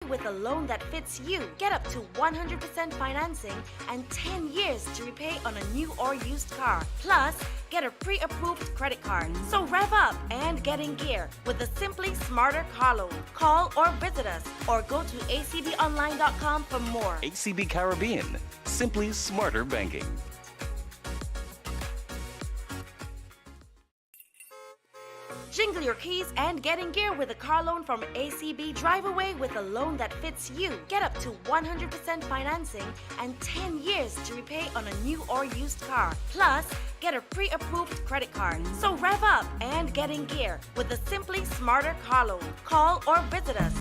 with a loan that fits you. Get up to 100% financing and 10 years to repay on a new or used car. Plus, get a pre-approved credit card. So rev up and get in gear with the Simply Smarter car loan. Call or visit us or go to acbonline.com for more. ACB Caribbean, simply smarter banking. Jingle your keys and get in gear with a car loan from ACB. Drive away with a loan that fits you. Get up to 100% financing and 10 years to repay on a new or used car. Plus, get a pre-approved credit card. So rev up and get in gear with the Simply Smarter car loan. Call or visit us.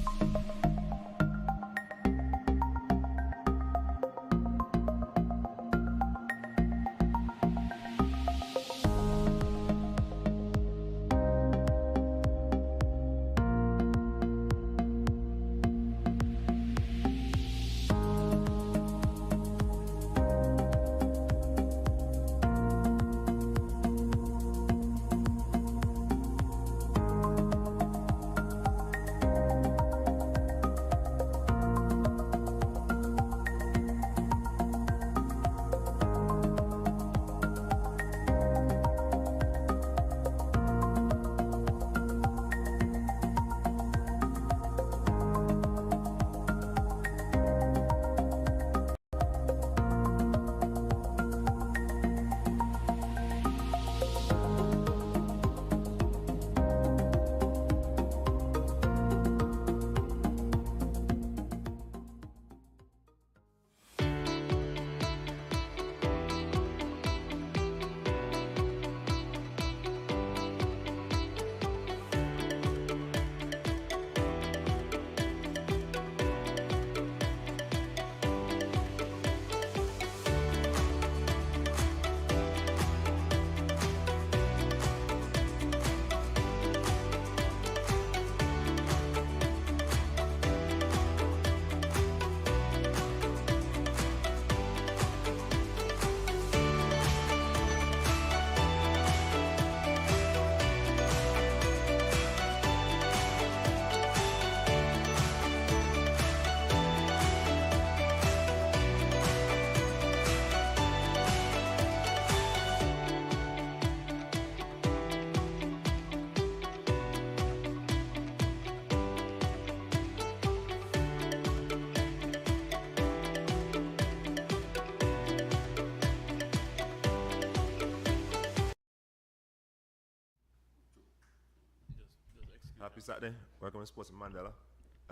Happy Saturday. Welcome to Sports with Mandela.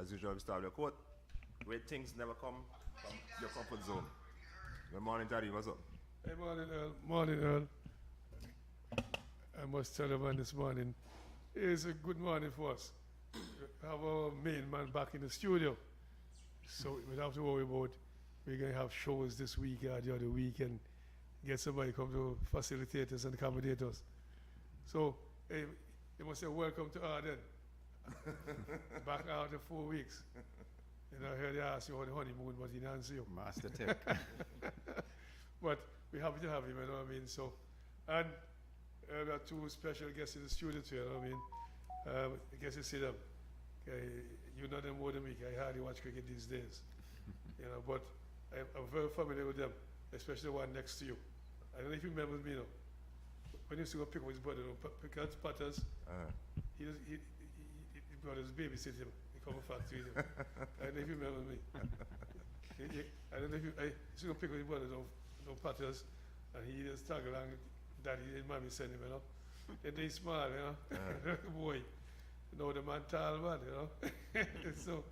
As usual, we start with your quote. Great things never come from your comfort zone. Good morning, Daddy. What's up? Hey, morning, Earl. Morning, Earl. I must tell you, man, this morning is a good morning for us. We have our main man back in the studio. So we don't have to worry about we're going to have shows this week or the other week and get somebody come to facilitate us and accommodate us. So, hey, you must say welcome to Arden. Back after 4 weeks. You know, I heard they asked you on the honeymoon, but he didn't answer you. Master Tech. But we're happy to have him, you know what I mean? So, and we have two special guests in the studio too, you know what I mean? I guess you see them. You know them more than me. I hardly watch cricket these days. You know, but I'm very familiar with them, especially the one next to you. I don't know if you remember me, you know. When he used to go pick up his brother, pick out Patters, he brought his babysit him. He come back to him. I don't know if you remember me. I don't know if you, I used to go pick up his brother, no Patters, and he just tag along. Daddy and mommy send him, you know. And they smile, you know. Boy, you know, the man tall man, you know. So,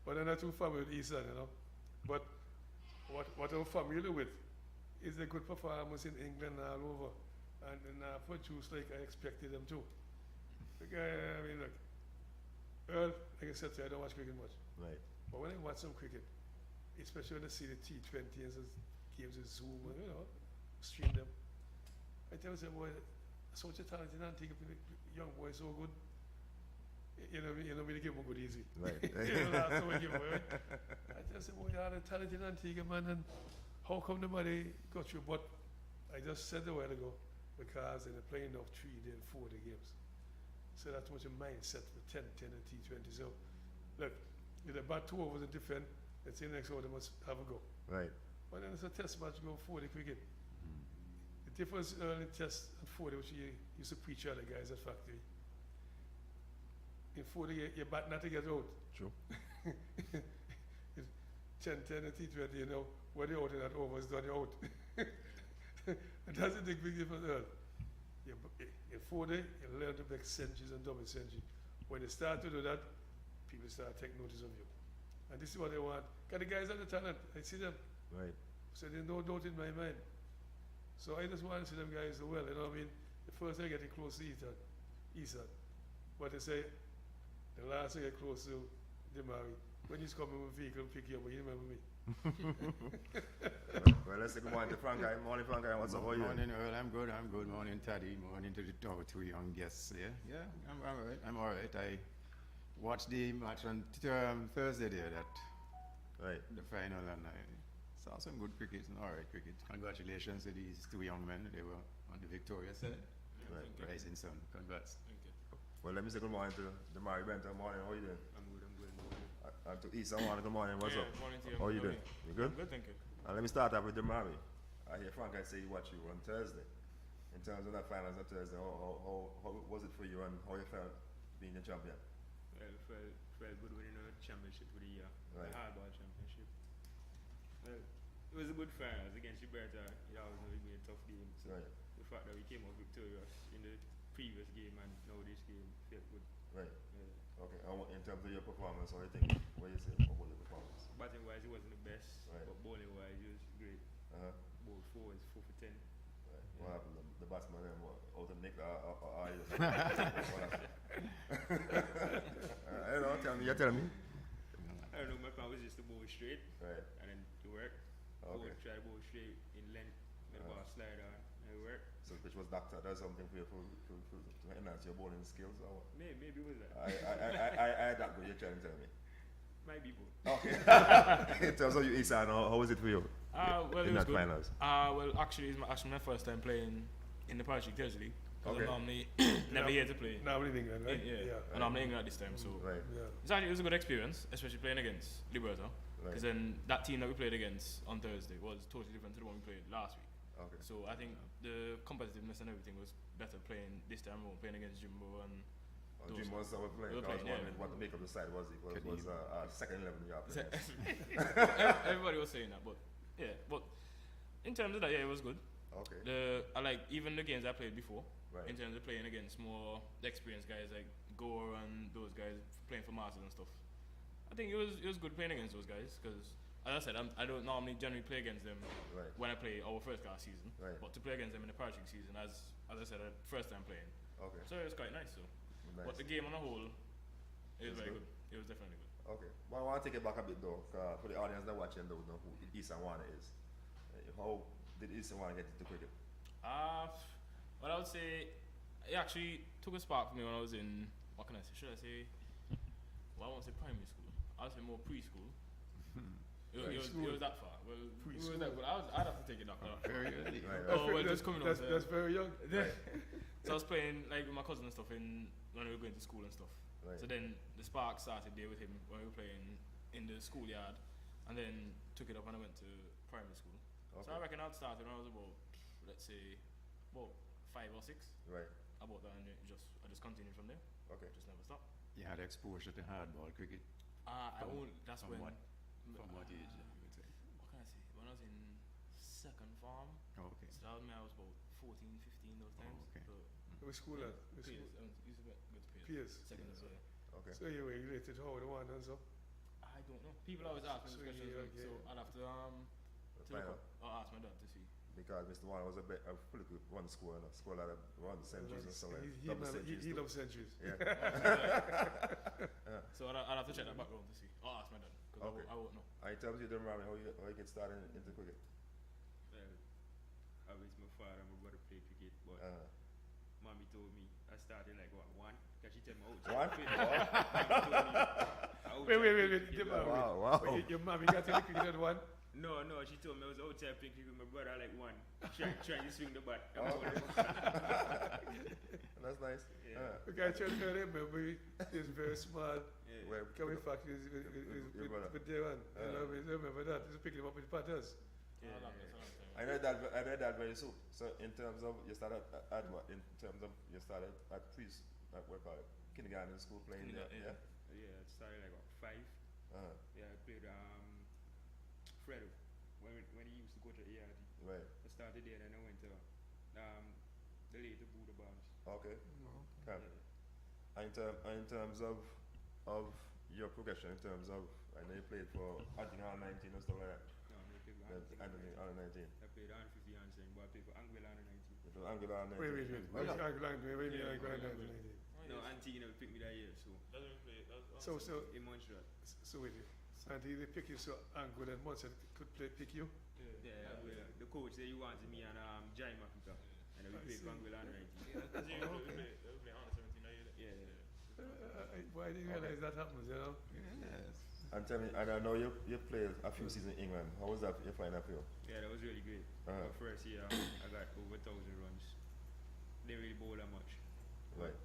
but they're not too familiar with Eastern, you know. But what I'm familiar with is a good performance in England and all over. And produce like I expected them to. I mean, look, Earl, like I said to you, I don't watch cricket much. Right. But when I watch some cricket, especially when I see the T20 and games with Zoom, and, you know, stream them, I tell you, boy, such a talented Antigua young boy, so good. You know, me give him a good easy. Right. You know, that's how I give him, right? I tell you, boy, you're a talented Antigua man, and how come the money got you? But I just said a while ago, because they're playing off 3 and 4 games. So that's much a mindset for 10 and T20. So, look, If they bat 2 overs and defend, let's say next over they must have a go. Right. But then it's a test match, go 40 cricket. The difference in test and 40, which you used to preach to other guys at factory. In 40, you bat not to get out. True. 10-10 and T20, you know, when you're out in that over, it's done, you're out. And that's the big difference. In 40, you learn to make centuries and double centuries. When you start to do that, people start taking notice of you. And this is what they want. Because the guys have the talent. I see them. Right. So there's no doubt in my mind. So I just want to see them guys do well. You know what I mean? The first I get close to Ethan. But they say, the last I get close to Demari. When he's coming with a vehicle, pick you up, but you remember me. Well, let's say good morning to Frank guy. Morning, Frank guy. What's up? How are you? Morning, Earl. I'm good. Morning, Taddy. Morning to our 2 young guests here. Yeah, I'm all right. I watched the match on Thursday there, Right. the final, and I saw some good cricket and all right cricket. Congratulations to these 2 young men. They were on the victorious side. Right. Rising sun. Congrats. Well, let me say good morning to the Mary Benton. Morning. How are you doing? I'm good. And to East, morning. Good morning. What's up? Morning to you. How are you doing? You good? I'm good, thank you. And let me start off with the Mary. I hear Frank I say he watched you on Thursday. In terms of that finals on Thursday, how was it for you and how you felt being the champion? Well, felt good winning a championship for the year. Right. The hardball championship. Well, it was a good finals against Gibraltar. You always know it'd be a tough game. So Right. the fact that we came out victorious in the previous game and now this game felt good. Right. Yeah. Okay. And in terms of your performance, how do you think? What do you say about your performance? Batting wise, it wasn't the best, Right. but bowling wise, it was great. Uh-huh. Both 4 for 10. Right. What happened? The batsman them out of Nick or you? What happened? I don't know. Tell me. You tell me. I don't know, my plan was just to bowl straight Right. and then to work. Okay. Try to bowl straight in length, let the ball slide on and work. So which was doctor does something for you to enhance your bowling skills or what? Maybe it was that. I that good. You're trying to tell me. Might be both. Okay. In terms of you, Isan, how was it for you? Well, in it was that good. finals? Well, actually, it's actually my first time playing in the Parish Thursday. Because Okay. I'm normally never here to play. Now we're in England, right? Yeah. And I'm in England this time, so Right. Yeah. it was a good experience, especially playing against Gibraltar. Because then that team that we played against on Thursday was totally different to the one we played last week. Okay. So I think the competitiveness and everything was better playing this time around, playing against Jimbo and Jim was playing. We were I was playing, wondering yeah. what the makeup of the side was. It was second 11 yard players. everybody was saying that, but yeah. But in terms of that, yeah, it was good. Okay. I like even the games I played before. Right. In terms of playing against more experienced guys like Gore and those guys playing for Masters and stuff. I think it was good playing against those guys because, as I said, I don't normally generally play against them Right. when I play our first class season. Right. But to play against them in the Parish League season, as I said, first time playing. Okay. So it was quite nice. So, Nice. but the game on the whole, it was It's very good. good. It was definitely good. Okay. But I want to take it back a bit though, for the audience that watching don't know who Isan Wana is. How did Isan Wana get into cricket? Well, I would say it actually took a spark for me when I was in, what can I say? Should I say, well, I won't say primary school. I would say more preschool. It was that far. Well, it was that, but I'd have to take it that far. Very early. Right. Oh, well, just coming on. That's very young. So I was playing like with my cousin and stuff when we were going to school and stuff. Right. So then the spark started there with him when we were playing in the schoolyard, and then took it up when I went to primary school. So I reckon I'd started when I was about, let's say, about 5 or 6. Right. About that, and I just continued from there. Okay. Just never stopped. You had exposure to hardball cricket. That's from when. From what age? You would say. What can I say? When I was in second form. Oh, okay. So that was me. I was about 14, 15 those times. okay. So Which school at? Piers. Used to go to Piers. Piers. Second as well. Okay. So you were related to Howard one and so? I don't know. People always ask me So this question, yeah, so I'll have to look Find up out. or ask my dad to see. Because Mr. Wana was a pretty good run scorer, a scorer that run centuries and so like He double centuries. he too. loves centuries. Yeah. So I'll have to check that background to see. Or ask my dad, because Okay. I won't know. And in terms of your how you get started into cricket? Well, obviously my father and my brother play cricket, but mommy told me I started like what, 1? Because she tell me, oh, One? Wait. Wow. Your mommy got you the cricket at one? No, she told me I was outside picking with my brother like one, trying to swing the bat. That's nice. Yeah. Okay, I tried to remember he's very smart. Where- Coming back with brother. day one. You know, I remember that. He's picking him up with patters. Yeah. I read that very soon. So in terms of you started at what? In terms of you started at at what call it? Kindergarten school playing. Yeah, it started like what, 5. Uh-huh. Yeah, I played Fredo when he used to go to ARD. Right. I started there, then I went to the later Buddha Bombs. Okay. Okay. In terms of your progression, in terms of I know you played for Antigua 19 and stuff like that. No, I played for Antigua 19. I played on 50 and saying, but I played for Anguilla under 19. You played Antigua 19. Wait. Well, Wait, Yeah. Angolan. No, Antigua never picked me that year, so Doesn't play. So in Montreal. wait. And he pick you so Angola and Monson could pick you? Yeah, the coach said he wanted me and Jaime Africa, and then we played for Anguilla under 19. Because you play under 17 that year. Yeah. Why didn't you realize that happens, you know? Yes. And tell me, and I know you played a few seasons in England. How was that? You find that for you? Yeah, that was really great. Uh-huh. My first year, I got over 1,000 runs. Didn't really bowl that much. Right.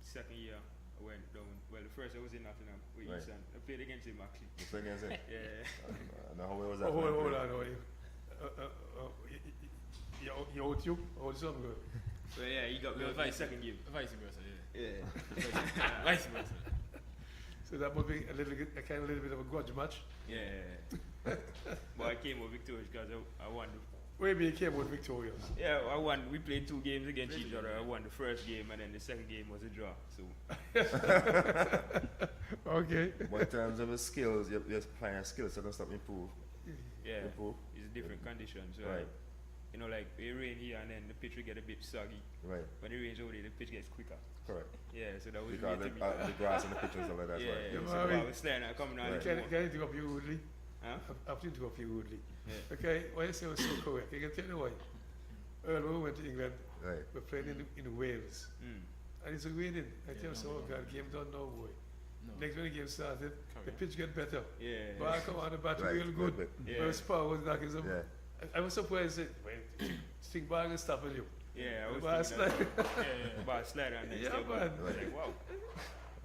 Second year, I went down. Well, the first I was in Nottingham with Right. Easton. I played against him actually. You play against him? Yeah. Now how was that? Hold for you? on. You out you? Hold some good. So yeah, he got me out in the second game. Vice versa, yeah. Yeah. Vice versa. So that would be a little bit of a grudge match. Yeah. But I came out victorious because I won. Maybe he came out victorious. Yeah, I won. We played 2 games against each other. I won the first game, and then the second game was a draw. So Okay. But in terms of the skills, you find your skill set and stuff improve. yeah, Improve. it's a different condition. So Right. you know, like it rain here, and then the pitch will get a bit soggy. Right. When it rains over there, the pitch gets quicker. Correct. Yeah, so that was Because really the grass and the pitch and stuff like that. yeah, Right. yeah, Yeah, so but I was staring at coming out. Right. Can I interrupt you rudely? Huh? I have to interrupt you rudely. Yeah. Okay, why you say it was so correct? I can tell you why. Earlier when we went to England, Right. we played in Wales. Mm. And it's raining. I tell you, so, oh God, game done now, boy. Next when the game started, the pitch get better. Yeah. But I come on the bat Right. real good. Right. Yeah. Whereas Power was knocking some. Yeah. I was surprised that, well, think bag is stopping you. Yeah, I was But thinking that. Yeah. About slide and then Yeah, step man. up. I was like, wow.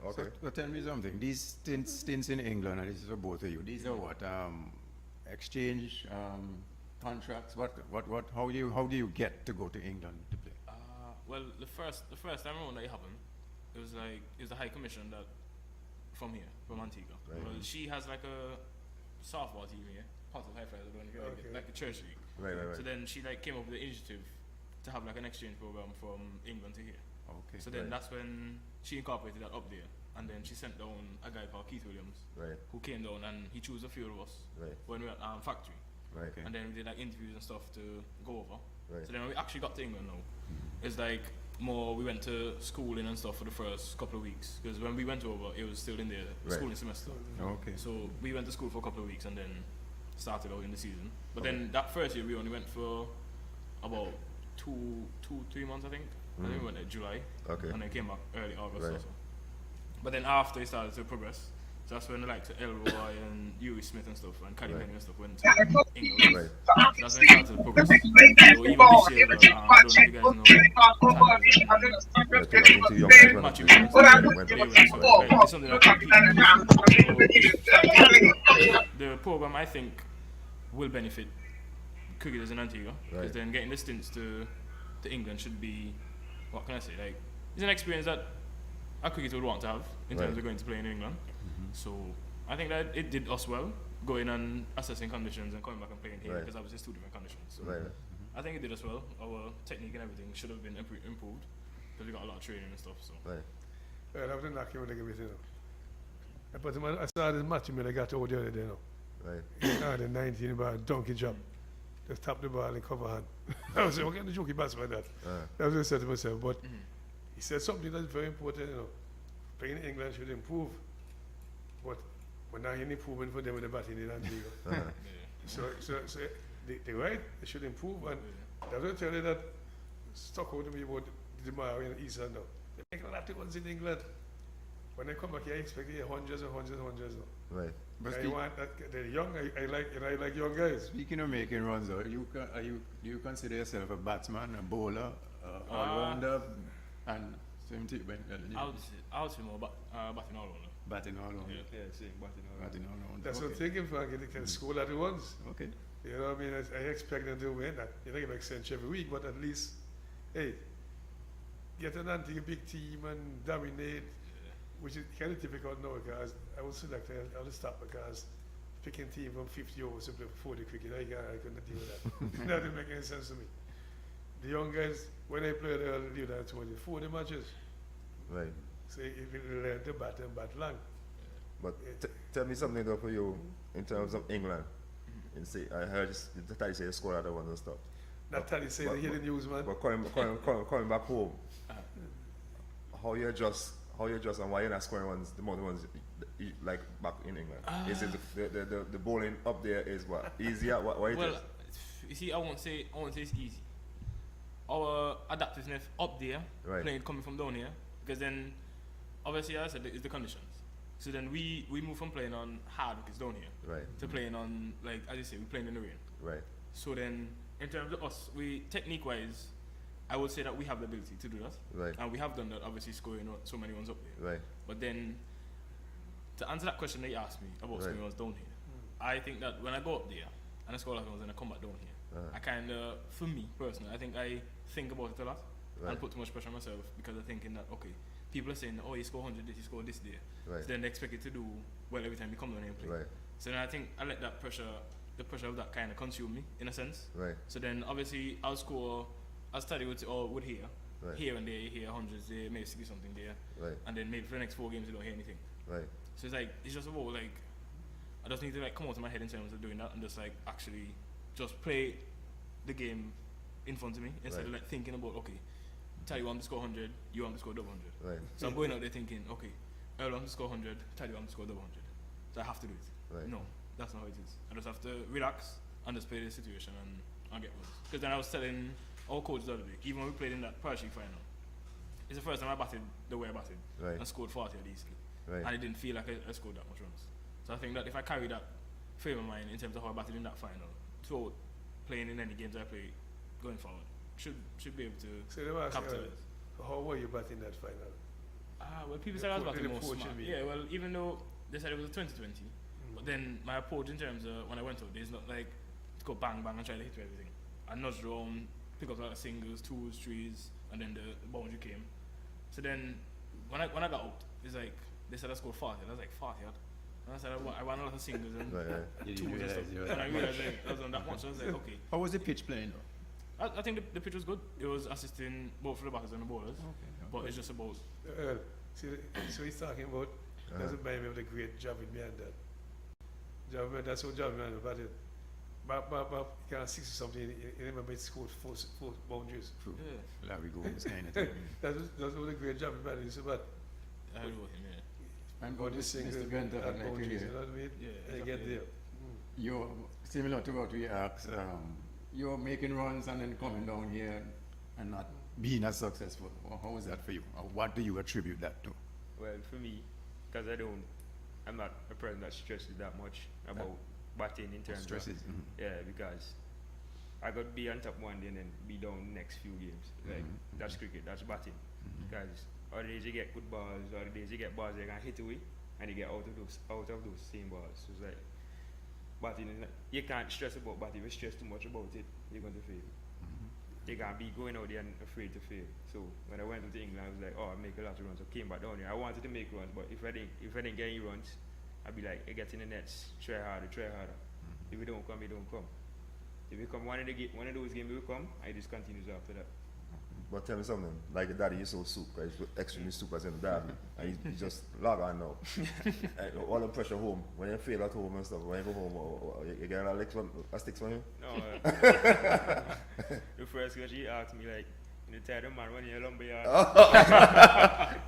Okay. So tell me something. These stints in England, and this is for both of you. These are what? Exchange contracts. What? How do you get to go to England to play? Well, the first time around that it happened, it was the High Commission that from here, from Antigua. Right. Well, she has like a softball team here, positive high flyers, Okay. like the church league. Right. So then she like came up with the initiative to have like an exchange program from England to here. Okay. So then Right. that's when she incorporated that up there, and then she sent down a guy called Keith Williams, Right. who came down and he chose a few of us Right. when we were at factory, Right. Okay. and then we did like interviews and stuff to go over. Right. So then when we actually got to England now, it's like more we went to schooling and stuff for the first couple of weeks, because when we went over it was still in the Right. schooling semester. Okay. So we went to school for a couple of weeks and then started out in the season. But then that first year we only went for about 3 months I think. I think we went in July Okay. and then came back early August Right. or so. But then after it started to progress, so that's when the likes of Elroy and Huey Smith and stuff and Caddy Right. Penny and stuff went to England. Right. So that's when it started to progress. So even this year, I don't know if you guys know Right. Pick up into young men. Matthew Went- Williams. So, like, it's something that the program I think will benefit cricketers in Antigua, because Right. then getting the stints to England should be, what can I say, like it's an experience that a cricketer would want to have in terms Right. of going to play in England. So I think that it did us well going and assessing conditions and coming back and playing here, Right. because obviously it's 2 different conditions. So Right. I think it did us well. Our technique and everything should have been improved, because we got a lot of training and stuff. So Right. Well, I was not knocking when they give it, you know. But I saw this match when I got over the other day, you know. Right. The 19 about donkey jump. Just tap the ball and cover hand. I was saying, what kind of jokey bats like that? That's what I said to myself. But he said something that's very important, you know. Playing in England should improve. But we're not any improvement for them with the batting in Antigua. So they're right, they should improve. And that's what I tell you that stuck out to me about the Maori and Eastern now. They're making a lot of runs in England. when I come back here, I expect to hear hundreds and hundreds and hundreds now. Right. But I want that, they're young, I like young guys. speaking of making runs, though, do you consider yourself a batsman, a bowler, all-rounder, and same thing, I would say more batting all over. batting all round? Yeah. Yeah, same, batting all Batting all round. That's what I'm Okay. thinking, Frank. They can score that once. Okay. You know what I mean? I expect them to win that. You know, it makes sense every week, but at least, hey, get an Antigua big team and dominate, which is kind of difficult now because I would select I'll stop because picking team from 50 overs to play 40 cricket, I couldn't deal with that. That didn't make any sense to me. The young guys, when I played, they'll do that 40 matches. Right. So if you learn to bat and bat long. But tell me something though for you in terms of England. And say I heard you say you scored other ones and stuff. Not Tally say they hear the news, man. But coming back home, how you adjust and why you're not scoring ones the more ones like back in England? Is it the bowling up there is what easier? Why it Well, is? you see, I won't say it's easy. Our adaptiveness up there, Right. playing coming from down here, because then obviously as I said it's the conditions. So then we move from playing on hard wickets down here Right, to playing on, like as you say, we're playing in the rain. right, So then in terms of us, we technique wise, I would say that we have the ability to do that. right, And we have done that, obviously scoring so many ones up there. right, But then, to answer that question that you asked me about Right. scoring ones down here, I think that when I go up there and I score like ones and I come back down here, I kind of, for me personally, I think I think about it a lot Right. and put too much pressure on myself because I'm thinking that, okay, people are saying, oh, you score 100 this, you score this there. right, So then they expect you to do well every time you come down here and play. right, So then I think I let that pressure, the pressure of that kind of consume me in a sense. right, So then obviously I'll score, I'll study with here, Right. here and there, you hear hundreds there, maybe 60 something there, right, and then maybe for the next 4 games you don't hear anything. right, So it's like, it's just about like, I just need to like come out of my head in terms of doing that and just like actually just play the game in front of me instead of Right. like thinking about, okay, tell you want to score 100, you want to score double 100. right, So I'm going out there thinking, okay, I want to score 100, tell you want to score double 100. So I have to do it. Right. No, that's not how it is. I just have to relax and just play the situation and get runs. Because then I was telling our coach the other day, even when we played in that Parish final, it's the first time I batted the way I batted Right. and scored 40 easily. right, And it didn't feel like I scored that much runs. So I think that if I carry that frame of mind in terms of how I batted in that final, throughout playing in any games I play going forward, should be able to So they were asking, capitalize. how were you batting that final? Well, people The said I was approach- batting the more approach smart. you mean? Yeah, well, even though they said it was a 2020, but then my approach in terms of when I went out there is not like to go bang bang and try to hit everything. I nudged around, pick up a lot of singles, twos, threes, and then the boundary came. So then when I got out, it's like they said I scored 40. I was like 40 odd. And I said I won a lot of singles and right, right. You twos and realize stuff. you were And I that realized much. like, I was on that much. So I was like, okay. How was the pitch playing though? I think the pitch was good. It was assisting both for the batters and the bowlers. But it's just about See, so he's talking about, doesn't remind me of the great Javid Mandela. Javid, that's what Javid Mandela batted. But kind of 60 something, he never made scored four boundaries. True. yeah. Larry Gomes kind of thing. That's what the great Javid Mandela used to bat. I agree with him. Yeah. And But what this is thing Mr. is Gunter, at I'd like to boundaries, hear. you know what I mean? Yeah, And you get exactly. there. You're similar to what we asked. You're making runs and then coming down here and not being as successful. How is that for you? Or what do you attribute that to? Well, for me, because I'm not a person that stresses that much about batting in terms Stresses. of, yeah, because I got to be on top one day and then be down next few games. Like, that's cricket, that's batting. Because other days you get good balls, other days you get balls that can hit away, and you get out of those same balls. So it's like, batting is not, you can't stress about batting. If you stress too much about it, you're going to fail. You can't be going out there and afraid to fail. So when I went to England, I was like, oh, I make a lot of runs. I came back down here. I wanted to make runs, but if I didn't get any runs, I'd be like, I get in the nets, try harder, try harder. If you don't come, you don't come. If you come one of those games will come, I just continues after that. But tell me something, like your daddy, he's so super, he's extremely super as in the derby, and he just log on now. And all the pressure home, when you fail at home and stuff, when you go home, you get a sticks from him? No, the first question he asked me, like, you tell them man when you're lumberyard.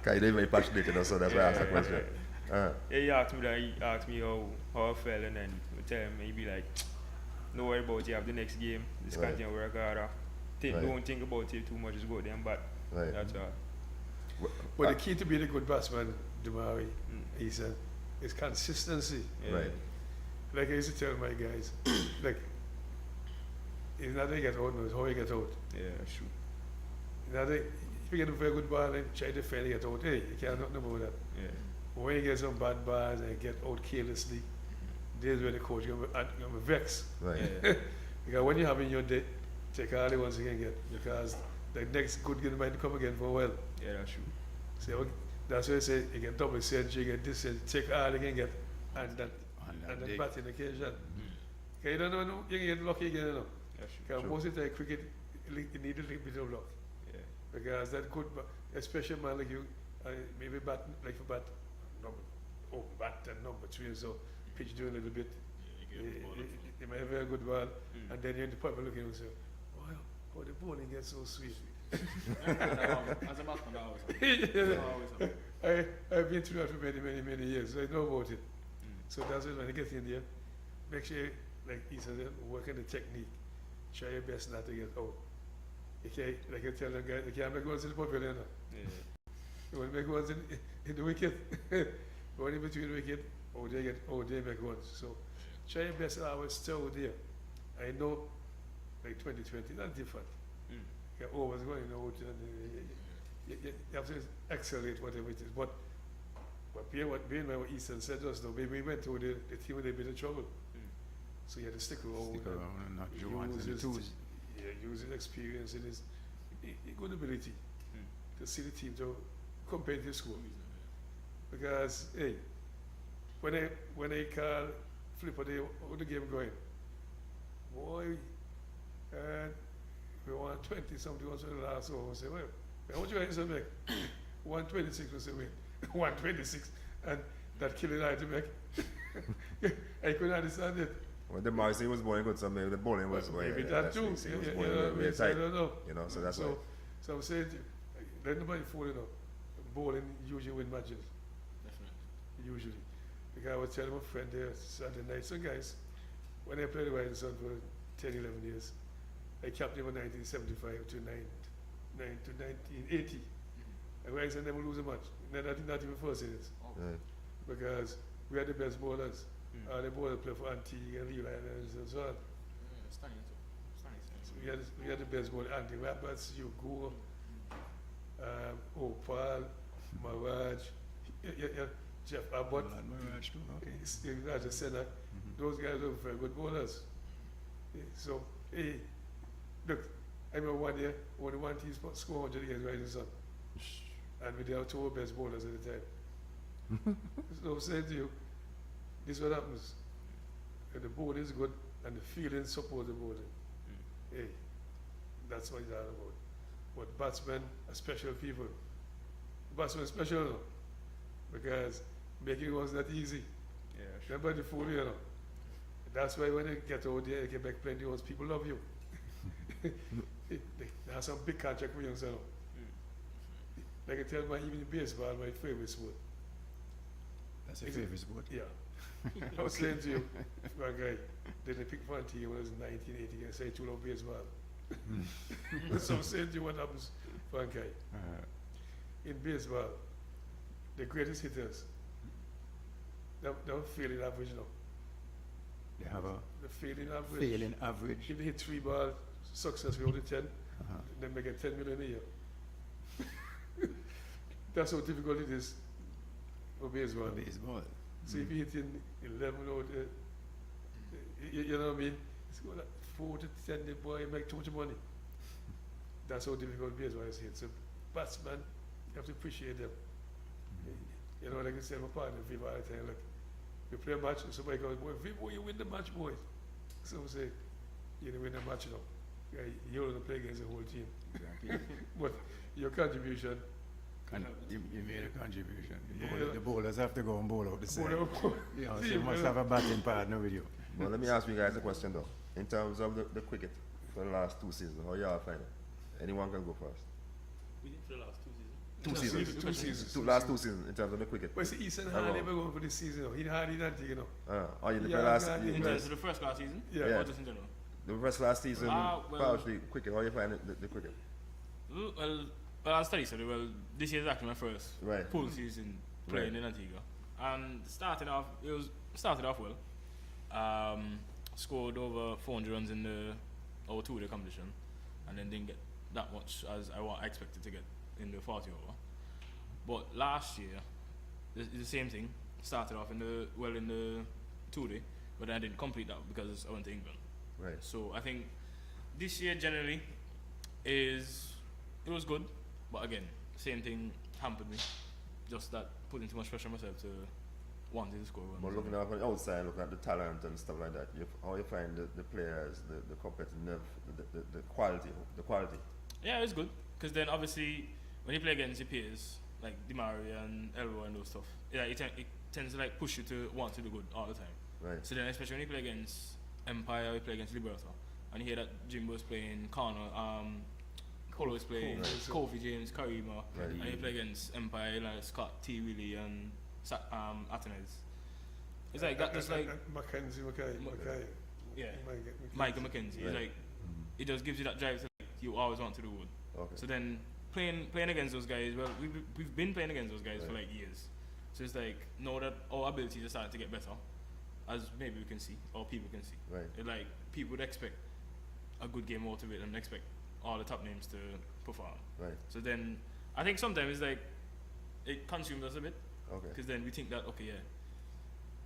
Because they're very passionate, you know, so that's why I asked the question. Yeah, he asked me how I felt, and then I tell him, he be like, don't worry about it, you have the next game, just Right. continue to work harder. Right. Don't think about it too much, just go there and bat. Right. That's all. But the key to being a good batsman, Damari, Eason, is consistency. Right. Like I used to tell my guys, like, it's not that you get out, no, it's how you get out. Yeah, that's true. Now, if you get a very good ball and try to defend, you get out. Hey, you can't nothing about that. Yeah. But when you get some bad balls and you get out carelessly, there's where the coach is going to vex. Right. Yeah. Because when you have in your day, take all the ones you can get. Because the next good game might come again for a while. Yeah, that's true. So that's why I say you get double century, you get this century, take all you can get, and that and then day. batting occasion. Because you don't know, you can get lucky again, you know. That's true. Because most of the time, cricket, you need a little bit of luck. Yeah. Because that good, especially man like you, maybe bat, like for bat, bat and number 3, so pitch doing a little bit. You might have a very good ball, and then you're in the public looking and say, wow, how the bowling gets so sweet. As a batsman, that always happens. I've been through that for many years, so I know about it. So that's it, when you get in there, make sure, like he said, work on the technique. Try your best not to get out. You can't, like I tell the guy, you can't make ones in the pavilion. Yeah. You want to make ones in the wicket. Going in between the wicket, they make ones. So try your best to always stay out there. I know, like 2020, that's different. You're always going out and you have to accelerate whatever it is. But being what Easton said just now, we went to the team with a bit of trouble. So you had to stick around. Stick around and not do ones and twos. Yeah, use his experience and his good ability to see the team to competitive score. Because, hey, when I call Flipper, how the game going? Boy, we won 20-something once in the last over. I say, well, how much you guys make? 126 was the win. 126. And that killing I had to make. I couldn't understand it. Well, the Marcy was bowling good, so maybe the bowling was maybe that too. He was You bowling know what I mean? very So I tight. don't know. You know, so that's why. So I'm saying, let nobody fool, you know. Bowling usually win matches. Definitely. Usually. Because I was telling my friend there Saturday night, so guys, when I played the White Sun for 10, 11 years, I captained from 1975 to 1980. And White Sun never lose a match. Not even first innings. Right. Because we had the best bowlers. The bowlers play for Antigua and Levi and so on. Stunning too. So we had the best bowlers. Andy Roberts, Hugo, Opal, Maraj, Jeff Abbott. Mirage too, okay. Steve Raja Senna. Those guys were very good bowlers. So, hey, look, I remember one year, only one team scored 100 against Rising Sun. And we had 2 best bowlers at the time. So I'm saying to you, this is what happens. If the bowling is good and the feeling support the bowling. Hey, that's what it's all about. But batsmen are special people. Batsmen are special, no? Because making was not easy. Yeah, sure. Remember the fool, you know. That's why when you get out there, you can make plenty of people love you. They have some big contract for you, you know. Like I tell my even baseball, my favorite sport. That's your Is it- favorite sport? Yeah. I was saying to you, one guy, then they picked fun to you when it was 1980 and say, you love baseball. So I'm saying to you what happens, one guy. In baseball, the greatest hitters, they're failing average now. They have a The failing average. failing average. If they hit 3 balls successfully out of 10, then they get 10 million a year. That's how difficult it is for baseball. Baseball. So if you hit in 11 out, you know what I mean? It's going like 4 to 10, the boy you make too much money. That's how difficult baseball is hit. So batsmen, you have to appreciate them. You know, like I said, my partner, Viva, I tell you, look, you play a match, and somebody goes, boy, Viva, you win the match, boy. So I say, you didn't win the match, you know. You don't play against the whole team. Exactly. But your contribution, You made a contribution. Yeah. The bowlers have to go and bowl out the side. whatever. You know, so you must have a batting partner with you. Well, let me ask you guys a question though. In terms of the cricket for the last 2 seasons, how y'all find it? Anyone can go first. We did for the last 2 seasons. 2 seasons. 2 seasons. Last 2 seasons in terms of the cricket. But see, Easton How hardly long? ever going for this season, you know. He hardly not, you know. Oh, you did Yeah, the last yeah, you- In yeah. terms of the first class season? Yeah. Or just in general? the first last season, Well- partially cricket. How you find the cricket? Well, I'll study, so well, this year is actually my first Right. full season playing Right. in Antigua. And started off well. Scored over 400 runs in our 2-day competition, and then didn't get that much as I expected to get in the 40 over. But last year, the same thing. Started off in the 2-day, but I didn't complete that because I went to England. Right. So I think this year generally it was good, but again, same thing hampered me. Just that putting too much pressure on myself to wanting to score runs. But looking out from the outside, looking at the talent and stuff like that, how you find the players, the competitiveness, the quality. Yeah, it's good because then obviously when you play against your peers like Dimaria and Elbow and those stuff, yeah, it tends to like push you to want to do good all the time. Right. So then, especially when you play against Empire, you play against Liberta, and you hear that Jimbo's playing Connor, Colo is playing Kofi James, Karima, Right. and you play against Empire, like Scott T. Willie and Atenez. It's like that, just like Mackenzie, yeah, Mackenzie. Michael McKenzie. Right. It's like it just gives you that drive to like, you always want to do good. Okay. So then playing against those guys, well, we've been playing against those guys for like years. So it's like know that our abilities are starting to get better, as maybe we can see or people can see. Right. It, like people would expect a good game out of it and expect all the top names to perform. Right. So then I think sometimes like it consumes us a bit Okay. because then we think that okay, yeah,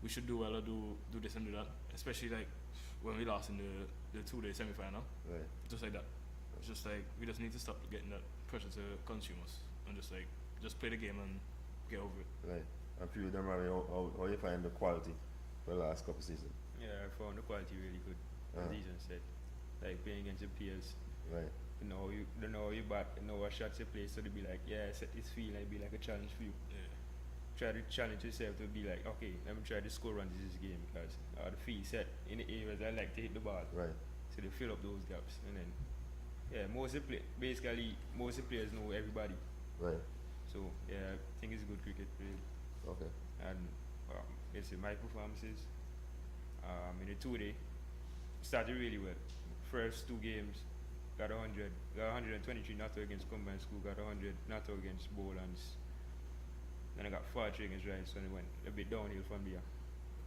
we should do well or do this and do that. Especially like when we lost in the 2-day semi-final, Right. just like that. It's just like we just need to stop getting that pressure to consume us and just play the game and get over it. Right. And for you, Mary, how you find the quality for the last couple seasons? Yeah, I found the quality really good. As Ethan said, like playing against your peers. Right. You know you bat, you know what shots you play, so to be like, yeah, set this feel and be like a challenge for you. Yeah. Try to challenge yourself to be like, okay, let me try to score runs this game because the feel set in the areas I like to hit the ball. Right. So they fill up those gaps, and then most of the players know everybody. Right. So yeah, I think it's good cricket really. Okay. And it's my performances in the 2-day started really well. First 2 games got 100, got 123 not out against Combined School, got 100 not out against Bowlands. Then I got 43 against Ryan, so it went a bit downhill from there.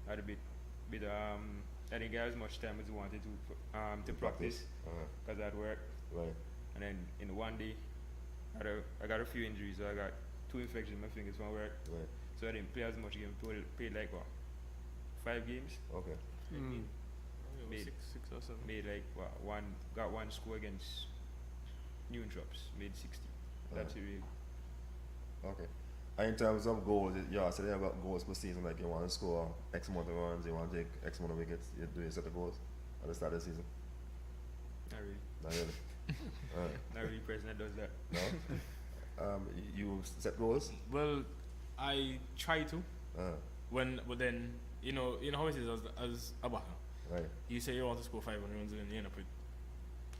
I had a bit I didn't get as much time as I wanted to practice because I'd work. Right. And then in 1 day, I got a few injuries. So I got 2 infections in my fingers from work. Right. So I didn't play as much game. Played like 5 games. Okay. Made- Six or 7. Made like got 1 score against Newntrops. Made 60. That's it really. Okay. And in terms of goals, you said you got goals per season, like you want to score X amount of runs, you want to take X amount of wickets, you set the goals at the start of the season? Not really. Not really. Not really person that does that. No? You set goals? Well, I try to but then you know how it is as a batter. Right. You say you want to score 500 runs and then you end up with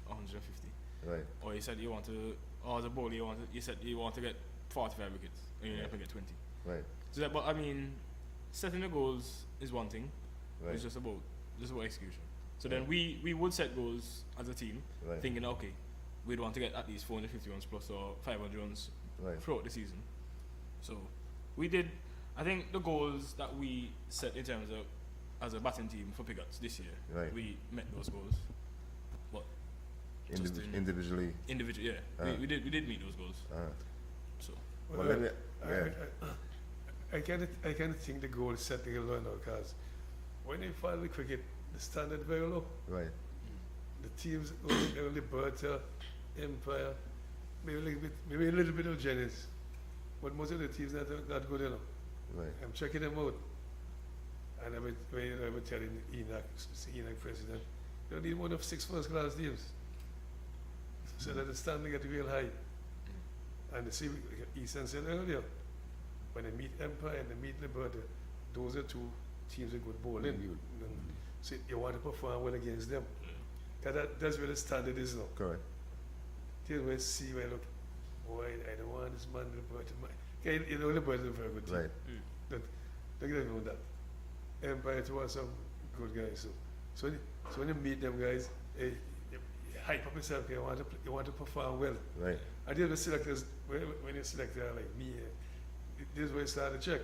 150. Right. Or you said you want to, or as a bowler you said you want to get 45 wickets and you end up get 20. Right. So that, but I mean, setting the goals is one thing. Right. It's just about execution. So then we would set goals as a team, Right. thinking okay, we'd want to get at least 450 runs plus or 500 runs Right. throughout the season. So we did. I think the goals that we set in terms of as a batting team for Pigots this year, Right. we met those goals. But just Individually. yeah, we did meet those goals. So Well, let me, I kind of think the goal is setting a low now because when you follow the cricket, the standard very low. right. The teams only Bertha, Empire, maybe a little bit of Jennings, but most of the teams not good enough. Right. I'm checking them out, and I would telling Enoch president, you need one of 6 first-class teams, so that the standing get real high. And see, Ethan said earlier, when they meet Empire and they meet Liberta, those are 2 teams with good bowling. So you want to perform well against them. That's where the standard is now. Correct. Till we see where look, boy, I don't want this man Liberta. Okay, you know Liberta is a very good team. Right. Don't get me on that. Empire to want some good guys. So when you meet them guys, you hype up yourself. You want to perform well. Right. I deal with selectors when you select like me. this is where it started to check.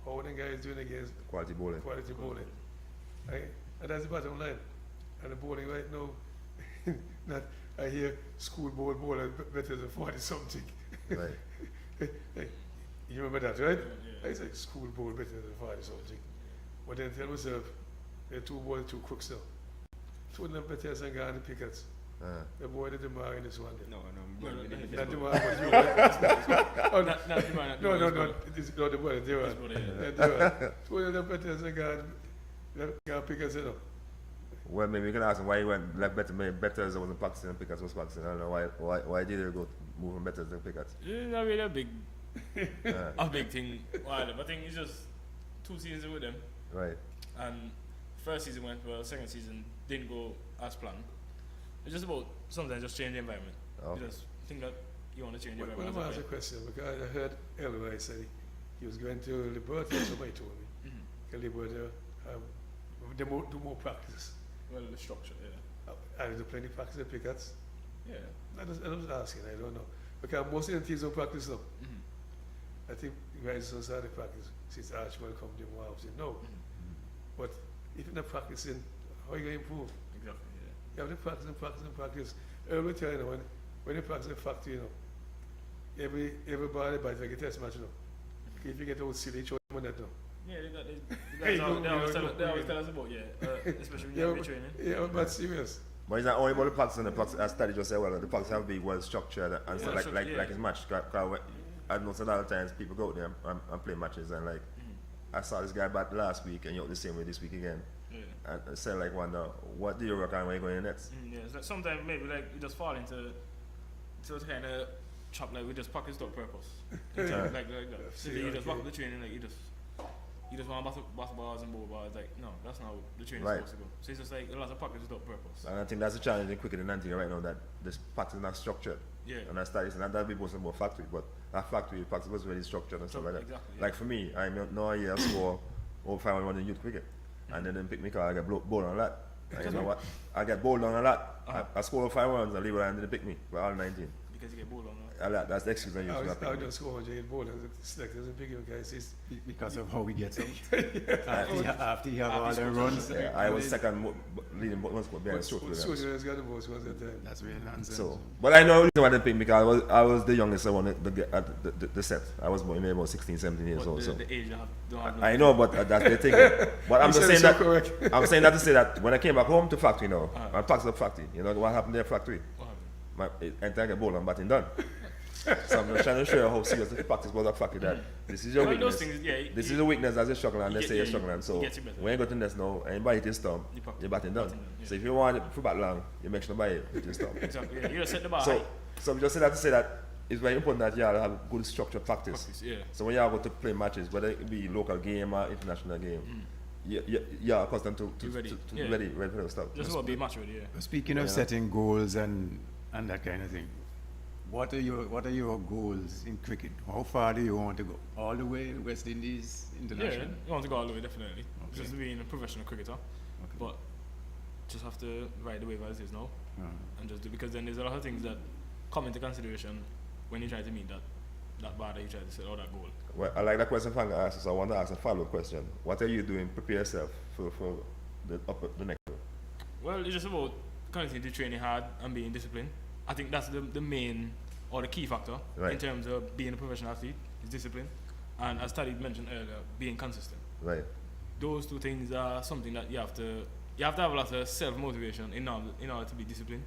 How the guys doing against Quality bowling. quality bowling. Right? And that's the bottom line. And the bowling right now, not I hear school bowler better than 40 something. Right. Hey, you remember that, right? Yeah. I say school bowl better than 40 something. But then tell myself, they're two boys, two crooks now. Two of them better than Ghana Pickets. The boy did the mar in this one. Then. No, Well, Not the one, but you. Oh, Not the man. no, this, no, the boy, they were. This brother, yeah. Yeah, they were. Two of them better than Ghana Pickets, you know. Well, maybe you can ask him why he went like better. Maybe better as wasn't practicing and Pickets was practicing. I don't know why did he go moving better than Pickets? It's not really a big thing. Well, I think it's just 2 seasons with them. Right. And first season went well, second season didn't go as planned. It's just about sometimes just change the environment. Okay. You just think that you want to change the Well, environment. let me as ask a a question because I heard Elroy say he was going to Liberty, somebody told me. player. Liberty, they do more practice. Well, the structure, yeah. Are they plenty practice at Pickets? Yeah. I was asking, I don't know. Because most of the teams don't practice now. I think you guys don't start to practice since Archwell come to more often. No. But if you're not practicing, how are you going to improve? Exactly, yeah. You have to practice. Early tell you know, when you practice in factory, you know, everybody by like a test match, you know. If you get old silly, show them that now. Yeah, Hey, they go, always go, tell go, us go. about, especially when you're training. Yeah, but serious. But it's not only about the practice and the practice. As Teddy just said, well, the practice have to be well structured and stuff like it's match. I know a lot of times people go out there and play matches and like I saw this guy back last week and you're the same way this week again. Yeah. And I said like wonder what do you work on when you go in the nets? Yeah, it's like sometimes maybe like you just fall into kind of trap like we just practice to purpose. like that. So you just walk up the training like you just want to bust balls and ball balls. Like no, that's not how the training is supposed to go. So it's just like a lot of practice without purpose. And I think that's the challenge in cricket in Antigua right now that this practice is not structured. Yeah. And I started and that people about factory, but that factory practice was really structured and stuff like that. Exactly, yeah. Like for me, I know a year I score over 500 in youth cricket. And then they pick me because I get bowled on a lot. And you know what? I get bowled on a lot. I score over 5 runs and leave it and then they pick me for all 19. Because you get bowled on. A lot. That's the excuse I use for that. I just score 100 ball and the selectors and pick you guys. It's Because of how he gets out. after he have all the runs. Yeah, I was second leading one score behind stroke. Sojourners got the most ones at the time. That's really nonsense. So, but I know the reason why they picked me because I was the youngest I wanted to get at the set. I was maybe about 16, 17 years old. So The age you don't have I know, but that's the thing. But I'm just saying that. Correct. I'm saying that to say that when I came back home to factory now, I practiced at factory. You know what happened there, factory? What happened? My entire ball and batting done. So I'm just trying to show you how serious the practice was at factory that this is your Well, weakness. those things, yeah, This is a weakness as you're struggling and they you say get- you're yeah, struggling. you So get it better. when you go to this now and buy it in storm, You practice. you're batting done. Batting done, yeah. So if you want it for back long, you make sure to buy it in storm. Exactly. Yeah, you just set the bar So, high. so we just say that to say that it's very important that you all have good structured practice. Practice, yeah. So when you are going to play matches, whether it be local game or international game, you are accustomed to You're ready. to Yeah. ready for the stuff. Just about be match ready, yeah. Speaking of setting goals and that kind of thing, what are your goals in cricket? How far do you want to go? All the way to West Indies Yeah, international? you want to go all the way, definitely. Okay. Just being a professional cricketer. Okay. But just have to ride the wave as it is now. And just do, because then there's a lot of things that come into consideration when you try to meet that bar that you try to set or that goal. Well, I like that question Frank asked, so I want to ask a follow-up question. What are you doing to prepare yourself for the next level? Well, it's just about continuing to training hard and being disciplined. I think that's the main or the key factor Right. in terms of being a professional athlete is discipline. And as Tariq mentioned earlier, being consistent. Right. Those two things are something that you have to have a lot of self-motivation in order to be disciplined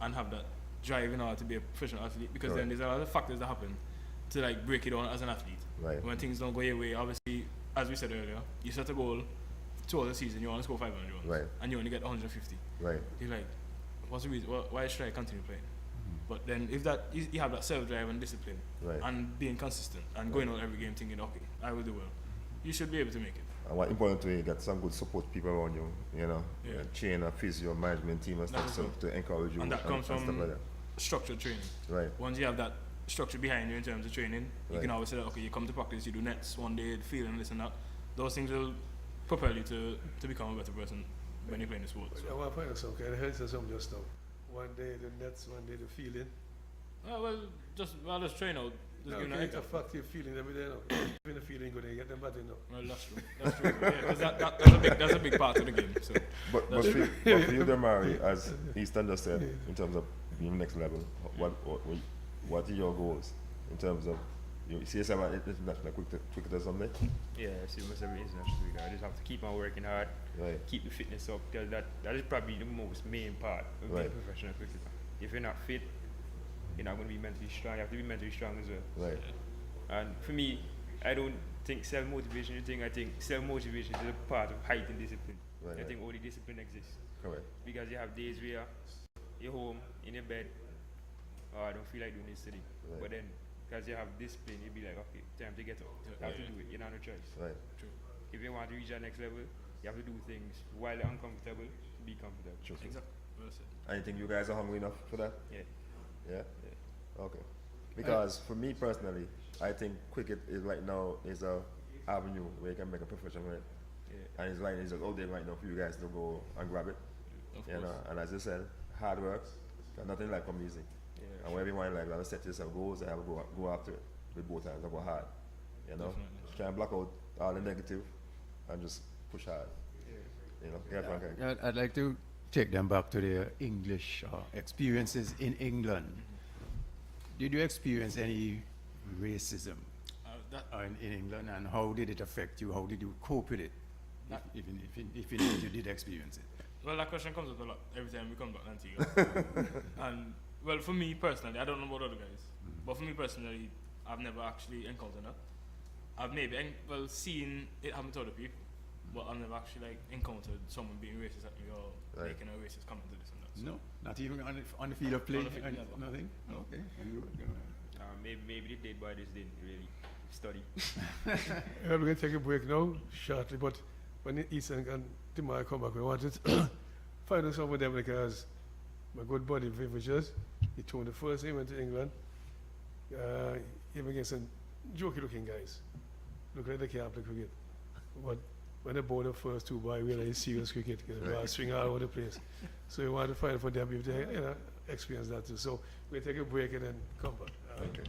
and have that drive in order to be a professional athlete, because then there's a lot of factors that happen to like break it down as an athlete. Right. When things don't go your way, obviously, as we said earlier, you set a goal towards the season, you want to score 500 runs, Right. and you only get 150. Right. You're like, what's the reason? Why should I continue playing? But then if that you have that self-drive and discipline Right. and being consistent and going on every game thinking, okay, I will do well, you should be able to make it. And what's important to you, get some good support people around you, you know, Yeah. trainer, physio, management team and That stuff is so good. to encourage you And that comes stuff from like that. structured training. Right. Once you have that structure behind you in terms of training, you Right. can always say, that, okay, you come to practice, you do nets one day, feeling this and that. Those things will propel you to become a better person when you're playing the sport. I want to find out something. I heard something just now. One day the nets, one day the feeling. Well, just train out. Just give Okay, an it's a example. fact you're feeling every day now. When the feeling good, you get them batting now. Well, that's true. That's true. Yeah, 'cause that's a big part of the game. So But for you, Demari, as Easton just said, in terms of being next level, what are your goals in terms of you see yourself at international cricket or something? Yeah, I see myself in international cricket. I just have to keep on working hard, Right. keep the fitness up, because that is probably the most main part of being Right. a professional cricketer. If you're not fit, you're not going to be mentally strong. You have to be mentally strong as well. Right. And for me, I don't think self-motivation is a thing. I think self-motivation is a part of heightened discipline. Right, I right. think only discipline exists. Correct. Because you have days where you're home, in your bed, oh, I don't feel like doing this today. Right. But then, because you have discipline, you'll be like, okay, time to get up. You have to do it. You don't have no choice. Right. true. If you want to reach that next level, you have to do things while you're uncomfortable to be comfortable. True. Exactly. Well said. I think you guys are hungry enough for that? Yeah. Yeah? Okay. Because for me personally, I think cricket is right now is a avenue where you can make a profession with it. Yeah. And it's like it's just out there right now for you guys to go and grab it. Of You course. know, and as you said, hard work, and nothing like come easy. Yeah. And wherever you want in life, you have to set yourself goals and have to go after it with both hands and go hard. You know? Definitely. Try and block out all the negative and just push hard. You know? Yeah, Frank. I'd like to take them back to their English experiences in England. Did you experience any racism That in England, and how did it affect you? How did you cope with it, That- if indeed you did experience it? Well, that question comes up a lot every time we come back to Antigua. And, well, for me personally, I don't know about other guys, but for me personally, I've never actually encountered that. I've maybe, seen it happen to other people, but I've never actually, encountered someone being racist at me or Right. making a racist comment to this and that. So No, not even on the field of play. On the field, never. Nothing. No. Okay. Maybe they did, but I just didn't really study. We're going to take a break now, shortly, but when Ethan and Timaya come back, we wanted to find out some of them because my good buddy Vivishers, he told the first time he went to England, even against some jokey looking guys. Look like they can't play cricket. But when they bowled the first two boys, we realized serious cricket, because the ball swing all over the place. So we wanted to find for them if they experience that too. So we'll take a break and then come back. Okay.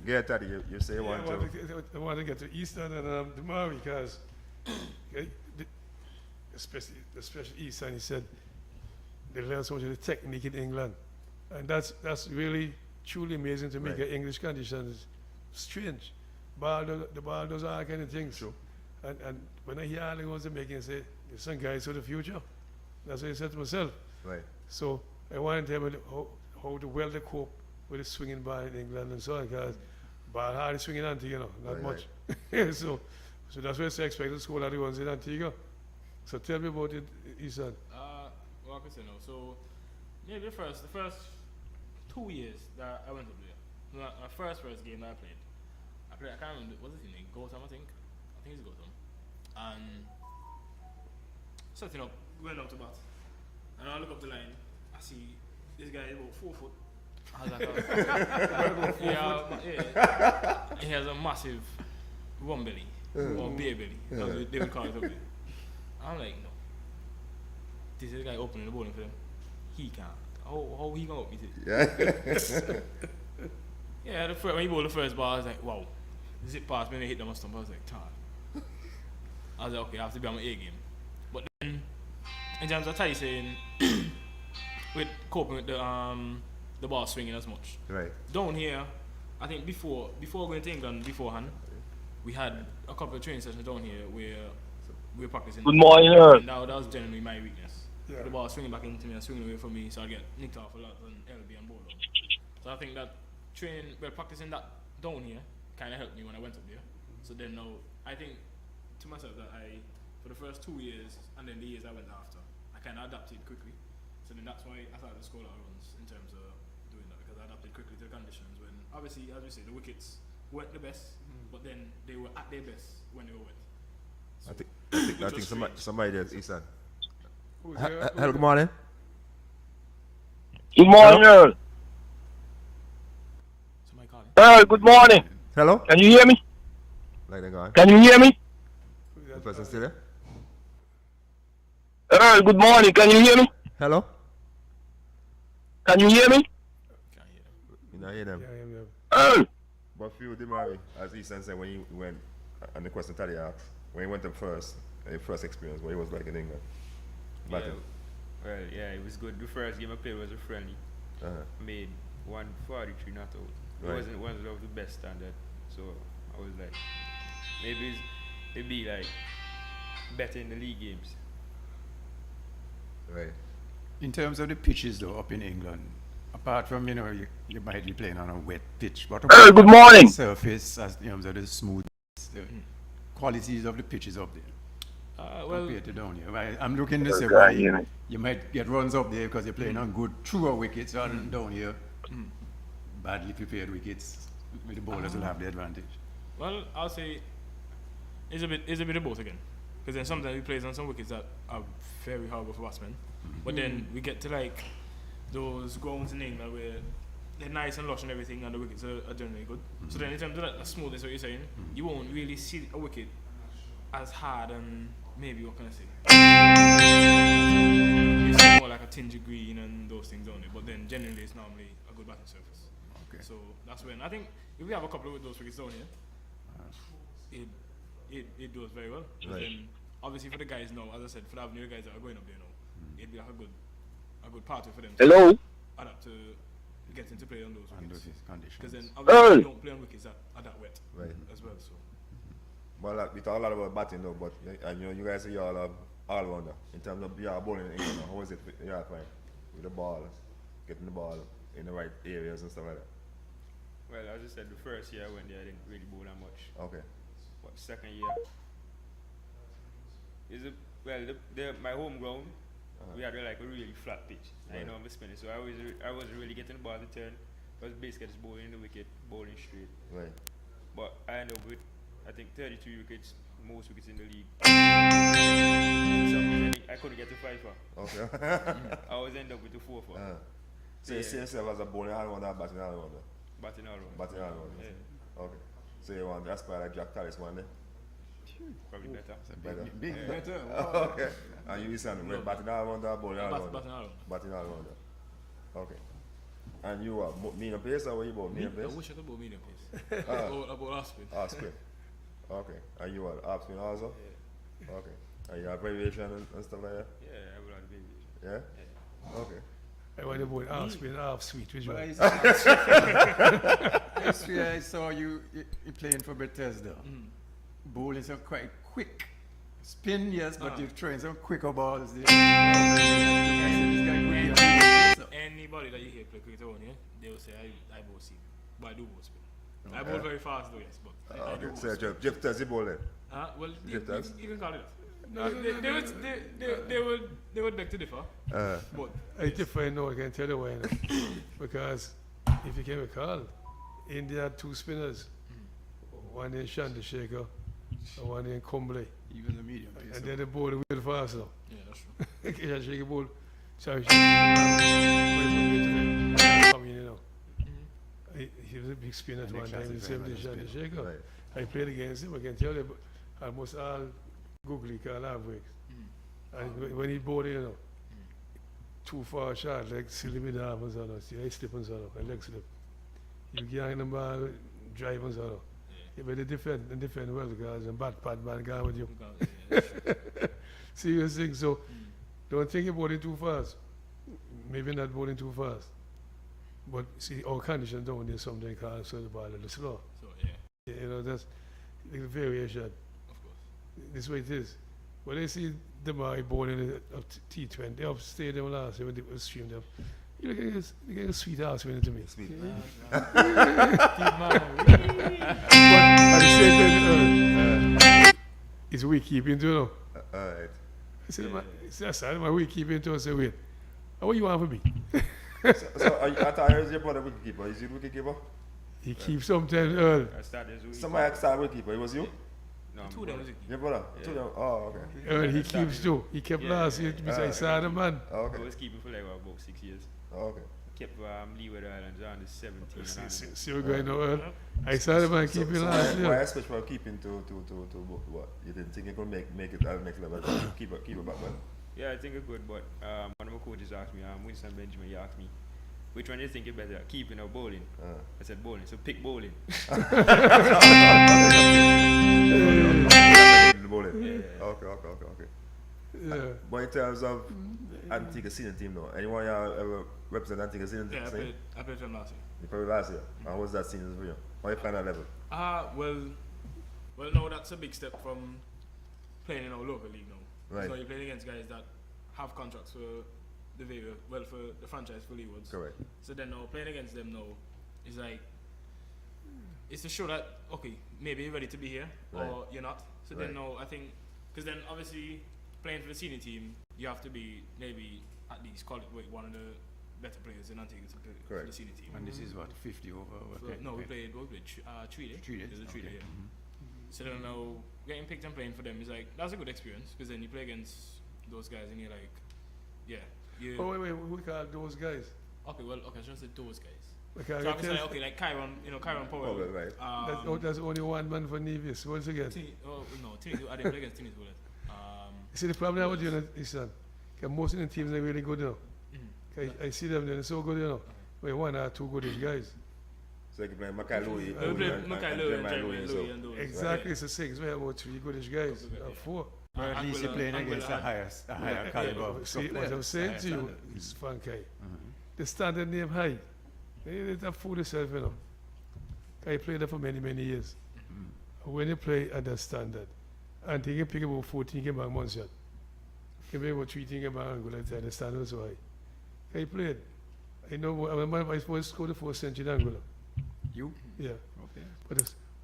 Yeah, Taddy, you say you Yeah, want to. I want to get to Eastern and tomorrow because, okay, especially Eastern, he said they learn so much of the technique in England. And that's really truly amazing to me. Right. Get English conditions strange. The ball does all kind of things. True. And when I hear all the goals they make, I say, there's some guys for the future. That's what I said to myself. Right. So I wanted to tell how to well they cope with the swinging ball in England and so on, because ball hardly swinging Antigua, not Right, much. so that's why I expect to score a lot of runs in Antigua. So tell me about it, Isan. Well, I can say no. So maybe the first 2 years that I went up there, my first game that I can't remember, what's his name? Gotham, I think it's Gotham. And setting up, going out to bat. And I look up the line, I see this guy is about 4 foot. I was like, yeah, he has a massive rum belly, or beer belly, as they would call it up there. I'm like, no. This is the guy opening the bowling for them. He can't. How he gonna open it? Yeah. Yeah, when he bowled the first ball, I was like, wow. Zip past me and hit them on stump. I was like, tired. I was like, okay, I have to be on my A game. But then, in terms of Ty saying, with coping with the ball swinging as much. Right. Down here, I think before going to England beforehand, we had a couple of training sessions down here where we were practicing. Good morning, sir. And that was generally my weakness. Yeah. The ball swinging back into me and swinging away from me, so I get nicked off a lot on LB and bowler. So I think that practicing that down here kind of helped me when I went up there. So then now, I think to myself that for the first 2 years and then the years I went after, I kind of adapted quickly. So then that's why I started to score a lot of runs in terms of doing that, because I adapted quickly to the conditions when, obviously, as we say, the wickets weren't the best, but then they were at their best when they were wet. So, I think somebody there, Isan. Who's there? Hello, good morning. Good morning, Earl. somebody calling. Earl, good morning. Hello? Can you hear me? Like they're gone. Can you hear me? Who's The that person guy? still there? Earl, good morning. Can you hear me? Hello? Can you hear me? Can't hear them. You not hear them? Yeah. Earl. But few did marry, as Isan said when he went, and the question Tally asked, when he went up first, the first experience, what he was like in England. Yeah, Batting. well, yeah, it was good. The first game I played was a friendly. Made 143 not out. It Right. wasn't one of the best standard, so I was like, maybe it'd be like better in the league games. Right. In terms of the pitches though, up in England, apart from, you might be playing on a wet pitch, but Earl, good morning. surface, as in terms of the smooth, the qualities of the pitches up there Well, compared to down here. I'm looking to say Okay, why yeah. you might get runs up there because you're playing on good truer wickets, rather than down here, badly prepared wickets, where the bowlers will have the advantage. well, I'll say it's a bit of both again, because then sometimes we play on some wickets that are very horrible for batsmen, but then we get to like those grounds in England where they're nice and lush and everything, and the wickets are generally good. So then in terms of that smoothness, what you're saying, you won't really see a wicket as hard and maybe, what can I say? You see more like a tinge of green and those things on it, but then generally it's normally a good batting surface. Okay. So that's when I think if we have a couple of those wickets down here, it does very well. But Right. then obviously for the guys now, as I said, for the new guys that are going up there now, it'd be like a good pathway for them Hello. to adapt to get into play on those Under wickets. these conditions. Because then obviously Earl. you don't play on wickets that are that wet Right. as well. So Well, we talk a lot about batting though, but and you guys say you're all rounder. In terms of your bowling in England, how is it you are playing with the ball, getting the ball in the right areas and stuff like that? Well, as I said, the first year I went there, I didn't really bowl that much. Okay. But second year, my home ground, we had like a really flat pitch. And Right. I'm spinning, so I wasn't really getting the ball to turn. I was basically just bowling the wicket, bowling straight. Right. But I ended up with, I think, 33 wickets, most wickets in the league. I couldn't get to 5 for. Okay. I was end up with a 4 for. So you see yourself as a bowling all rounder, batting all rounder. Batting all round. Batting all rounder. Yeah, Okay. So you want to aspire like Jack Tallis one day? probably better. It's a Better. big better. Okay. And you listen, No, batting all rounder, bowling all rounder. batting all round. Batting all rounder. Okay. And you are medium pace or what you about? Medium I pace? wish I could bowl medium pace. Ah. About last spin. Ah, spin. Okay. And you are off spin also? Yeah, Okay. And you have variation and stuff like that? yeah, I have a lot of variation. Yeah? Okay. I want to bowl half spin, half sweet. Which But one? I saw you playing for Bethesda. Bowling some quite quick. Spin, yes, but you're throwing some quicker balls there. Anybody that you hear play cricket on here, they will say I bowl seam, but I do bowl spin. I bowl very fast though, yes, but I do Okay. bowl So spin. Jeff does the ball then? Well, Jeff does? you can call it that. No, they would beg to differ, but I differ now, I can tell you why. Because if you can recall, India had two spinners, one in Chandrasekhar and one in Kumble. Even the medium pace. And then they bowl real fast now. yeah, that's true. Chandrasekhar bowl, sorry, you know. He was a big spinner at And they one time in the classify him 70s, as a spinner. Chandrasekhar. Right. I played against him, I can tell you, but almost all googly can have breaks. And when he bowled, you know, too far shot, like silly with the arms on us, I slip on sort of, leg slip. You get the ball, drive on sort of. You better defend well because and bad man gone with you. Serious thing, so don't think you're bowling too fast. Maybe not bowling too fast. But see, our condition down there something called so the ball a little slow. So yeah, You know, that's the variation. of course. This way it is. When I see the boy bowling up T20 up stadium last year when they were streamed up, you look at a sweet ass winning to me. Sweet. But at the same time, it's weak keeping too, you know. Alright. I said, that's sad, my weak keeping too. I said, wait, what you want for me? So I thought is your brother wicketkeeper? Is he wicketkeeper? He keeps sometimes early. I started as a Somebody started wicketkeeper. It was you? No, Two of them was it? Your brother? Two of them? Oh, okay. Early he keeps too. He kept last year beside Sada man. Oh, I okay. was keeping for like about 6 years. Oh, okay. Kept Leeward Islands on the 17. See what going on early. I saw the man keeping last why year. I switched from keeping to what? You didn't think you could make it at the next level? keep it back, man. Yeah, I think it could, but one of my coaches asked me, Winston Benjamin, he asked me, which one do you think is better, keeping or bowling? I said bowling, so pick bowling. The bowling. Yeah. Okay. Yeah. But in terms of Antigua senior team now, anyone ever represent Antigua senior team? Yeah, I played for them last year. You played last year. And what's that senior for you? How you playing that level? Well, no, that's a big step from playing in our local league now. Right. So you're playing against guys that have contracts for the for the franchise for Leewards. Correct. So then now playing against them now is like it's to show that okay, maybe you're ready to be here or you're not. So then now I think because then obviously playing for the senior team you have to be maybe at least call it one of the better players in Antigua to play for the senior team. And this is what, 50 over? So, no, we played 3 days. 3 days? There's a 3 day. Okay. Yeah. So then now getting picked and playing for them is like that's a good experience because then you play against those guys and you're like, yeah. You, Oh, wait, we call those guys. okay, well, okay, I shouldn't say those guys. Okay, So I can say okay, like Kyron Powell. Powell, right. That's only one man for Nevis. Once again. Tini, I didn't play against Tini's bullet. You see, the problem I would do is that most of the teams are really good, you know. I see them, they're so good, you know. Wait, one or two goodish guys. So you can play Mackay Louis. We played Mackay Louis and Jeremy Louis and those. Exactly, it's a six. We have about three goodish guys. Four. But at least you're playing against a higher caliber of See, what I'm saying to you is funky. The standard name high. They have fool yourself, you know. I played there for many, many years. When you play at that standard, and you can pick about 14 game back months yet. You can pick about 3 game back and go like that. The standard was so high. I played. I know, I remember I supposed to score the 4th century in Angola. You? Yeah. Okay.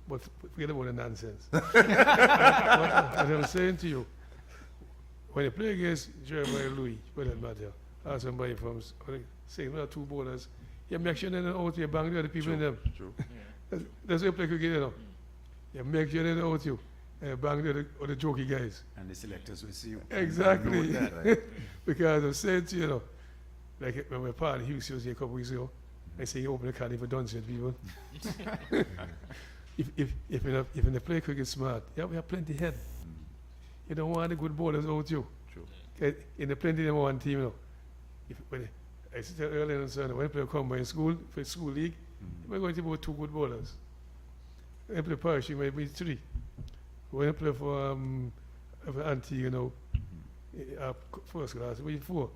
But forget about the nonsense. What I'm saying to you, when you play against Jeremiah Louis, for that matter, or somebody from, say, 2 bowlers, you make sure they're not out here, bang the other people in them. True. That's how you play cricket, you know. You make sure they're not out you, and bang the other jokey guys. And the selectors will see you. Exactly. Know that, right? Because I'm saying to you, know, like when my partner Hughes was here a couple weeks ago, I say he opened a carnival for Dunstan people. if in the play cricket smart, yeah, we have plenty head. You don't want the good bowlers out you. True. Okay, in the plenty of one team, you know. When I said earlier on Sunday, when I play combine school, for school league, we're going to about 2 good bowlers. When I play Parish, you might be 3. When I play for Antigua, you know, first class, we 4.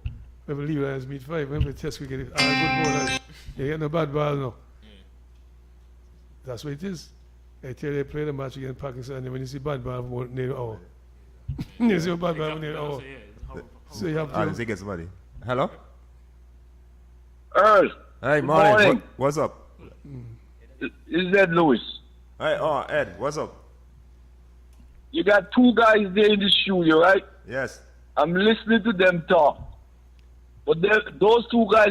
when we leave lines meet 5, when we test cricket, all good bowlers, you get no bad ball now. That's what it is. I tell you, they play the match against Pakistan, and when you see bad ball, near an hour. You see bad ball near an hour. So you have to. Let's get somebody. Hello? Earl, Hey, Good morning. morning. What's up? this is Ed Lewis. Hey, Ed, what's up? You got two guys there in the studio, right? Yes. I'm listening to them talk. But those two guys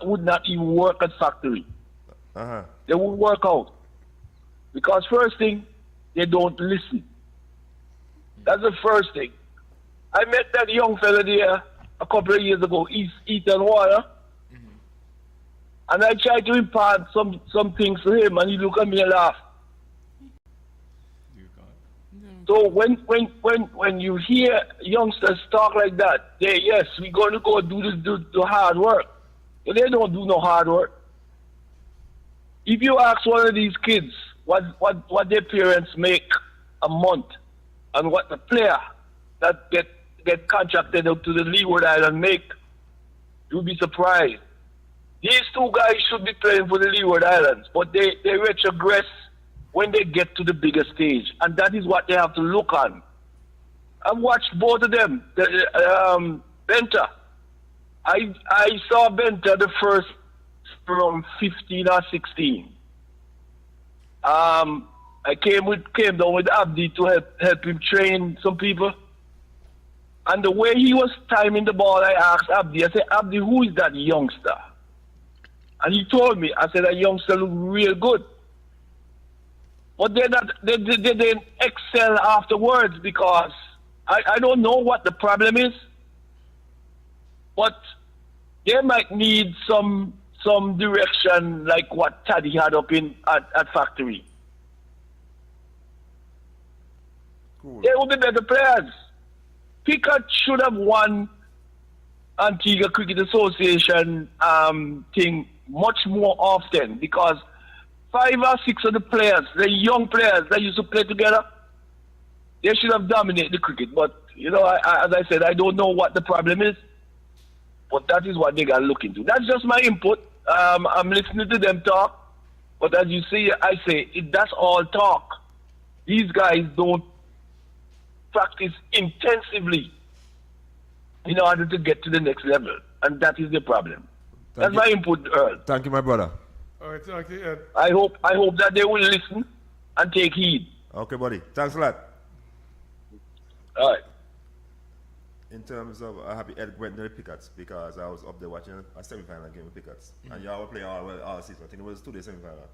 would not even work at factory. Uh-huh. They won't work out. Because first thing, they don't listen. That's the first thing. I met that young fella there a couple of years ago, Ethan Water. And I tried to impart some things to him, and he looked at me and laughed. So when you hear youngsters talk like that, yes, we're going to go do the hard work. But they don't do no hard work. If you ask one of these kids what their parents make a month and what the player that get contracted up to the Leeward Island make, you'll be surprised. These two guys should be playing for the Leeward Islands, but they retrogress when they get to the bigger stage, and that is what they have to look on. I've watched both of them. Benta, I saw Benta the first from 15 or 16. I came down with Abdi to help him train some people. And the way he was timing the ball, I asked Abdi, I said, Abdi, who is that youngster? And he told me, I said, that youngster look real good. But they didn't excel afterwards because I don't know what the problem is. But they might need some direction like what Taddy had up at factory. Cool. They will be better players. Pickett should have won Antigua Cricket Association thing much more often because 5 or 6 of the players, the young players that used to play together, they should have dominated the cricket. But, you know, as I said, I don't know what the problem is, but that is what they got to look into. That's just my input. I'm listening to them talk, but as you see, I say, that's all talk. These guys don't practice intensively in order to get to the next level, and that is the problem. That's my input, Earl. Thank you, my brother. All right, thank you, Ed. I hope that they will listen and take heed. Okay, buddy. Thanks a lot. All right. In terms of, I happy Ed went to the Pickets because I was up there watching a semi-final game with Pickets. And y'all were playing all season. I think it was 2 days semi-final.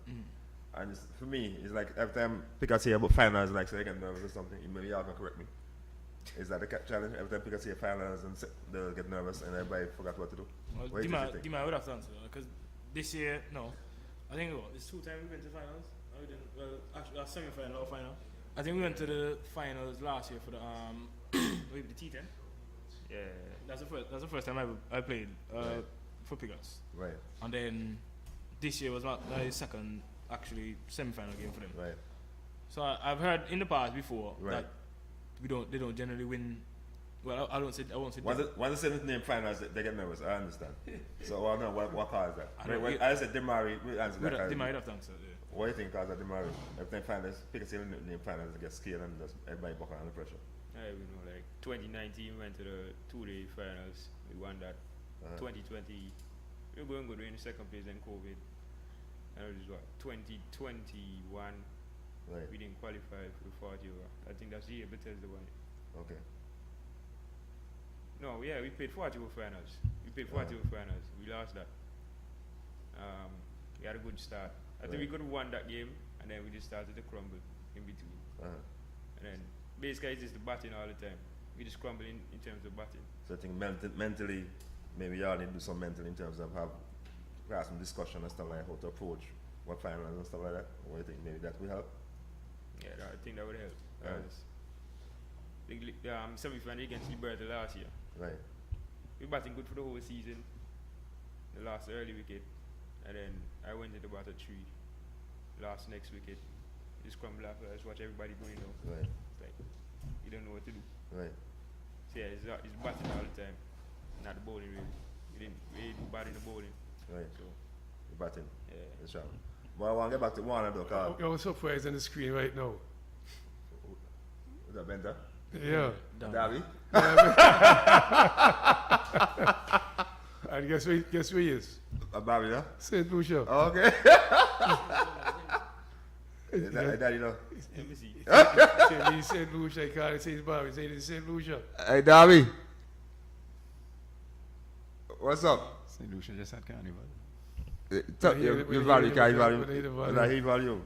And for me, it's like every time Pickets hear about finals, like say they get nervous or something, maybe y'all can correct me. Is that the challenge? Every time Pickets hear finals and they'll get nervous and everybody forgot what to do? Well, What do you think? Dima would have to answer because this year, no. I think it's 2 times we went to finals. We didn't, well, actually, our semi-final or final. I think we went to the finals last year for the the T10. Yeah. That's the first time I played for Pickets. Right, And then this year was my second actually semi-final game for them. right. So I've heard in the past before Right. that they don't generally win. Well, I won't say. Once they say the name finals, they get nervous. I understand. So I don't know what caused that. I don't- When I said Demari, we answer that. They kind might of- have to answer. Yeah. What do you think caused that Demari? Every time finals, Pickets say the name finals, they get scared and just everybody buckle under pressure. I don't know, like 2019 we went to the 2-day finals. We won that. 2020 we were going good. We were in second place in COVID. And it was what 2021 Right. we didn't qualify for the 40 over. I think that's the year Bethesda won it. Okay. No, yeah, we played 40 over finals. We played 40 over finals. We lost that. We had a good start. I think we could have won that game, and then we just started to crumble in between. And then basically it's just the batting all the time. We just crumble in terms of batting. So I think mentally, maybe y'all need to do some mental in terms of have some discussion and stuff like how to approach what finals and stuff like that. What do you think? Maybe that will help? Yeah, I think that would help. Right. Semi-final against Liberty last year. Right. We batting good for the whole season. The last early wicket, and then I went into bat at 3. Last next wicket, just crumble after. I just watch everybody going now. Right. It's like you don't know what to do. Right. So yeah, it's batting all the time, not the bowling really. We didn't bad in the bowling. Right. So, The batting. yeah. The shot. But I want to get back to Warner though, cause I'm surprised on the screen right now. is that Benta? Yeah. Darby? And guess where he is? Barry, yeah? St. Lucia. Okay. Is that you know? Embassy. He's St. Lucia, he can't say it's Barry, say it's St. Lucia. Hey, Darby. What's up? St. Lucia just had carnival. Tell hear you it, when you value, hear can it, you when value? you hear the When value. I hear value.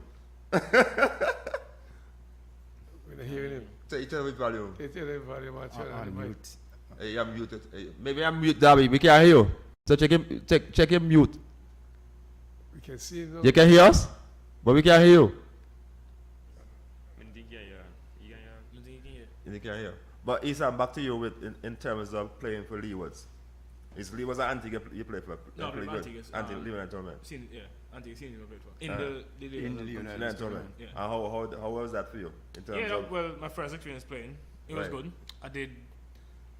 When I hear him, Tell me value. they tell him value, man, turn on the On mic. mute. Hey, I'm muted. Hey, maybe I'm mute, Darby. We can't hear you. So check him mute. We can see him now. You can hear us, but we can't hear you. I think, yeah. You can, You can't hear. But Issa, back to you with in terms of playing for Leewards. Is Leewards or Antigua you play for? No, play I good? Antigua's, Antigua, Leeward tournament. Seen, yeah, Antigua played for. In Uh, the in the United Leeward tournament. Yeah. And how was that for you in terms Yeah, of? well, my first experience playing, it was Right. good. I did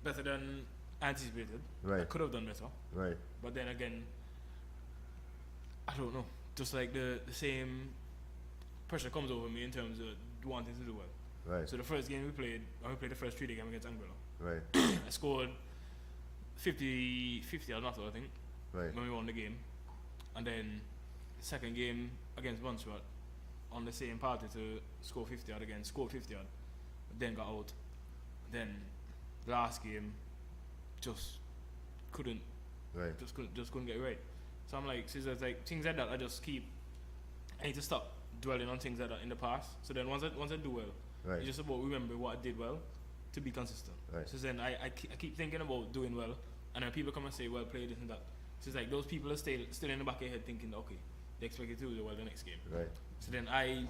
better than anticipated. I Right, could have done better, right, but then again, I don't know. Just like the same pressure comes over me in terms of wanting to do well. right, So the first game we played the first 3-day game against Anguilla. right, I scored 50 or not, I think, right, when we won the game. And then the second game against Montserrat on the same party to score 50 odd again, scored 50 odd, then got out. Then the last game just couldn't right, just couldn't get it right. So I'm like, since there's like things like that, I need to stop dwelling on things like that in the past. So then once I do well, right, it's just about remember what I did well to be consistent. Right. So then I keep thinking about doing well, and then people come and say, well, play this and that. So it's like those people are still in the back of your head thinking, okay, they expect you to do well the next game. right, So then I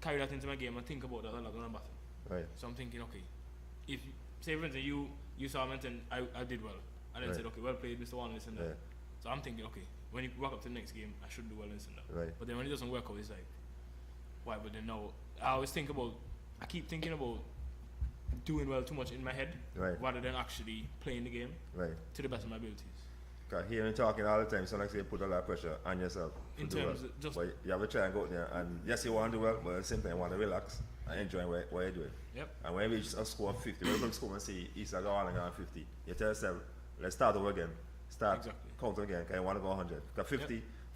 carry that into my game and think about that a lot when I'm batting. right, So I'm thinking, okay, if say for instance you saw me and I did well, and then Right. said, okay, well played, Mr. One, this and that. yeah, So I'm thinking, okay, when you walk up to the next game, I should do well, this and that. right, But then when it doesn't work out, it's like, why? But then no, I keep thinking about doing well too much in my head, right, rather than actually playing the game right. to the best of my abilities. Cause hearing talking all the time, so like you put a lot of pressure on yourself. to In do terms well. of just- but you have to try and go out there, and yes, you want to do well, but at the same time, you want to relax and enjoy what you're doing. Yep. And when you reach a score of 50, when you come to school and see Issa go on and go on 50, you tell yourself, let's start over again. Start Exactly. counting again, because you want to go 100. Because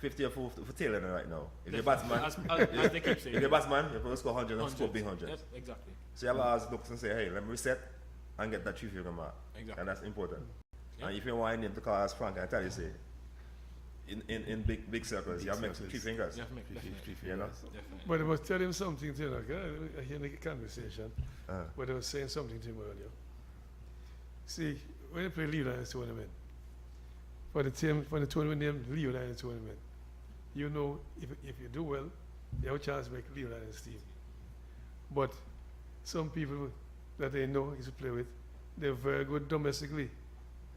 50 are for tailing right now. If you're Definitely. batsman, as they keep saying. if you're batsman, you're supposed to score 100 and score big 100. Yep, exactly. So you have to always look and say, hey, let me reset and get that 3 figure mark. Exactly. And that's important. Yep. And if you want him to call us Frank, I tell you, say, in big circles, you have to make 3 fingers. Definitely. You know? Definitely. But I was telling him something to him, like, I hear the conversation, Uh, but I was saying something to him earlier. See, when you play Leave Lions tournament, for the tournament named Leave Lions tournament, you know if you do well, you have a chance to make Leave Lions team. But some people that they know is to play with, they're very good domestically.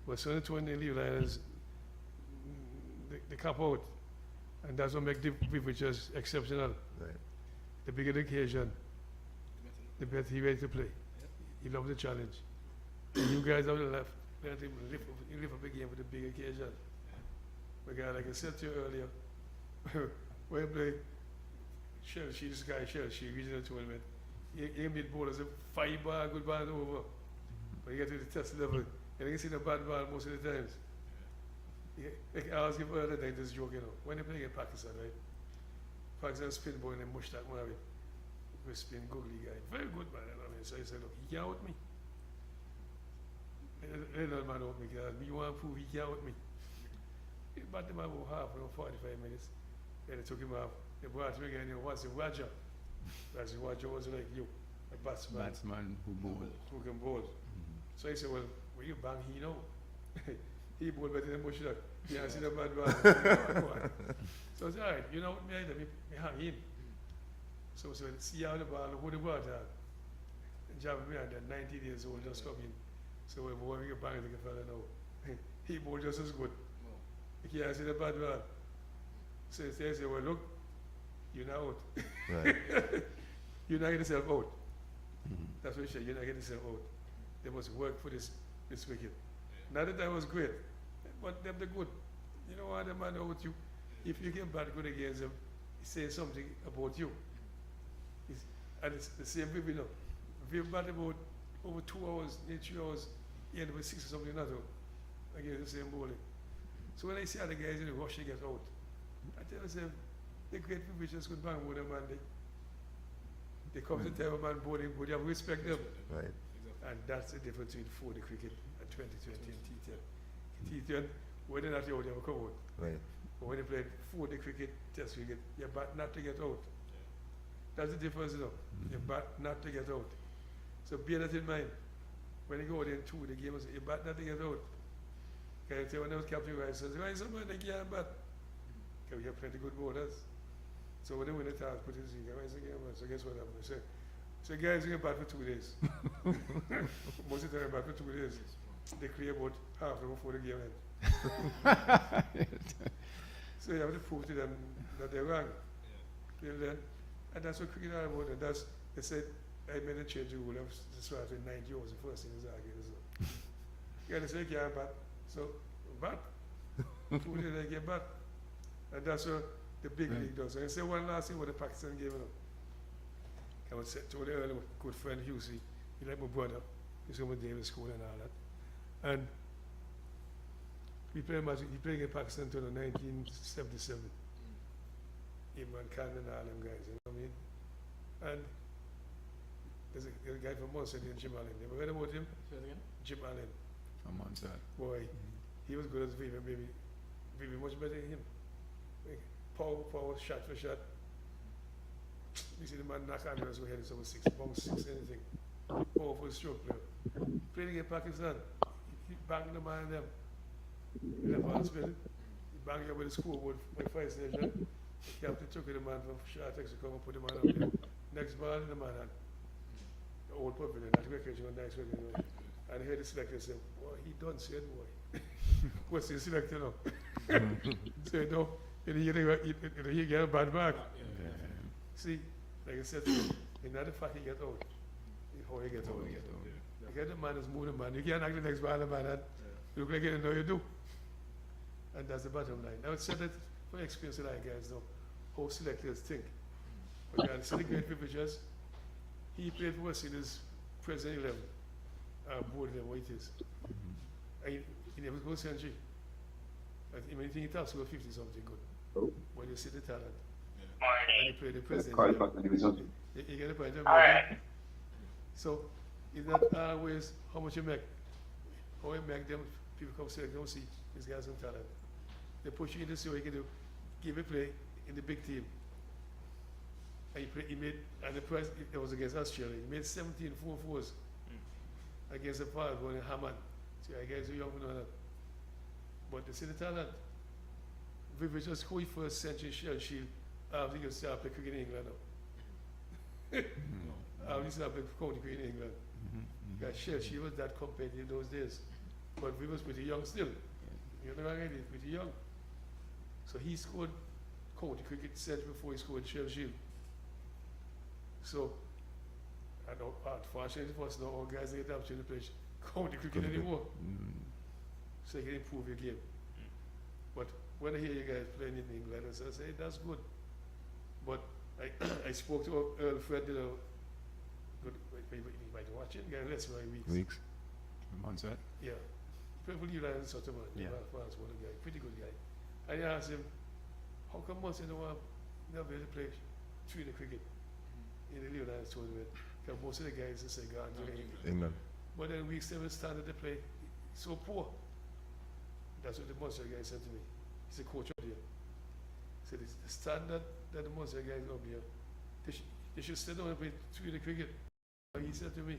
But so the tournament Leave Lions, they cap out. And that's what makes the privileges exceptional. right. The bigger the occasion, the better he ready to play. He loves the challenge. And you guys on the left, let him live up a game with a big occasion. Because like I said to you earlier, when you play Chelsea, this guy Chelsea, regional tournament, he made bowlers a 5 bar, good ball over. But you get to the test level, and you can see the bad ball most of the times. Like I was giving earlier like this joke, you know, when they play in Pakistan, right? Pakistan spin ball and they mush that one away. We spin googly guy. Very good man, you know what I mean? So he said, look, he can't out me. Let that man out me, because me want to prove he can't out me. He bat him about half, 45 minutes. Then they took him off. They brought him again, what's the Roger? That's Roger was like you, a batsman Batsman who bowled. who can bowl. So he said, well, will you bang he know? He bowled better than Mushraq. He has seen a bad ball. So I said, all right, you know what, me hang him. So I said, see how the ball, who the ball at? And Java me at that 19 years old just come in. So when we get bang, like a fella now. He bowled just as good. He can't see the bad ball. So he said, well, look, you're not out. Right. You're not getting yourself out. That's what he said, you're not getting yourself out. They must work for this wicket. Not that that was great, But them the good. You know what the man out you, if you get bad good against them, he says something about you. And it's the same way, you know. If you're bad about over 2 hours, 3 hours, you end up with 6 or something, not out against the same bowling. So when I see other guys in the rush, they get out. I tell them, the great people just could bang with them, and they come to tell a man bowling, but you have to respect them. Right. And that's the difference between 4D cricket and 2020 and T10. T10, when they're not out, they will come out. Right. But when they play 4D cricket, Test cricket, you bat not to get out. That's the difference, you know. You bat not to get out. So bear that in mind. When you go out in 2, the game is you bat not to get out. Can you tell when I was captain, I said, why somebody they can't bat? Because we have plenty good bowlers. So when they win the task, put it in, so guess what happened? So guys, you can bat for 2 days. Most of the time, bat for 2 days. They clear about half an hour before the game ends. So you have to prove to them that they're wrong. You know, and that's what cricket are about. And that's, they said, I made a change the rule of start with 90 overs. The first thing is arguing. So. Yeah, they say you can't bat. So, bat. 2 days they get bat. And that's what the big league does. And I say one last thing about the Pakistan game. I would say to the early good friend Husey, he like my brother. He's from Davis School and all that. And we played a match, he played in Pakistan until 1977. Imran Khan and all them guys, you know what I mean? And there's a guy from Munster named Jim Allen. You ever heard about him? Say it again? Jim Allen. From Munster. Boy, he was good as Viva, maybe much better than him. Power, shot for shot. You see the man knock on us, we had over 6, bounce 6, anything. Powerful stroke player. Played against Pakistan. He banged the man them. In the fast spell, he banged up with the scoreboard by 5 station. The captain took the man from short to come and put the man up there. Next ball in the man had the old pavilion, that recreation, nice recreation. And I heard the selector say, boy, he done said, boy. What's the selector now? So you know, he get a bad back. See, like I said, it's not the fact he get out, it's how he get out. You get the man is moving the man. You can't act the next ball the man and you look like you know you do. And that's the bottom line. I would say that from experience that I guys know how selectors think. But you see the great privileges. He played for us in his present 11. Board them what it is. And he never goes century. But I mean, he talks about 50 something good. When you see the talent. And he played the president. You get the point. Right. So it's not always how much you make. How you make them, people come select, don't see this guy's some talent. They push you into see what you can do. Give a play in the big team. And he made, and the prize, it was against Australia. He made 17 4-4s against the part one in Hammond. So I guess you young know that. But they see the talent. We were just going for a century shell shield. After you start playing cricket in England now. After you start playing county cricket in England. Because shell shield was that competitive those days. But we was pretty young still. You know what I mean? Pretty young. So he scored county cricket century before he scored shell shield. So, and unfortunately for us now, all guys don't get the opportunity to play county cricket anymore. So you can improve your game. But when I hear you guys playing in England, I say, that's good. But I spoke to Earl Fred, you know, good, you might watch it, guys, less than weeks. Munster? Yeah. People you like sort of man, France, one guy, pretty good guy. And I asked him, how come Munster don't want never be able to play 3 the cricket in the Leon Islands tournament? Because most of the guys say go on to England. But then week 7 started to play so poor. That's what the Munster guy said to me. He's a coach up here. He said the standard that the Munster guys up here, they should stay down and play 3 the cricket. He said to me,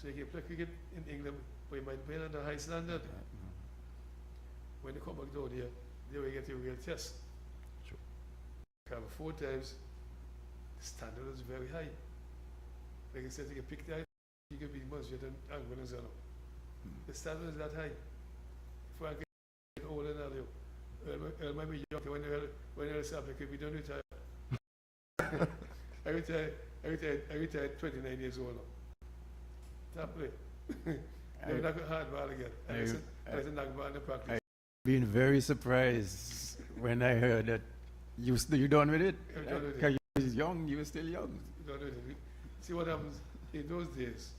so you can play cricket in England, but you might play at a high standard. When they come back down here, they will get a real test. Sure. Because 4 times, the standard is very high. Like I said, you can pick that, you can be much better than Angola and Zano. The standard is that high. If I get older than Earl might be young. When Earl started playing, we don't retire. I retired 29 years old now. Top play. They knock a hard ball again. And I said, knock ball in the practice. Been very surprised when I heard that you done with it. I'm done with it. Because you was young, you were still young. You know, see what happens in those days.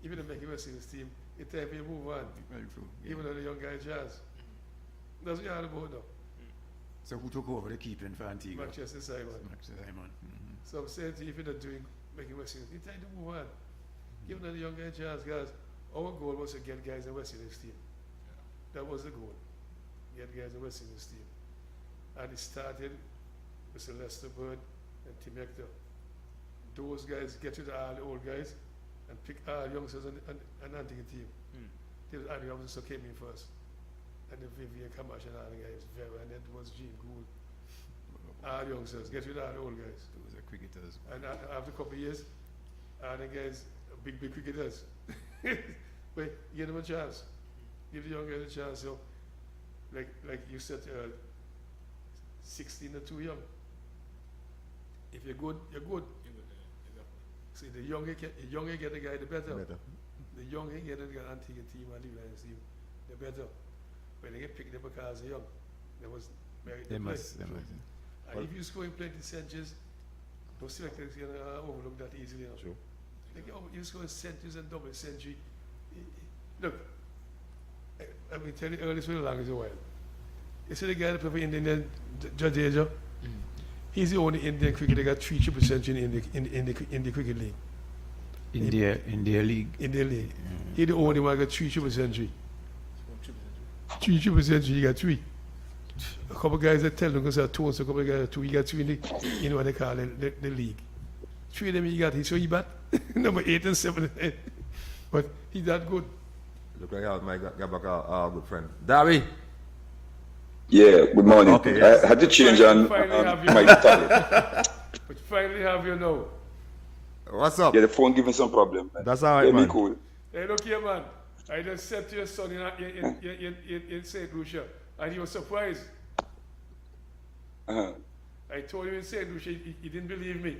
Even the Mackie Westing's team, it's time for you move on. Very true. Yeah. Even though the young guy jazz. That's what you're all about now. So who took over the keeping for Antigua? Manchester Simon. Manchester Simon. So I'm saying to you, if you're not doing Mackie Westing's, it's time to move on. Give them the young guy jazz, guys. Our goal was to get guys in West Indies team. That was the goal. Get guys in West Indies team. And it started with Sylvester Bird and Tim Hector. Those guys get rid of all the old guys and pick all youngsters and Antigua team. Till Andy Robinson came in first. And then Vivian Kamash and all the guys. And then it was Gene Gould. All youngsters, get rid of all the old guys. Those are cricketers. And after a couple of years, all the guys, big cricketers. But give them a chance. Give the young guys a chance. So, like you said, 16 or too young. If you're good, you're good. See, the younger you get the guy, the better. The younger you get the Antigua team and the Lions team, the better. When they get picked up because they're young, They must. And if you score in plenty centuries, those selectors can overlook that easily. You know? True. Like, you score centuries and double century. Look, I've been telling you earlier for the longest while. You see the guy that played for Indian, Judge Asia? He's the only Indian cricketer that got 3 triple century in the cricket league. India League. India League. He's the only one that got 3 triple century. 3 triple century, he got 3. A couple of guys that tell them because they're 2, so a couple of guys are 2, he got 3 in the, what they call the league. 3 of them he got, so he bat number 8 and 7 and 8. But he's that good. Look like I might get back our good friend. Darby. Yeah, good morning. Okay, yes. I had to change on my tablet. But finally have you now. What's up? Yeah, the phone giving some problem. That's all right, Yeah, man. be cool. Hey, look here, man. I just said to your son in St. Lucia, and he was surprised. Uh-huh. I told him in St. Lucia, he didn't believe me.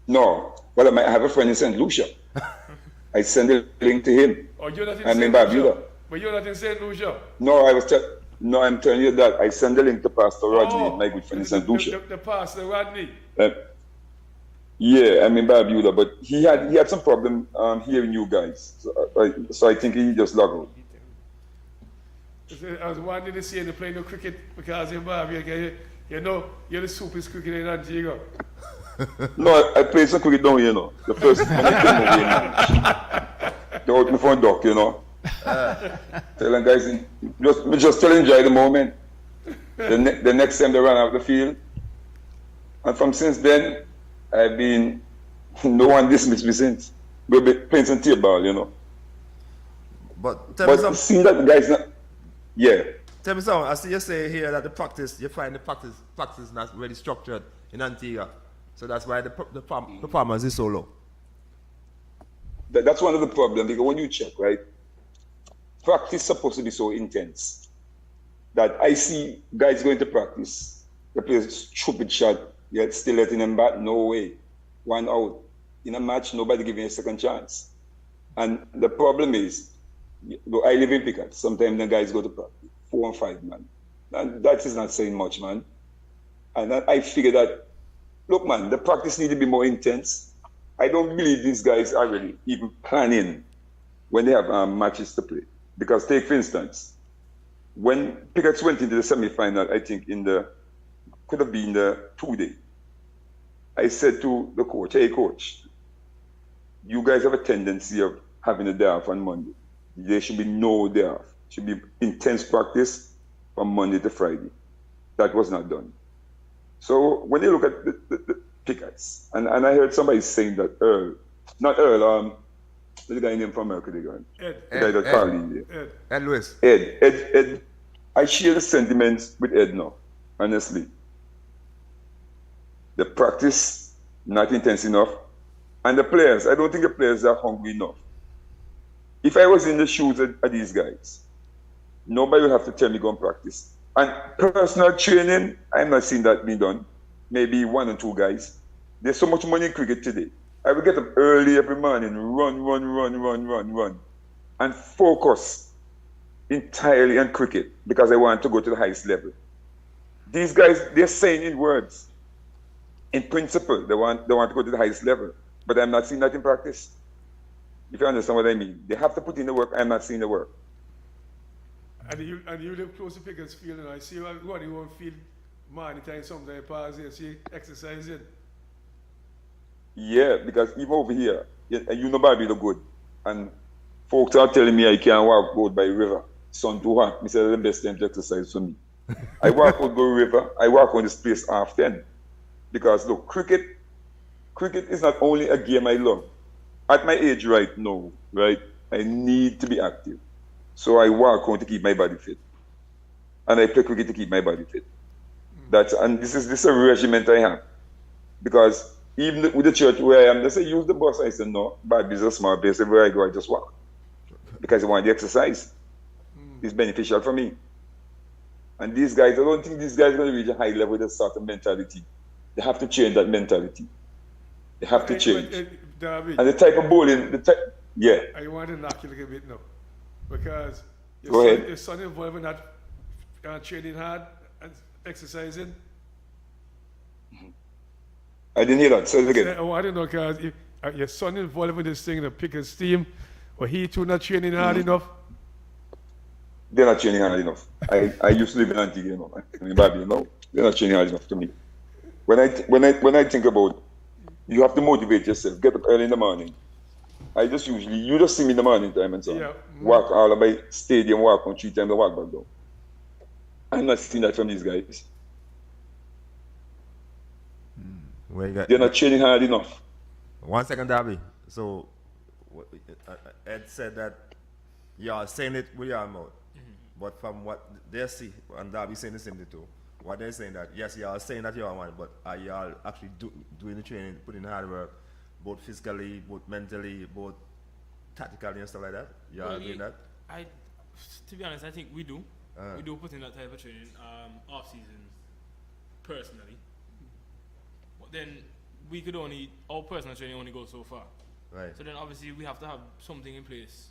No, well, I might have a friend in St. Lucia. I send a link to him. Oh, you're not in I'm St. in Lucia? Barbuda. But you're not in St. Lucia? No, I'm telling you that I send a link to Pastor Rodney, my good friend in St. Lucia. The pastor, Rodney. Yeah, I'm in Barbuda, but he had some problem hearing you guys. So I think he just logged out. I was wanting to see you play no cricket because you're Barbuda. You know, you're the superest cricketer in Antigua. No, I played some cricket down here, you know. The first when I came over here, they out me for a duck, you know. Telling guys, just tell enjoy the moment. The next time they run out the field. And from since then, I've been, no one dismissed me since. We've been playing some table, you know. But tell me But something. seeing that the guys not, yeah. Tell me something. I see you say here that you find the practice not really structured in Antigua. So that's why the performance is so low. That's one of the problems, because when you check, right, practice is supposed to be so intense that I see guys going to practice, they play a stupid shot, yet still letting them bat, no way. 1 out. In a match, nobody giving a second chance. And the problem is, I live in Pickett, sometimes the guys go to practice, 4 and 5 man. And that is not saying much, man. And I figure that, look, man, the practice need to be more intense. I don't believe these guys are really even planning when they have matches to play. Because take, for instance, when Pickett went into the semi-final, I think could have been the 2-day, I said to the coach, hey, coach, you guys have a tendency of having a day off on Monday. There should be no day off. It should be intense practice from Monday to Friday. That was not done. So when you look at the Pickets, and I heard somebody saying that the guy named from America, Ed. the guy that called in there. Ed Lewis. Ed, I share the sentiments with Ed now, honestly. The practice, not intense enough. And the players, I don't think the players are hungry enough. If I was in the shoes of these guys, nobody would have to tell me go and practice. And personal training, I'm not seeing that being done. Maybe 1 or 2 guys. There's so much money in cricket today. I would get up early every morning, run, and focus entirely on cricket because I want to go to the highest level. These guys, they're saying in words, in principle, they want to go to the highest level, but I'm not seeing that in practice. If you understand what I mean, they have to put in the work. I'm not seeing the work. And you live close to Pickens Field, and I see you won't feel money time sometimes pass here, see exercising. Yeah, because even over here, you know Barbie look good, and folks are telling me I can't walk out by river. Sun too hot. Me say that's the best time to exercise for me. I walk out go river. I walk on this place often, because look, cricket is not only a game I love. At my age right now, right, I need to be active. So I work on to keep my body fit. And I play cricket to keep my body fit. And this is a regiment I have. Because even with the church where I am, they say use the bus. I said no, Barbie is a small place. Everywhere I go, I just walk. Because I want the exercise. It's beneficial for me. And these guys, I don't think these guys are going to reach a high level with a certain mentality. They have to change that mentality. They have to change. David, and the type of bowling, yeah. I want to knock you a little bit now. Because your son involved in that training hard and exercising. I didn't hear that. Say it again. I don't know, because your son involved in this thing, the Pickens team, or he too not training hard enough? They're not training hard enough. I used to live in Antigua, you know, in Babylon. No, they're not training hard enough to me. When I think about, you have to motivate yourself. Get up early in the morning. You just see me in the morning time and so walk all about stadium, walk on 3 times, and walk back down. I'm not seeing that from these guys. They're not training hard enough. 1 second, Darby. So, Ed said that you are saying it with your mouth, but from what they see, and Darby saying the same thing too. What they're saying that yes, you are saying that you are one, but are you all actually doing the training, putting hard work, both physically, both mentally, both tactically and stuff like that? You are doing that? To be honest, I think we do. We do put in that type of training off season, personally. But then we could our personal training only goes so far. Right. So then obviously we have to have something in place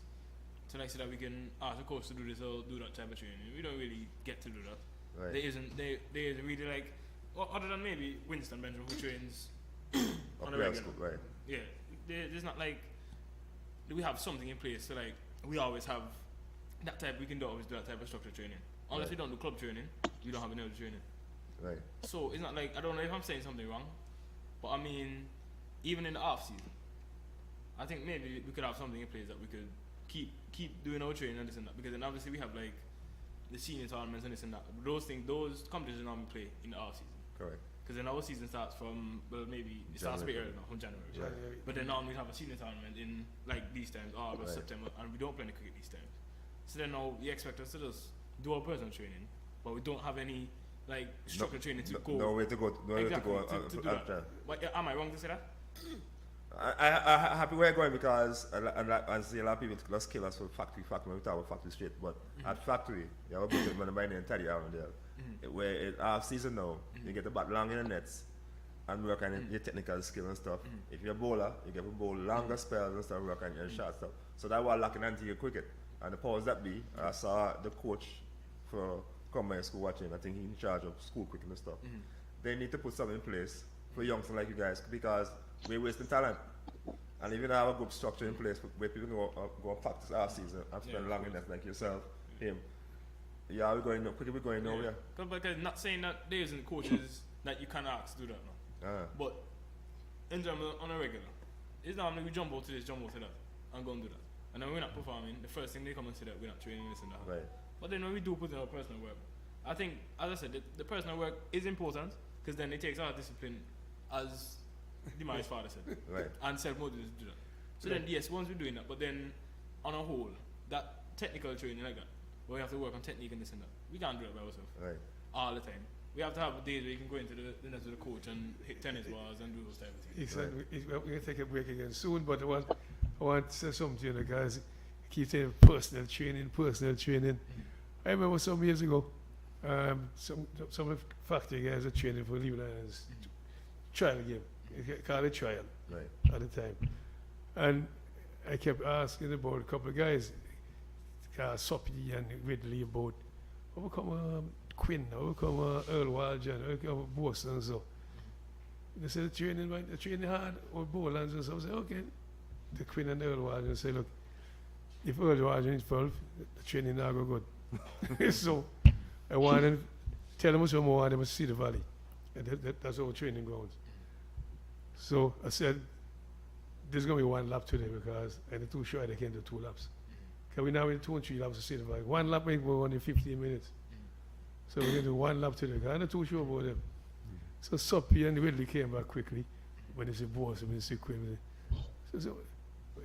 to like so that we can ask the coach to do this or do that type of training. We don't really get to do that. Right. There isn't really like, other than maybe Winston Benjamin who trains on a regular. School, right. Yeah, there's not like we have something in place. So like we always have that type. We can always do that type of structured training. Unless we don't do club training, we don't have any other training. Right. So it's not like, I don't know if I'm saying something wrong, but I mean, even in the off season, I think maybe we could have something in place that we could keep doing our training and this and that. Because then obviously we have like the senior tournaments and this and that. Those competitions normally play in the off season. Correct. Because then our season starts from, maybe it starts a bit earlier now, from January. Right. But then normally we have a senior tournament in like these times, August, September, and we don't play any cricket these times. So then now you expect us to just do our personal training, but we don't have any like structured training to go. No way to go. No way to go. To do that. But am I wrong to say that? I'm happy where you're going because I see a lot of people just kill us for factory when we talk about factory straight. But at factory, you have a good man by the name Teddy Arundel. Where it's half season now, you get the bat long in the nets and work on your technical skill and stuff. If you're a bowler, you get to bowl longer spells and stuff, work on your shot stuff. So that was lacking Antigua cricket. And the powers that be, I saw the coach for Combine School watching, I think he's in charge of school cricket and stuff. They need to put something in place for youngsters like you guys because we're wasting talent. And if you don't have a good structure in place where people can go and practice our season and spend long enough like yourself, him, we're going nowhere. Because not saying that there isn't coaches that you can ask to do that now. But in general, on a regular, it's normally we jump out to this, jump out to that, and go and do that. And then when we're not performing, the first thing they come and say that we're not training this and that. Right. But then when we do put in our personal work, I think, as I said, the personal work is important because then it takes our discipline, as Dima's father said, right, and self-motivation to do that. So then, yes, once we're doing that, but then on a whole, that technical training like that, where we have to work on technique and this and that, we can't do it by ourselves all the time. We have to have days where you can go into the net with the coach and hit tennis balls and do those type of things. We're going to take a break again soon, but I want to say something to you, guys. Keep saying personal training. I remember some years ago, some of the factory guys are training for Leave Lions trial game. called a trial Right. at the time. And I kept asking about a couple of guys, Soppy and Ridley, about how come Quinn, how come Earl Waljan, how come Boston and so. They said the training hard or Bowlands and so. I said, okay. The Quinn and Earl Waljan say, look, if Earl Waljan is 12, the training now go good. So I want to tell them some more, they must see the valley. And that's our training grounds. So I said, there's going to be one lap today because I'm too sure they can do 2 laps. Because we now in 2 and 3 laps to see the valley. 1 lap may go only 15 minutes. So we're going to do 1 lap today because I'm not too sure about them. So Soppy and Ridley came back quickly when they said, boss, when they said Quinn. So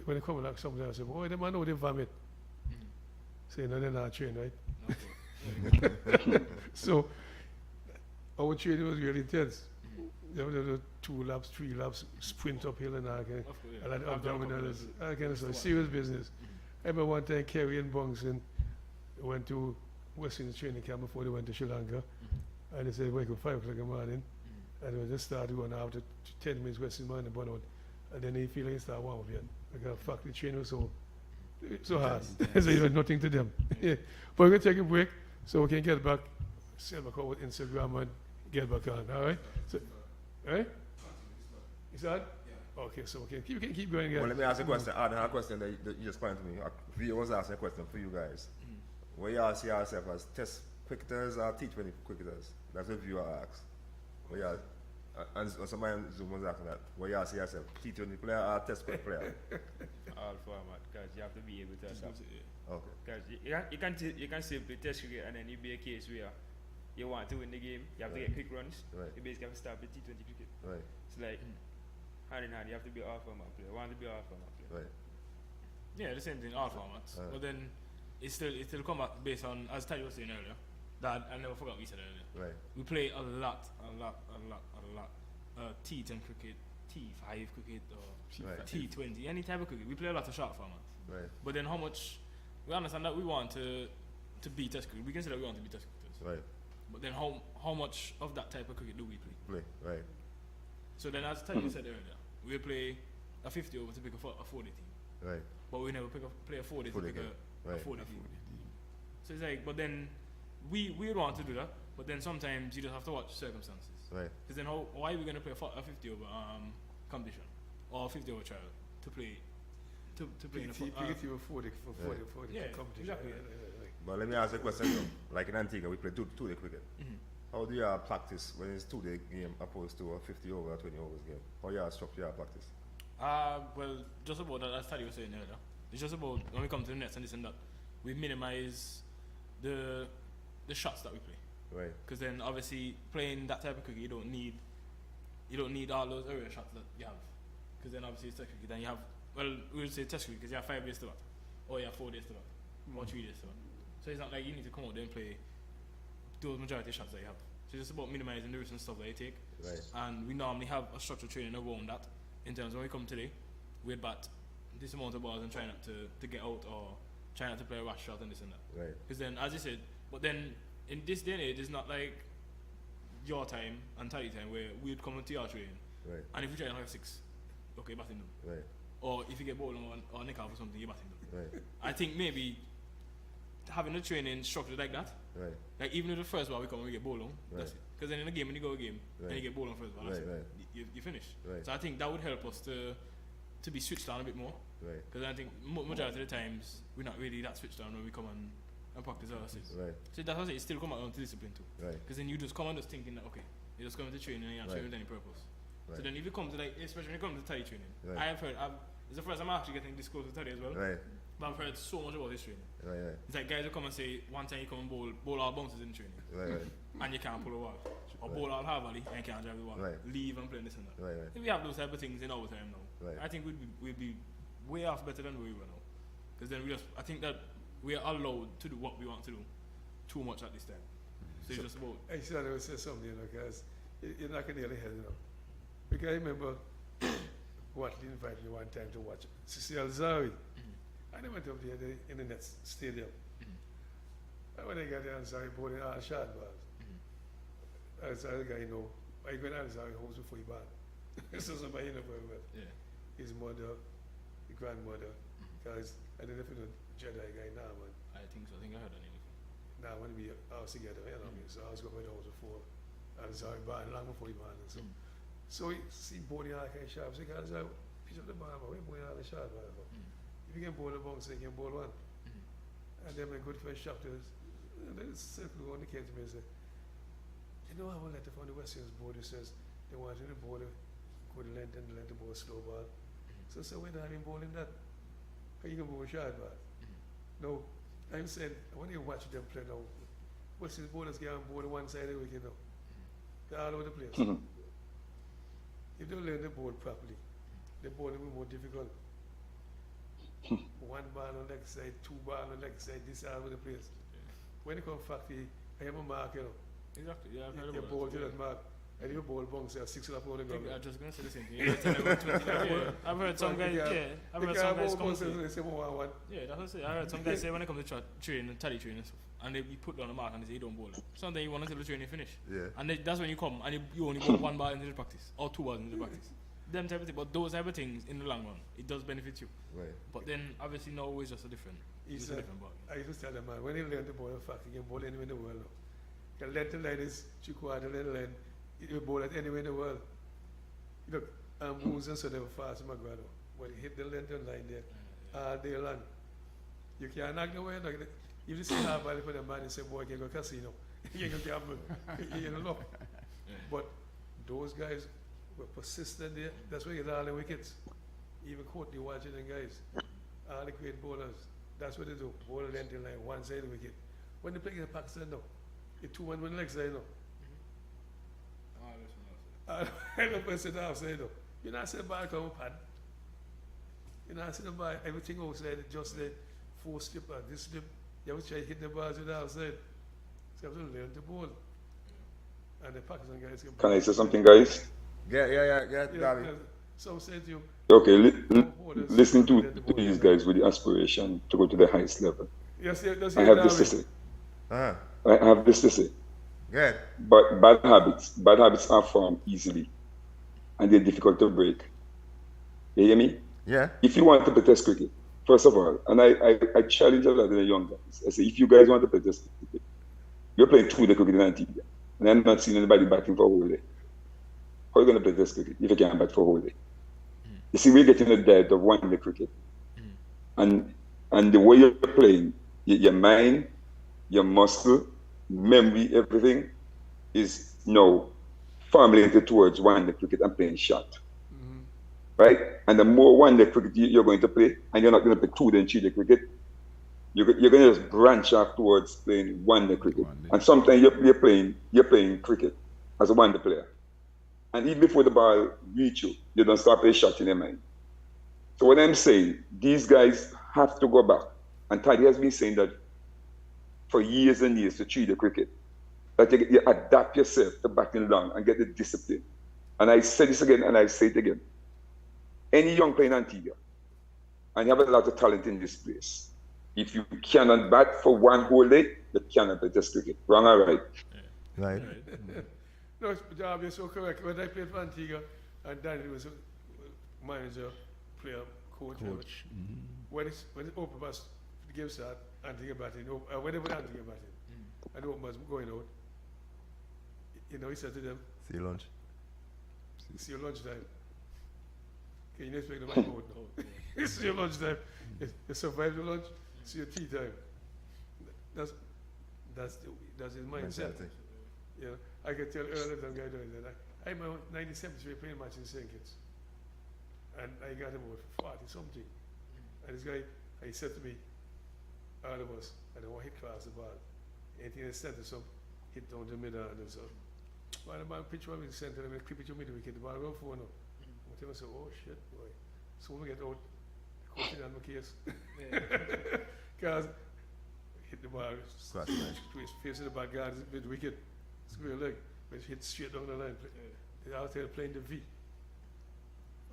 when they come back, somebody else said, oh, they man know they vomit. Say, no, they're not trained, right? So our training was really intense. There were 2 laps, 3 laps, sprint uphill and all kind of abdominals, all kind of stuff. Serious business. I remember one time Kerry and Bongson went to Western training camp before they went to Sri Lanka. And they said, wake up 5 o'clock in the morning. And we just started going after 10 minutes Western morning, burn out. And then they feel like they start warm up again. Because fuck, the training was so hard. So you had nothing to them. Yeah. But we're going to take a break so we can get back, send back over Instagram and get back on. All right? So, right? Is that? Yeah. Okay, so you can keep going again. Well, let me ask you a question. I had a question that you just pointed to me. Vio was asking a question for you guys. Where y'all see yourself as test cricketers or T20 cricketers? That's what Vio asked. Where y'all, and somebody Zoom was asking that. Where y'all see yourself, T20 player or test cricket player? All format, because you have to be able to adapt. Okay. Because you can simply test cricket and then it be a case where you want to win the game, you have to get quick runs. Right. You basically have to start with T20 cricket. Right. It's like hand in hand, you have to be all format player. Want to be all format player. Right. Yeah, the same thing, all formats. But then it still come back based on, as Taddy was saying earlier, that I never forgot what we said earlier. Right. We play a lot. T10 cricket, T5 cricket, or T20, any type of cricket. We play a lot of short formats. Right. But then how much, we understand that we want to beat test cricket. We can say that we want to beat test cricketers. Right. But then how much of that type of cricket do we play? Right. So then as Taddy said earlier, we play a 50 over to pick a 40 team. Right. But we never play a 40 to pick a 40 team. So it's like, but then we would want to do that, but then sometimes you just have to watch circumstances. Right. Because then why are we going to play a 50 over competition or a 50 over trial to play in a 40 competition. Exactly. But let me ask you a question though. Like in Antigua, we play two-day cricket. How do you practice when it's 2-day game opposed to a 50 over or 20 overs game? How you structure your practice? Well, just about that, as Taddy was saying earlier, it's just about when we come to the nets and this and that, we minimize the shots that we play. Right. Because then obviously playing that type of cricket, you don't need all those area shots that you have. Because then obviously it's test cricket, then you have, well, we would say test cricket because you have 5 days to bat, or you have 4 days to bat, or 3 days to bat. So it's not like you need to come out there and play those majority of shots that you have. So it's just about minimizing the risks and stuff that you take. Right. And we normally have a structured training around that. In terms of when we come today, we'd bat this amount of balls and try not to get out or try not to play a rush shot and this and that. Right. Because then, as you said, but then in this day and age, it's not like your time and Taddy time where we'd come into your training. Right. And if you try and have 6, okay, batting them. Right. Or if you get bowling or nick off or something, you're batting them. Right. I think maybe having the training structured like that. Right. Like even if the first ball we come and we get bowling, that's Right. it. Because then in a game, when you go a game, and you get bowling first ball, that's Right. it. You finish. Right. So I think that would help us to be switched on a bit more. Right. Because I think majority of the times we're not really that switched on when we come and practice our assists. Right. So that's why I say it still come out to discipline too. Right. Because then you just come and just thinking that okay, you're just coming to training and you're not training with any purpose. Right. So then if you come to like, especially when you come to Taddy training, Right. I have heard, it's the first time I'm actually getting this close to Taddy as well. Right. But I've heard so much about this training. Right. It's like guys will come and say one time you come and bowl all bounces in training. Right. And you can't pull a wall. Or bowl all half volley and you can't drive the wall. Right. Leave and play this and that. Right. If we have those type of things in our time now, Right. I think we'd be way off better than we were now. Because then I think that we are allowed to do what we want to do too much at this time. So it's just about. I said I would say something, because you're not going to get ahead, Because I remember Watley invited me one time to watch Cecil Zawi. And I went up there in the Nets stadium. And when I got there, Zawi bowling all shot balls. I said, the guy, I went out Zawi house before he banned. This is somebody you know very well. Yeah. His mother, his grandmother, because I don't know if you know Jedi guy now, man. I think so. I think I heard that name. Now when we house together, you know, so I was going to the house before, and so I bought long before he bought it. So, so he see boarding all kind of shop. So he goes, piece of the bar, but we boarding all the shop. If you can board a bunk, so you can board one. And then my good friend shopters, and then circle on the came to me and said, you know, I have a letter from the Western's board that says they want you to board a good length and let the board slow ball. So I said, we're not even boarding that. How you can board a shot ball? No, I'm saying, when you watch them play now, Western's borders get on board one side of the weekend now. They're all over the place. If they learn the board properly, the board will be more difficult. One ball on the leg side, two ball on the leg side, this all over the place. When you come factory, I have a mark, you know. Exactly. Yeah, I've heard You about bowl to that. that mark, and you bowl bunks at 6 o'clock on the ground. I was just gonna say the same thing. I've heard some guys. Yeah, I've heard some guys come say. Yeah, that's what I say. I heard some guys say when they come to train, tally train and stuff, and they put down the mark and they say you don't bowl. Sometimes you want until the training finish. Yeah. And that's when you come and you only bowl one ball into the practice or two balls into the practice. Them type of thing, but those type of things in the long run, it does benefit you. Right. But then obviously now it's just a different. It's a different ball. I used to tell them, man, when you learn the ball, in fact, you can bowl anywhere in the world now. You can let the line is 3/4 length line, you can bowl at anywhere in the world. Look, moves and so they were fast in my grado. When you hit the length line there, all day long. You can't knock the way. If you see half ball for the man, you say, boy, you can go casino. You can gamble. You know, look. But those guys were persistent there. That's why you get all the wickets. Even Courtney watching them guys. All the great bowlers. That's what they do. Bowl length in line, one side of the wicket. When they play in Pakistan now, it's 2-1 one leg side now. I don't press it outside though. You're not seeing the ball come pad. You're not seeing the ball, everything outside, just the 4 slip or this slip. You have to try to hit the balls with the outside. So you have to learn the ball. And the Pakistan guys Can I say something, guys? Yeah, David. Some say to you, Okay, listening to these guys with the aspiration to go to the highest level. yes, I have this to say. Uh-huh. I have this to say. Good. But bad habits are formed easily, and they're difficult to break. You hear me? Yeah. If you want to play test cricket, first of all, and I challenge a lot of the young guys. I say, if you guys want to play test cricket, you're playing 2-day cricket in Antigua, and I'm not seeing anybody batting for a whole day. How are you going to play test cricket if you can't bat for a whole day? You see, we're getting a dead of 1-day cricket, and the way you're playing, your mind, your muscle, memory, everything is now formulated towards 1-day cricket and playing shot. Right? And the more 1-day cricket you're going to play, and you're not going to play 2-day and 3-day cricket, you're going to just branch off towards playing 1-day cricket. And sometimes you're playing cricket as a 1-day player. And even before the ball reach you, you don't start playing shot in your mind. So what I'm saying, these guys have to go back. And Taddy has been saying that for years and years to 3-day cricket, that you adapt yourself to batting long and get the discipline. And I say this again, and I say it again. Any young player in Antigua, and you have a lot of talent in this place, if you cannot bat for one whole day, you cannot play test cricket. Wrong or right? Right. no, Job, you're so correct. When I played for Antigua, and Danny was a manager, player, coach. When it opened was the game start, Antigua batting, whenever Antigua batting, and the open was going out, you know, he said to them, See you lunch. see you lunchtime. Okay, you next make the mic out now. See your lunchtime. You survive the lunch, see your tea time. That's his mindset. You know, I can tell earlier than guy doing that. I'm a 97 playing match in St. Kitts. And I got him about 40 something. And this guy, he said to me, all of us, I don't want to hit class the ball. Anything in the center, some hit down the middle and so. Well, the man pitch one in the center, and clip it to middle wicket, the ball go for now. I say, oh shit, boy. So when we get out, the coach on my case. Because hit the ball, to his face of the bad guard, mid wicket, square leg, but hit straight down the line. They're out there playing the V.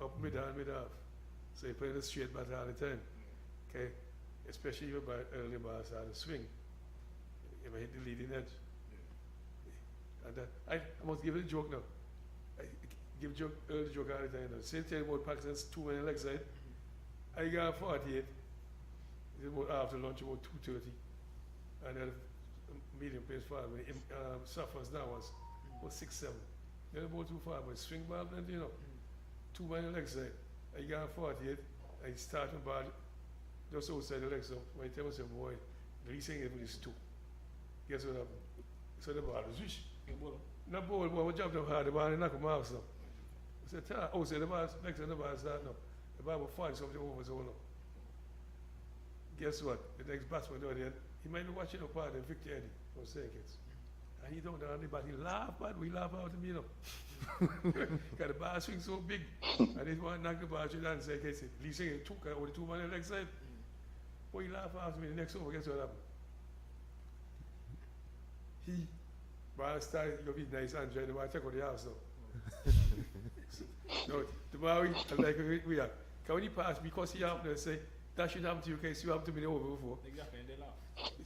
Up mid half. So you play the straight bat all the time. Okay? Especially if you early balls out of swing. If I hit the leading edge. And I must give it a joke now. give joke, early joke all the time. Same thing about Pakistan's 2 minute leg side. I got 48. It's about after lunch, about 2:30. And then medium pace forward. When Saffron's now was about 6-7. Then about too far, but swing ball, and 2 minute leg side. I got 48. I start my ball just outside the leg. So my time was boy, the least thing is 2. Guess what happened? So the ball was wish. No ball, but I jumped up hard, the ball and knocked him out. So I said, oh, so the ball, next time the ball start now. The ball will find something over so now. Guess what? The next batsman down there, he might be watching a part of Victor Eddie from Seconds. And he don't know but he laugh, but we laugh out him, Because the ball swing so big. And he want to knock the ball to the side. He said, he took over the 2 man on the leg side. But he laugh after me the next over, guess what happened? Ball started, you'll be nice and dry, the ball take out the house now. No, the ball, like we are. Because when he passed, because he happened to say, that should happen to you, because you happened to me over before. Exactly, and they laugh.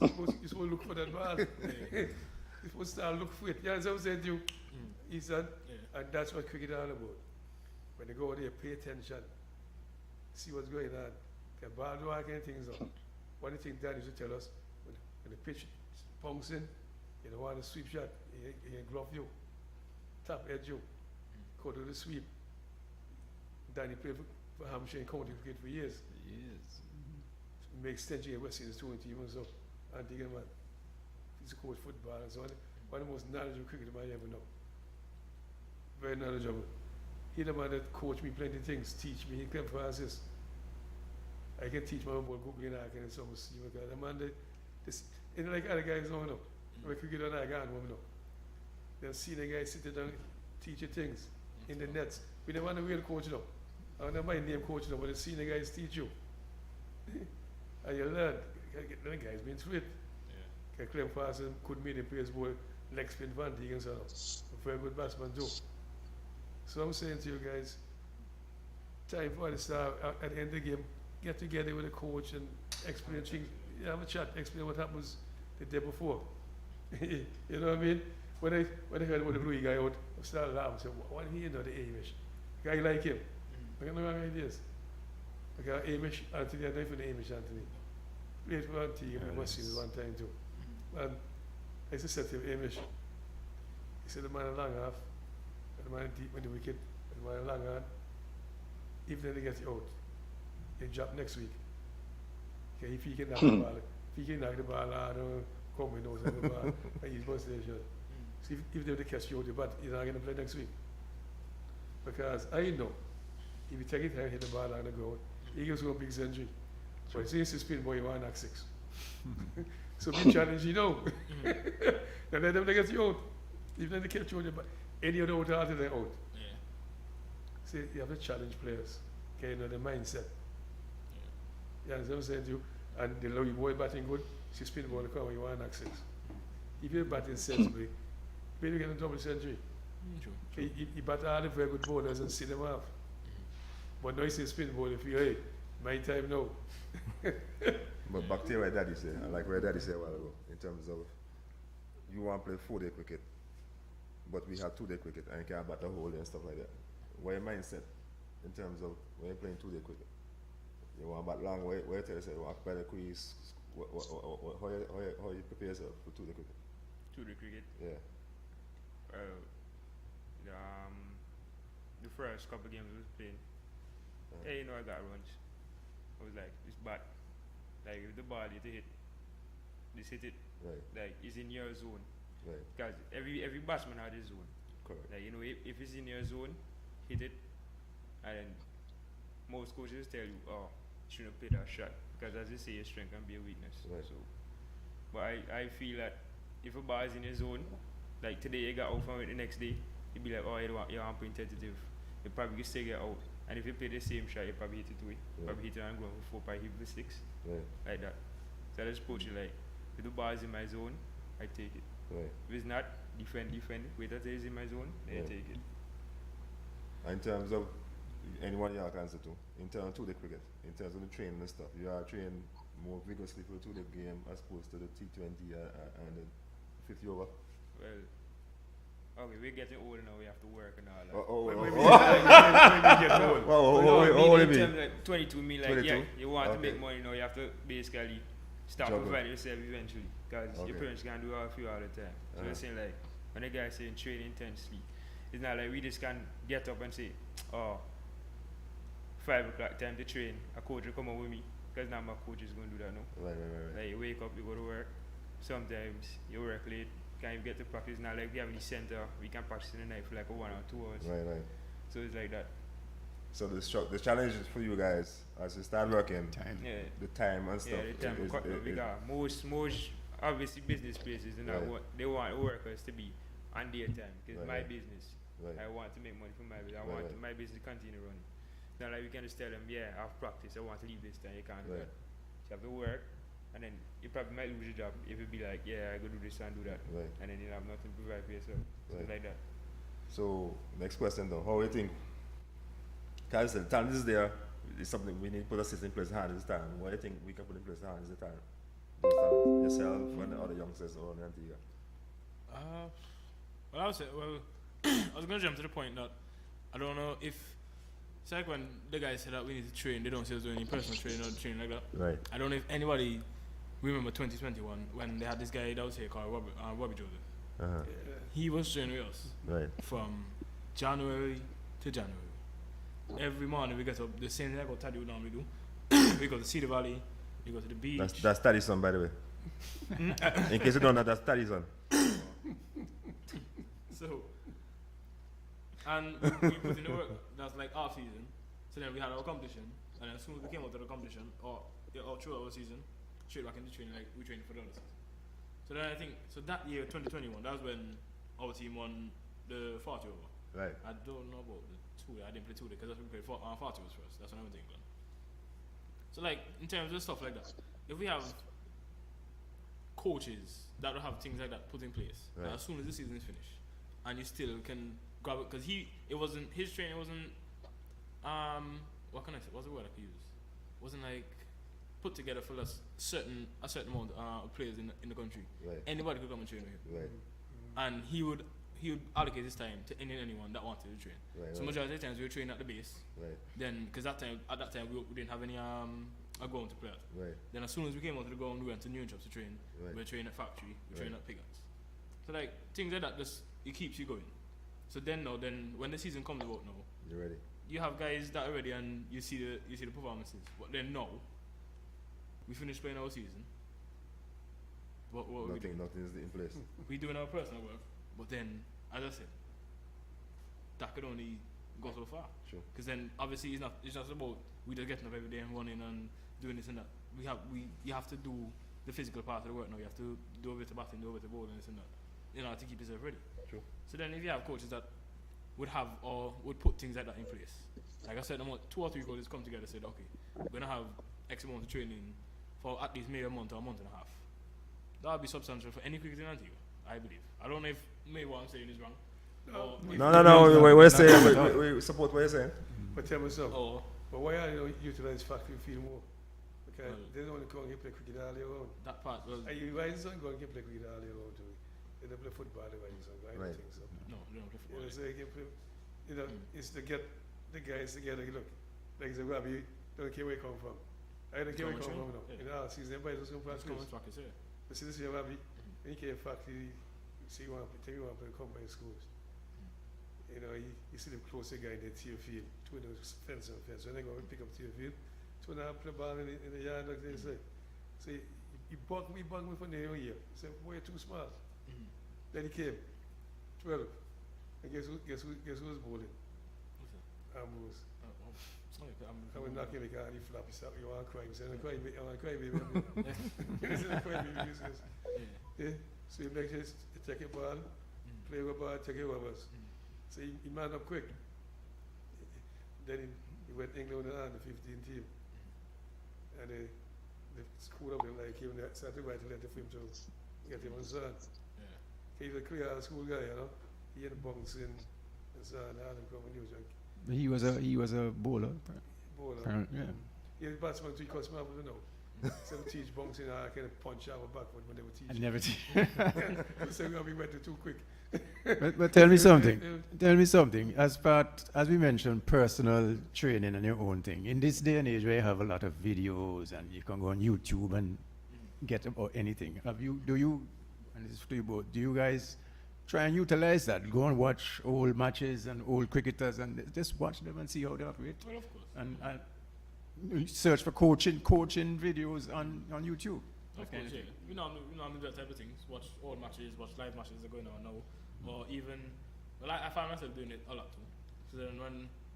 You're supposed to look for that ball. You're supposed to start look for it. Yeah, as I was saying to you, he said, and that's what cricket is all about. When they go there, pay attention, see what's going on. Because ball don't work anything up. One thing Dan used to tell us, when the pitch punks in, you don't want a sweep shot, he glove you, tap edge you, go to the sweep. Danny played for Hampshire and County cricket for years. Make extension in West Indies 2 even so. Antigua man. He's a coach football and so on. One of the most knowledgeable cricketers I ever know. Very knowledgeable. He's the man that coached me plenty of things, teach me, he came for assist. I can teach my own about Googling and so much. The man that this like other guys don't know. When cricket on I got one know. Then see the guys sit down teach you things in the nets. We don't want to real coach now. I don't mind name coach now, but the senior guys teach you. And you learn. The guys been through it. Can claim fast and could meet the players boy, leg spin Van Dijk and so on. A very good batsman too. So I'm saying to you guys, time for the start at the end of the game, get together with the coach and explain things. Have a chat, explain what happens the day before. You know what I mean? When I heard about the Louis guy out, I started laughing. I said, what do you know the Amish? Guy like him. I got no wrong ideas. I got Amish Anthony, I don't even know Amish Anthony. Played for Antigua in West Indies one time too. And I used to say to him, Amish, he said the man a long half, and the man deep in the wicket, and the man a long hand. Even if they get you out, you drop next week. Okay, if he can knock the ball, if he can knock the ball out, come with nose on the ball, and he's bust station. So if they catch you out the bat, you're not going to play next week. Because I know, if you take it and hit the ball on the ground, he gives you a big century. But since you spin, boy, you want to knock 6. So be challenged, and let them get you out. If they catch you out, any other out after they're out. See, you have to challenge players. Okay, you know the mindset. Yeah, as I'm saying to you, and the low boy batting good, she spin the ball, come, you want to knock 6. If you're batting sensibly, maybe you get a double century. Okay, you bat all the very good bowlers and see them off. But now you say spin the ball, if you, hey, my time now. But back to what Daddy said, I like what Daddy said a while ago, in terms of you want to play 4-day cricket, but we have 2-day cricket and you can't bat a hole and stuff like that. What your mindset in terms of when you're playing 2-day cricket? You want to bat long, where you tell yourself, you want to play the crease, how you prepare yourself for 2-day cricket? 2-day cricket? Yeah. The first couple games we was playing, you know I got runs. I was like, it's bad. Like if the ball you hit, just hit it. Right. Like it's in your zone. Right. Because every batsman has his zone. Correct. Like if it's in your zone, hit it. And then most coaches tell you, oh, you shouldn't play that shot because as they say, your strength can be a weakness. Right. So, but I feel that if a ball is in your zone, like today you got out from it the next day, you'd be like, oh, you want to tentative. You probably still get out. And if you play the same shot, you probably hit it away. Probably hit it and go for 4, probably hit the 6. Like that. So I just approach it like, if the ball is in my zone, I take it. If it's not, defend. Wait until it's in my zone, then I take it. In terms of anyone you can answer to, in terms of 2-day cricket, in terms of the training and stuff, you are trained more vigorously for the 2-day game as opposed to the T20 and the 50 over? Well, okay, we're getting older now, we have to work and all that. Oh, When oh, we oh. get old. Well, No, I what mean, do you in mean? terms like 22, me like, 22? yeah, you want to Okay. make money now, you have to basically start Juggle. providing yourself eventually. Because Okay. your parents can't do all for you all the time. So they're saying like, when the guys saying train intensely, it's not like we just can get up and say, oh, 5 o'clock time to train, a coach will come up with me. Because now my coach is going to do that now. Right. Like you wake up, you go to work. Sometimes you work late, can't even get to practice. Not like we have any center, we can practice in the night for like 1 or 2 hours. Right. So it's like that. So the challenge is for you guys as you start working, Time. Yeah. the time and stuff. Yeah, the time is- cut now, is- because most obviously business places and Right. they want workers to be on their time. Because Right, my right. business, Right. I want to make money for my business. I Right, want right. my business to continue running. It's not like we can just tell them, yeah, I have practice, I want to leave this time. You can't do Right. that. You have to work, and then you probably might lose your job if you be like, yeah, I go do this and do that, Right. and then you have nothing to provide for yourself. So it's Right. like that. So next question though, how do you think? Because the talent is there, it's something we need to put a system in place to handle this time. What do you think we can put in place to handle this time? Those talents, yourself and the other youngsters around Antigua. Well, I would say, I was going to jump to the point that I don't know if, it's like when the guys said that we need to train, they don't say us doing any personal training or training like that. Right. I don't know if anybody remember 2021 when they had this guy that was here called Robbie Joseph. Uh-huh. He was training with us Right. from January to January. Every morning we get up, the same thing like what Taddy would normally do. We go to Cedar Valley, we go to the beach. That's Taddy's son, by the way. In case you don't know, that's Taddy's son. So, and we put in the work. That's like our season. So then we had our competition, and then as soon as we came out of the competition, or through our season, straight back into training, like we trained for the other season. So then I think, so that year, 2021, that was when our team won the 40 over. Right. I don't know about the 2 day. I didn't play 2 day because we played 40 overs first. That's when I went to England. So like, in terms of stuff like that, if we have coaches that will have things like that put in place, Right. as soon as the season is finished, and you still can grab it, because his training wasn't, what can I say, what's the word I could use? Wasn't like put together for a certain amount of players in the country. Right. Anybody could come and train with him. Right. And he would allocate his time to anyone that wanted to train. Right. So Right. majority of the times we were training at the base. Right. Then, because at that time we didn't have any a ground to play at. Right. Then as soon as we came onto the ground, we went to New Jobs to train. Right. We were training at factory. We Right. trained at Piggins. So like things like that, just it keeps you going. So then when the season comes about now, You ready? you have guys that are ready and you see the performances. But then now, we finished playing our season. What we do? Nothing is in place. We doing our personal work, but then, as I said, that could only go so far. Sure. Because then, obviously, it's just about we just getting up every day and running and doing this and that. You have to do the physical part of the work now. You have to do a bit of batting, do a bit of bowling, this and that, to keep yourself ready. True. So then, if you have coaches that would have or would put things like that in place, like I said, 2 or 3 coaches come together and said, okay, we're gonna have X amount of training for at least maybe a month or a month and a half. That would be substantial for any cricket in Antigua, I believe. I don't know if maybe what I'm saying is wrong. Or if- No. What you're saying, we support what you're saying. But tell me something. Or But why are you utilize factory field more? Because Well- they don't want to come and play cricket all year round. that part was Are you guys don't go and play cricket all year round too? They don't play football, they guys don't. I don't Right. think so. no, they don't play You football. know, so you can play, it's to get the guys together. Look, like the Robbie, don't care where you come from. I don't care where you come from now. Yeah. You know, season everybody just come It's practice. common practice, yeah. But see this year, Robbie, when you came factory, see you want to take you want to play combined schools. You know, you see them close the guy in the tier field, between the fence and fence. When they go and pick up tier field, 2.5 play ball in the yard, like they say. So he bugged me from the whole year. He said, boy, you're too smart. Mhm. Then he came, 12. And guess who was bowling? What's that? Ambos. Okay, I was knocking the car and he flap his up. You want to cry? He said, I'm crying, baby. He said, I'm crying, baby. He says, Yeah. yeah. So he makes his check your ball, play your ball, check your rubbers. So he man up quick. Then he went England on the 15 team. And they screwed up him like him. They started writing letter for him to get him on son. Yeah. He's a clear school guy, you know. He had bunks in and so on, had him come and use like He was a bowler. bowler. Apparently, yeah. He had batsman 3 customer up, you know. Some teach bouncing, I kind of punch our back when they were I teaching. never So we went too quick. but tell me something. Tell me something. As we mentioned, personal training and your own thing. In this day and age where you have a lot of videos and you can go on YouTube and get about anything. Do you, and this is to you both, do you guys try and utilize that? Go and watch old matches and old cricketers and just watch them and see how they operate? Well, of course. And search for coaching videos on YouTube. Of that kind course, of yeah. thing. We normally do that type of things. Watch all matches, watch live matches that are going on now. Or even, well, I find myself doing it a lot too. So then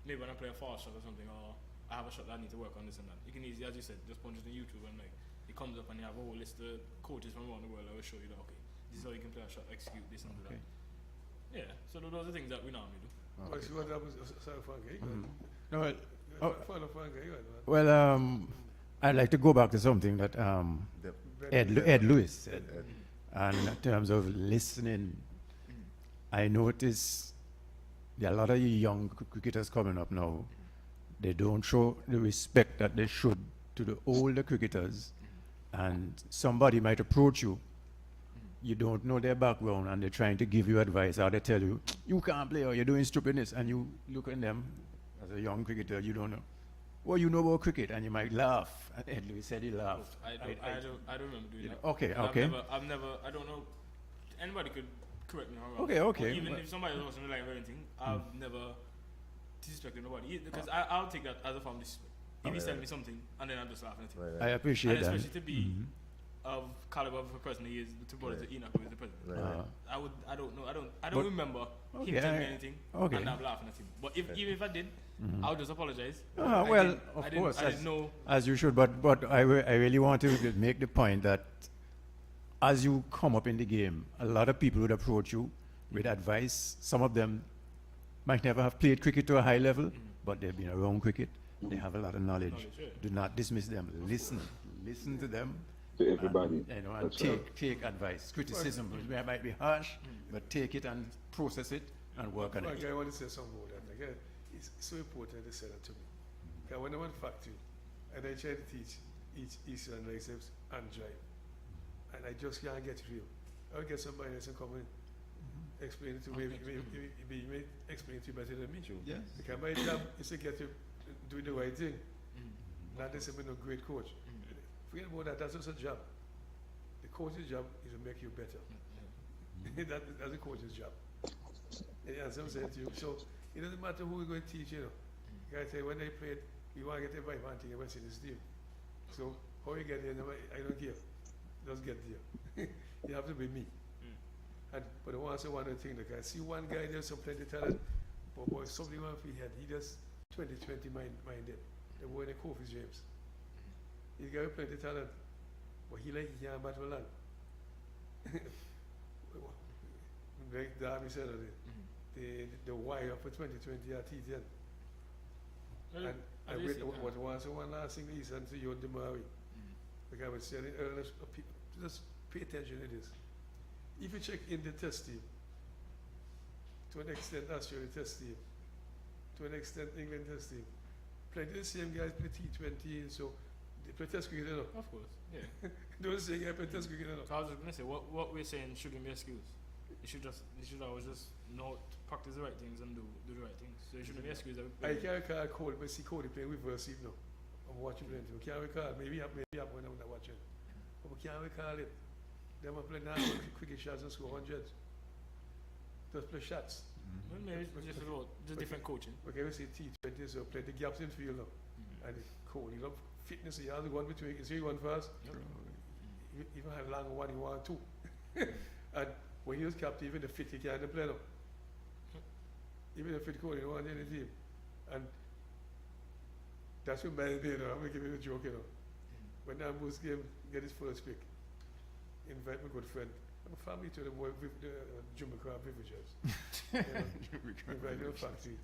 maybe when I play a fast shot or something, or I have a shot that I need to work on this and that, you can easily, as you said, just punch it on YouTube and like, it comes up and you have a whole list of coaches from around the world that will show you that, okay, this is how you can play a shot, execute this and do Okay. that. Yeah, so those are things that we normally do. Well, see what happens, sorry, Frank, No, well, Follow Frank, man. well, I'd like to go back to something that Ed Lewis said. And in terms of listening, I notice there are a lot of young cricketers coming up now. They don't show the respect that they should to the older cricketers. And somebody might approach you. You don't know their background and they're trying to give you advice, or they tell you, you can't play or you're doing stupidness. And you look at them as a young cricketer, you don't know. Well, you know about cricket, and you might laugh. And Ed Lewis said he laughed. I don't remember doing that. Okay, And okay. I've never, I don't know, anybody could correct me if I'm wrong. Okay, okay. Or even But- if somebody else wasn't like or anything, I've never disrespected nobody. Because I'll take that as a form of disrespect. If he's telling me something, and then I'm just laughing at him. I appreciate And that. especially to be of caliber of a person he is, to put it to Enoch, who is the president. I don't know, I don't But- remember okay, him telling me anything, okay. and I'm laughing at him. But even if I did, I'll just apologize. Well, of course, I didn't know. as you should, but I really want to make the point that as you come up in the game, a lot of people would approach you with advice. Some of them might never have played cricket to a high level, but they've been around cricket. They have a lot of knowledge. Yeah. Do not dismiss them. Listen to them. To everybody. And, and That's right. take advice. Criticism might be harsh, but take it and process it and work on Frank, it. I want to say something about that. Again, it's so important to say that to me. Because when I went factory, and I try to teach each and except and drive, and I just can't get real. I would get somebody else and come in, explain it to me, maybe explain it to you better than me. Yes. Because my job is to get you doing the right thing. Not necessarily a great coach. Forget about that, that's just a job. The coach's job is to make you better. That's the coach's job. Yeah, as I'm saying to you, so it doesn't matter who you're going to teach, you know. Guys say when they played, you want to get everybody one thing, I went to this team. So how you get there, I don't care. Just get there. You have to be me. But I want to say one other thing, like I see one guy there's some plenty talent, but boy, something off he had, he just 2020 minded. The boy in the Kofi James. He's got plenty talent, but he can't bat for long. Like Darby said earlier, the wire for 2020 at T10. Well, And I wait what once one last thing is and to you on the Maui. Like I was saying earlier, just pay attention to this. If you check in the test team, to an extent Australia test team, to an extent England test team, plenty of the same guys play T20, so they play test cricket enough. Of course, yeah. Don't say guys play test cricket enough. So I was just gonna say, what we're saying shouldn't be excuse. You should always just know to practice the right things and do the right things. So it shouldn't be excuse. I can't recall Cody, but see Cody playing reverse even now. I'm watching plenty. I can't recall. Maybe up when I'm not watching. But we can't recall it. They were playing now cricket shots and score hundreds. Just play shots. Well, maybe it's just different coaching. Okay, we see T20, so play the gaps in field now. And Cody love fitness. He has the one between. You see one first. Even had long one, he won two. And when he was captain, even the fit he can't play now. Even the fit Cody, he won any team. And that's what made me, you know, I'm going to give you a joke, you know. When Ambu's game, get his first pick, invite my good friend. I'm a family to the boy, Jumbo Crab Beverages. Invite them to factory.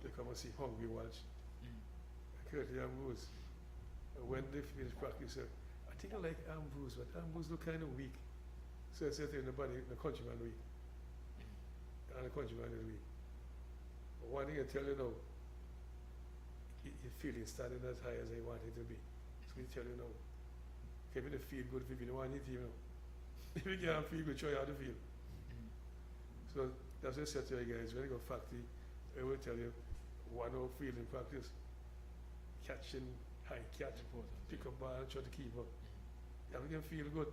They come and see Hungry Watch. Curtis Ambrose. When they finish practice, I think I like Ambrose, but Ambrose look kind of weak. So I said to nobody, the countryman week. And the countryman is weak. But one thing I tell you now, you feel he's standing as high as I want it to be. So we tell you now, If you feel good, if you don't want it, you know. If you can't feel good, show you how to feel. So that's what I said to you guys. When you go factory, I will tell you 1 hour fielding practice, catching, high catch, pick up ball and try to keep up. You have to feel good.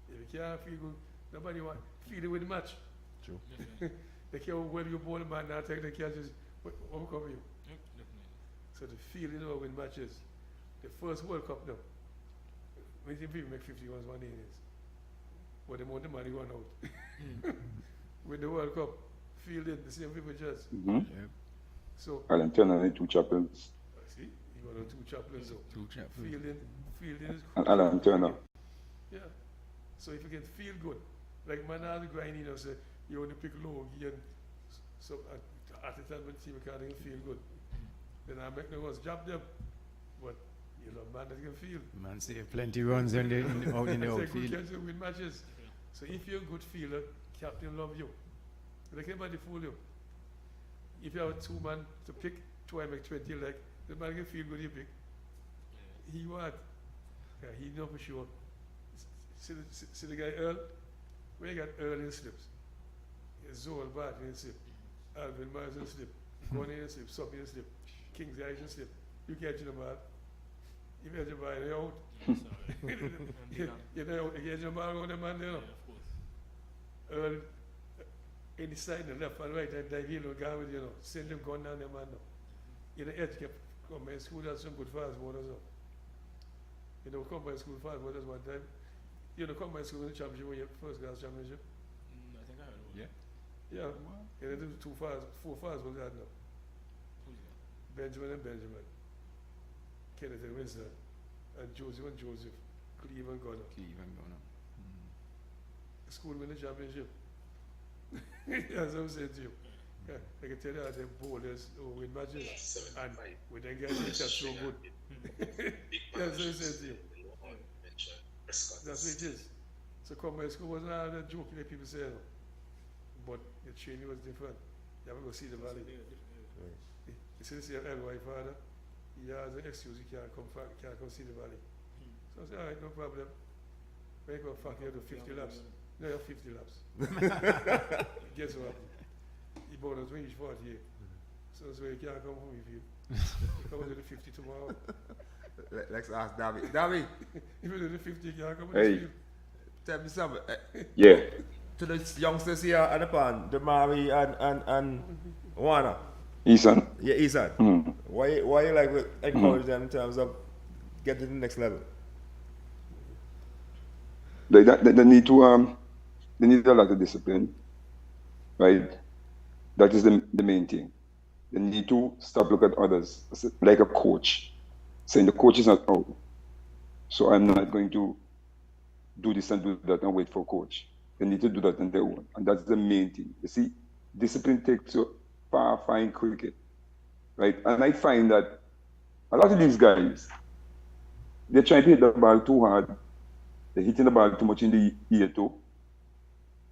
If you can't feel good, nobody want feel it with the match. True. They care when you ball the man now take the catches, overcome you. So the feeling of win matches, the first World Cup now, when people make 51 1 innings, but the amount of money run out. With the World Cup, fielding the same people just. So Alan Turner and 2 chaplains. see, you got on 2 chaplains. So 2 chaplains. Fielding is And Alan Turner. Yeah. So if you can feel good, like man has the grind, you know, say you want to pick low and so at the time when the team can't even feel good, then I make no one's job them. But you know, man that can feel. Man say plenty runs out in the outfield. Good catch and win matches. So if you're a good fielder, captain love you. Like anybody fool you. If you have 2 man to pick, 2 I make 20 like the man can feel good you pick. He what? Yeah, he know for sure. See the guy Earl? Where you got Earl in slips? Zoel Bart in slip. Alvin Myers in slip. Gordon in slip. Sub in slip. King's Eyes in slip. You catch the ball. If you catch the ball, you're out. You know, you catch the ball on the man, you know. Earl, in the side, the left and right, and dive in and go with, you know, send them going down the man now. You know, edge kept coming school, has some good fast bowlers now. You know, come by school fast bowlers one time. You know, come by school in the championship, when you first class championship. I think I heard about it. Yeah. Yeah, they do 4 fast bowlers now. Who's that? Benjamin and Benjamin. Kenneth and Winston. And Joseph and Joseph. Cleve and Gunner. School win the championship. That's what I'm saying to you. Yeah, I can tell you how the bowlers who win matches and we then get it that's so good. That's what I'm saying to you. That's what it is. So combat school wasn't a joke like people say, no. But the training was different. You have to go see the valley. You see this LY father, he has an excuse, he can't come see the valley. So I said, all right, no problem. When you go back, you have to 50 laps. No, you have 50 laps. Guess what? He bought us when he's 40 years. So you can't come home if you come to the 50 tomorrow. Let's ask Davy. Davy, If you do the 50, you can't come to Hey. the field. tell me something. Yeah. To the youngsters here at the pond, the Mari and Wana. Ethan. Yeah, Isan. Mm. Why you like to encourage them in terms of getting to the next level? They need to they need a lot of discipline, right? That is the main thing. They need to stop looking at others like a coach, saying the coach is not out, so I'm not going to do this and do that and wait for a coach. They need to do that on their own, and that's the main thing. You see, discipline takes you far in cricket, right? And I find that a lot of these guys, they're trying to hit the ball too hard. They're hitting the ball too much in the ear too.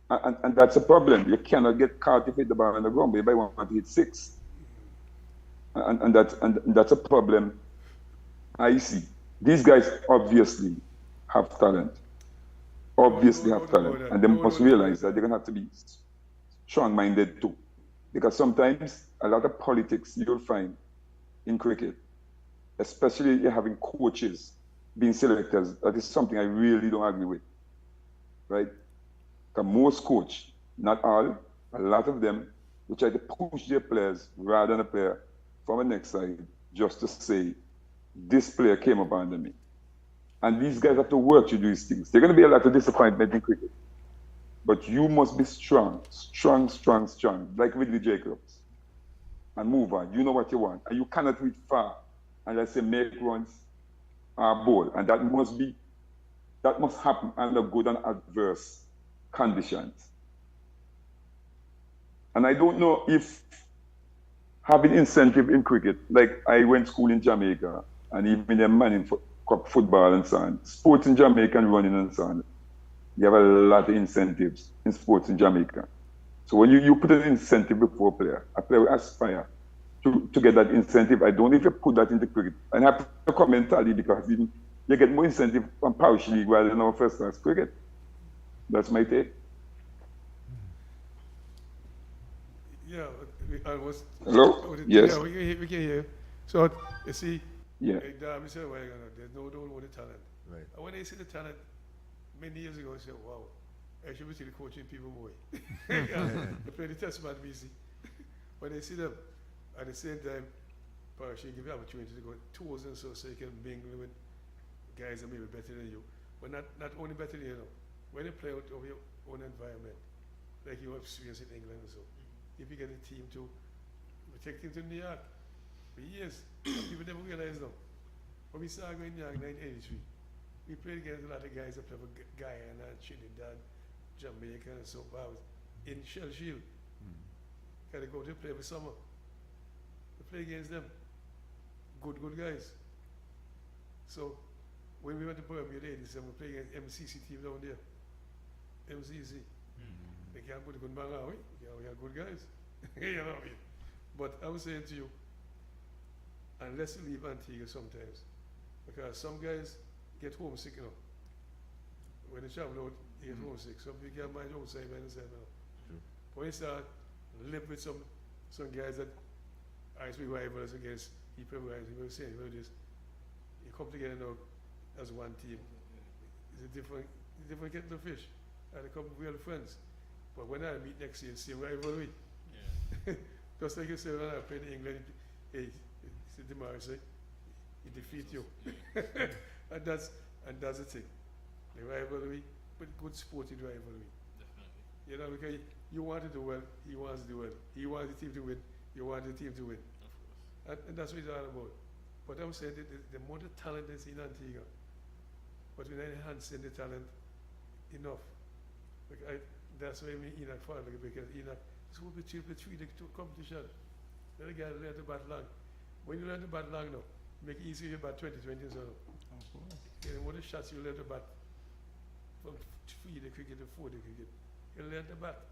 And that's a problem. You cannot get caught if you hit the ball on the ground, but you might want to hit 6. And that's a problem I see. These guys obviously have talent. Obviously have talent. And they must realize that they're going to have to be strong-minded too. Because sometimes a lot of politics you'll find in cricket, especially you're having coaches being selectors, that is something I really don't agree with, right? Because most coach, not all, a lot of them, will try to push their players rather than a player from the next side just to say, this player came up under me. And these guys have to work to do these things. There's going to be a lot of disappointment in cricket. But you must be strong, like with the Jacobs, and move on. You know what you want. And you cannot reach far unless you make runs or bowl. And that must happen under good and adverse conditions. And I don't know if having incentive in cricket, like I went to school in Jamaica, and even the man in football and so on, sports in Jamaica and running and so on, you have a lot of incentives in sports in Jamaica. So when you put an incentive before a player will aspire to get that incentive. I don't know if you put that into cricket. And I have to comment Ali because you get more incentive on Parish League rather than our first class cricket. That's my take. Yeah, I was. Hello? Yes. Yeah, we can hear. So you see, Yeah. like Darby said, well, there's no don't know the talent. Right. And when they see the talent many years ago, I said, wow, I should be still coaching people more. They play the test match easy. When they see them, at the same time, Parish give you opportunity to go tours and so you can mingle with guys that may be better than you. But not only better than you know, when you play out of your own environment, like you have experience in England and so, if you get a team to take them to New York for years, people never realize now. When we started going to New York in 1983, we played against a lot of guys that play for Guyana, Trinidad, Jamaica, and so forth in Shell Shield. Gotta go to play for summer. We play against them. Good guys. So when we went to Bermuda in 87, we played against MCC team down there. MCC. They can't put a good man out. We are good guys. You know what I mean? But I was saying to you, unless you leave Antigua sometimes, because some guys get homesick, you know. When they travel out, they get homesick. Some people get mind outside by themselves, you know. But when you start live with some guys that I used to be rivals against, people were saying, well, this, you come together now as one team. It's a different kettle of fish. And they come real friends. But when I meet next year, same rivalry. Yeah. Just like you say, when I played in England, hey, it's a democracy. He defeat you. and that's the thing. The rivalry, but good sporting rivalry. Definitely. You know, because you want to do well, he wants to do well. He wants the team to win, you want the team to win. Of course. And that's what it's all about. But I'm saying the more the talent is in Antigua, but we're not enhancing the talent enough. That's why me Enoch found because Enoch is will be between the two competition. Then the guy learn to bat long. When you learn to bat long now, make it easy to bat 20 and so on. Of course. You know, what the shots you learn to bat from 3 the cricket to 4 the cricket. You learn to bat.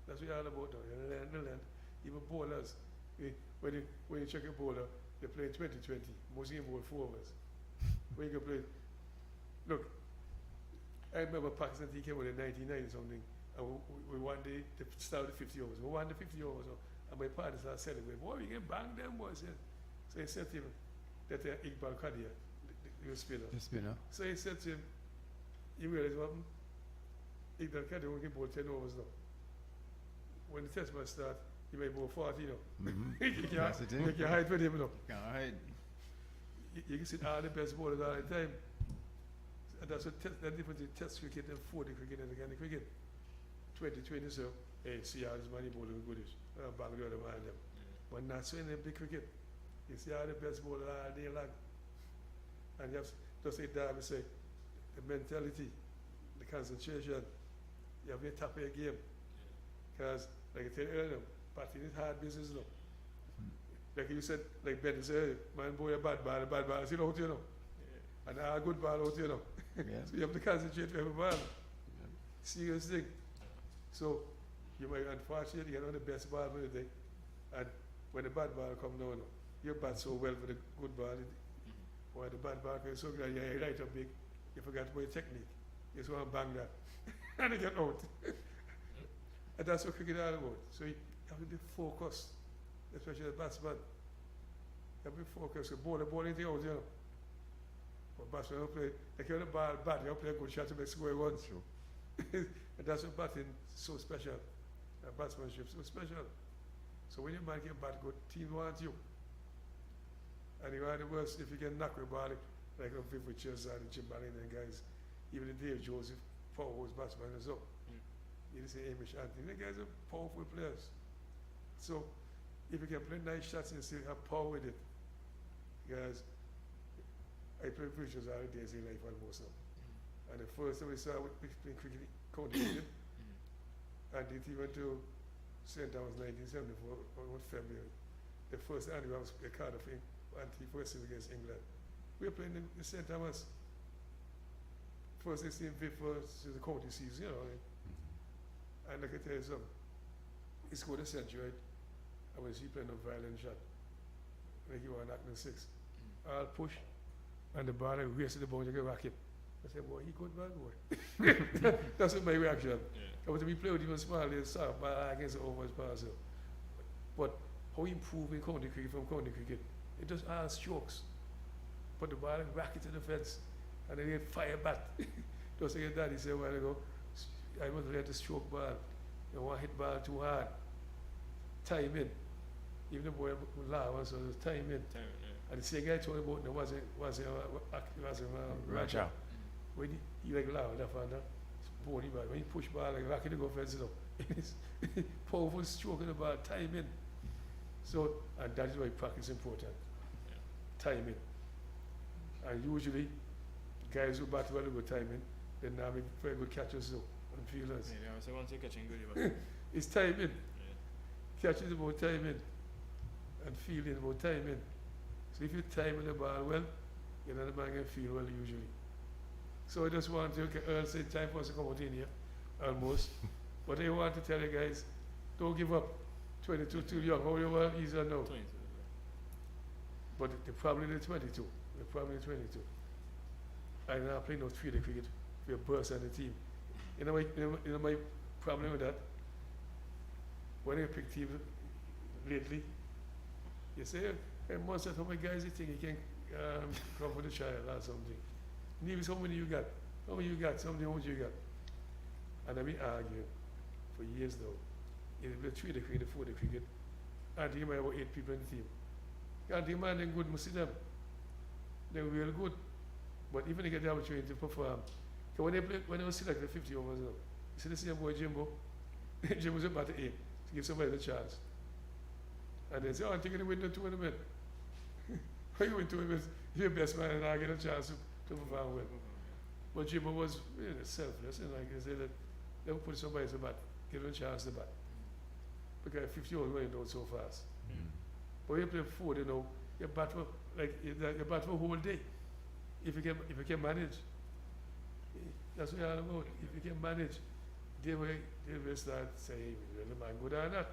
That's what you're all about now. You learn. Even bowlers, when you check a bowler, they play 20-20. Most of them bowl 4 overs. When you can play, look, I remember Pakistan came out in 1990 something, and we won the start of the 50 overs. We won the 50 overs, and my partners started celebrating. Boy, we can bang them boys. Yeah. So he said to him that Iqbal Qadir, the spinner. The spinner. So he said to him, you realize what happened? Iqbal Qadir will bowl 10 overs now. When the test match starts, he may bowl 40 now. That's the thing. You can hide with him now. Can't hide. You can see all the best bowlers all the time. And that's what the difference in test cricket and 40 cricket and the kind of cricket. 2020, so, hey, see how this money bowling goodish. Bang the other man them. But not so in the big cricket. You see how the best bowler all day long. And you have just like Darby say, the mentality, the concentration, you have to top of your game. Because, like I tell you earlier, batting is hard business now. Like you said, like Ben said, man, boy, a bad ball, it's out, you know. And a good ball out, you know. Yeah. So you have to concentrate for every ball. Serious thing. So you might unfortunately get on the best ball for the day. And when the bad ball come down, you bat so well for the good ball. While the bad ball comes so good, you're right up big. You forgot about your technique. You just want to bang that. And you get out. And that's what cricket is all about. So you have to be focused, especially the batsman. You have to be focused. The ball anything out, you know. But batsman don't play, like you're the ball bad, you don't play a good shot to make score once. True. And that's what batting is so special. Batsmanship so special. So when you man get bat good, team wants you. And you are the worst if you can knock the ball, like a people with Chelsea and Chimbaline and guys, even the Dave Joseph, powerhouse batsman as well. You say Amish Anthony, the guys are powerful players. So if you can play nice shots and still have power with it, guys, I play preachers all the days in life almost now. And the first time we saw playing cricket, county cricket, and the team went to St. Thomas 1974, on February. The first annual was a card of him, first season against England. We were playing in St. Thomas. First 16, first is the county season, you know. And like I tell you something, he scored a century, right? And when he playing a violent shot, like he was knocking 6. All push, and the ball like race to the boundary, you can whack him. I said, boy, he good man, boy. That's what my reaction. Yeah. But we play with even small, it's soft, but against the over parcel. But how he improve in county cricket from county cricket, it just all strokes. Put the ball and whack it to the fence, and then he fire back. Just like your daddy said a while ago, I want to let the stroke ball. You want to hit ball too hard. Time in. Even the boy would laugh, so just time in. And the same guy told me about there was Raja. When he like laugh, laugh and that. When he push ball like rocket to go fence it up. It's powerful stroke in the ball, time in. So, and that is why practice is important. Timing. And usually, guys who bat well with timing, they now make very good catches though, and fielders. Yeah, so once you're catching good, It's timing. Catching about timing, and fielding about timing. So if you time the ball well, you know the man can feel well usually. So I just want to say time for us to come out in here, almost. But I want to tell you guys, don't give up. 22 too young. How you are, easier now. 22. But they're probably the 22. They're probably 22. I'm not playing no field cricket for a burst on the team. You know my problem with that? When I pick teams lately, you say, hey, most of how many guys you think you can come for the child or something. Maybe how many you got? How many you got? How many you got? And I've been arguing for years now. If they play 3 cricket, 4 cricket, and you might have about 8 people in the team. And the man, they're good, must see them. They're real good. But even they get the opportunity to perform. So when they were selected 50 overs now, you see the same boy Jimbo? Jimbo's about to 8 to give somebody the chance. And they say, oh, I'm taking the win the tournament. How you win tournaments? You're the best man and I get a chance to perform well. But Jimbo was really selfless, and like they say that they would put somebody to bat, give them a chance to bat. Because 50 overs going down so fast. But when you play 4, you know, you bat for you bat for a whole day. If you can manage. That's what you're all about. If you can manage, they will start saying, well, the man good or not.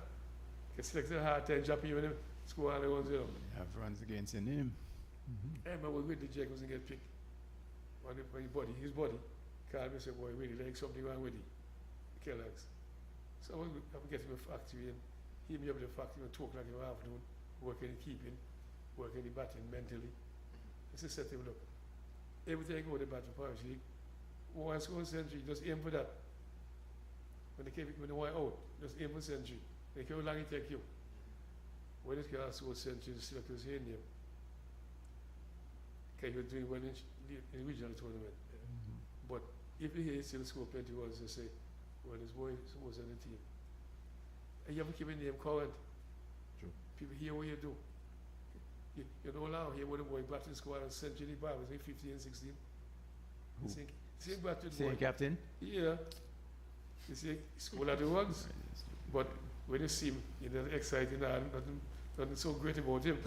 You can select a hard time jumping you in the score all the ones, you know. Have runs against your name. I remember when the Jack wasn't get picked. When his body called me and said, boy, really like something wrong with him. Kellogg's. So I would get him a factory and he'd be able to factory and talk like in the afternoon, working in keeping, working in batting mentally. I said to him, look, every time I go to bat for Parish League, one score century, just aim for that. When they want out, just aim for century. They how long it take you. When it can score century, the selectors here in him. Okay, you're doing well in the regional tournament. But if he still score plenty ones, they say, well, this boy was on the team. And you have to keep your name current. True. People hear what you do. You know now, here what the boy batting squad and century bar was 15 and 16. Who? Same batting boy. Same captain? Yeah. You see, school at the ones. But when you see him, you know, exciting, nothing so great about him.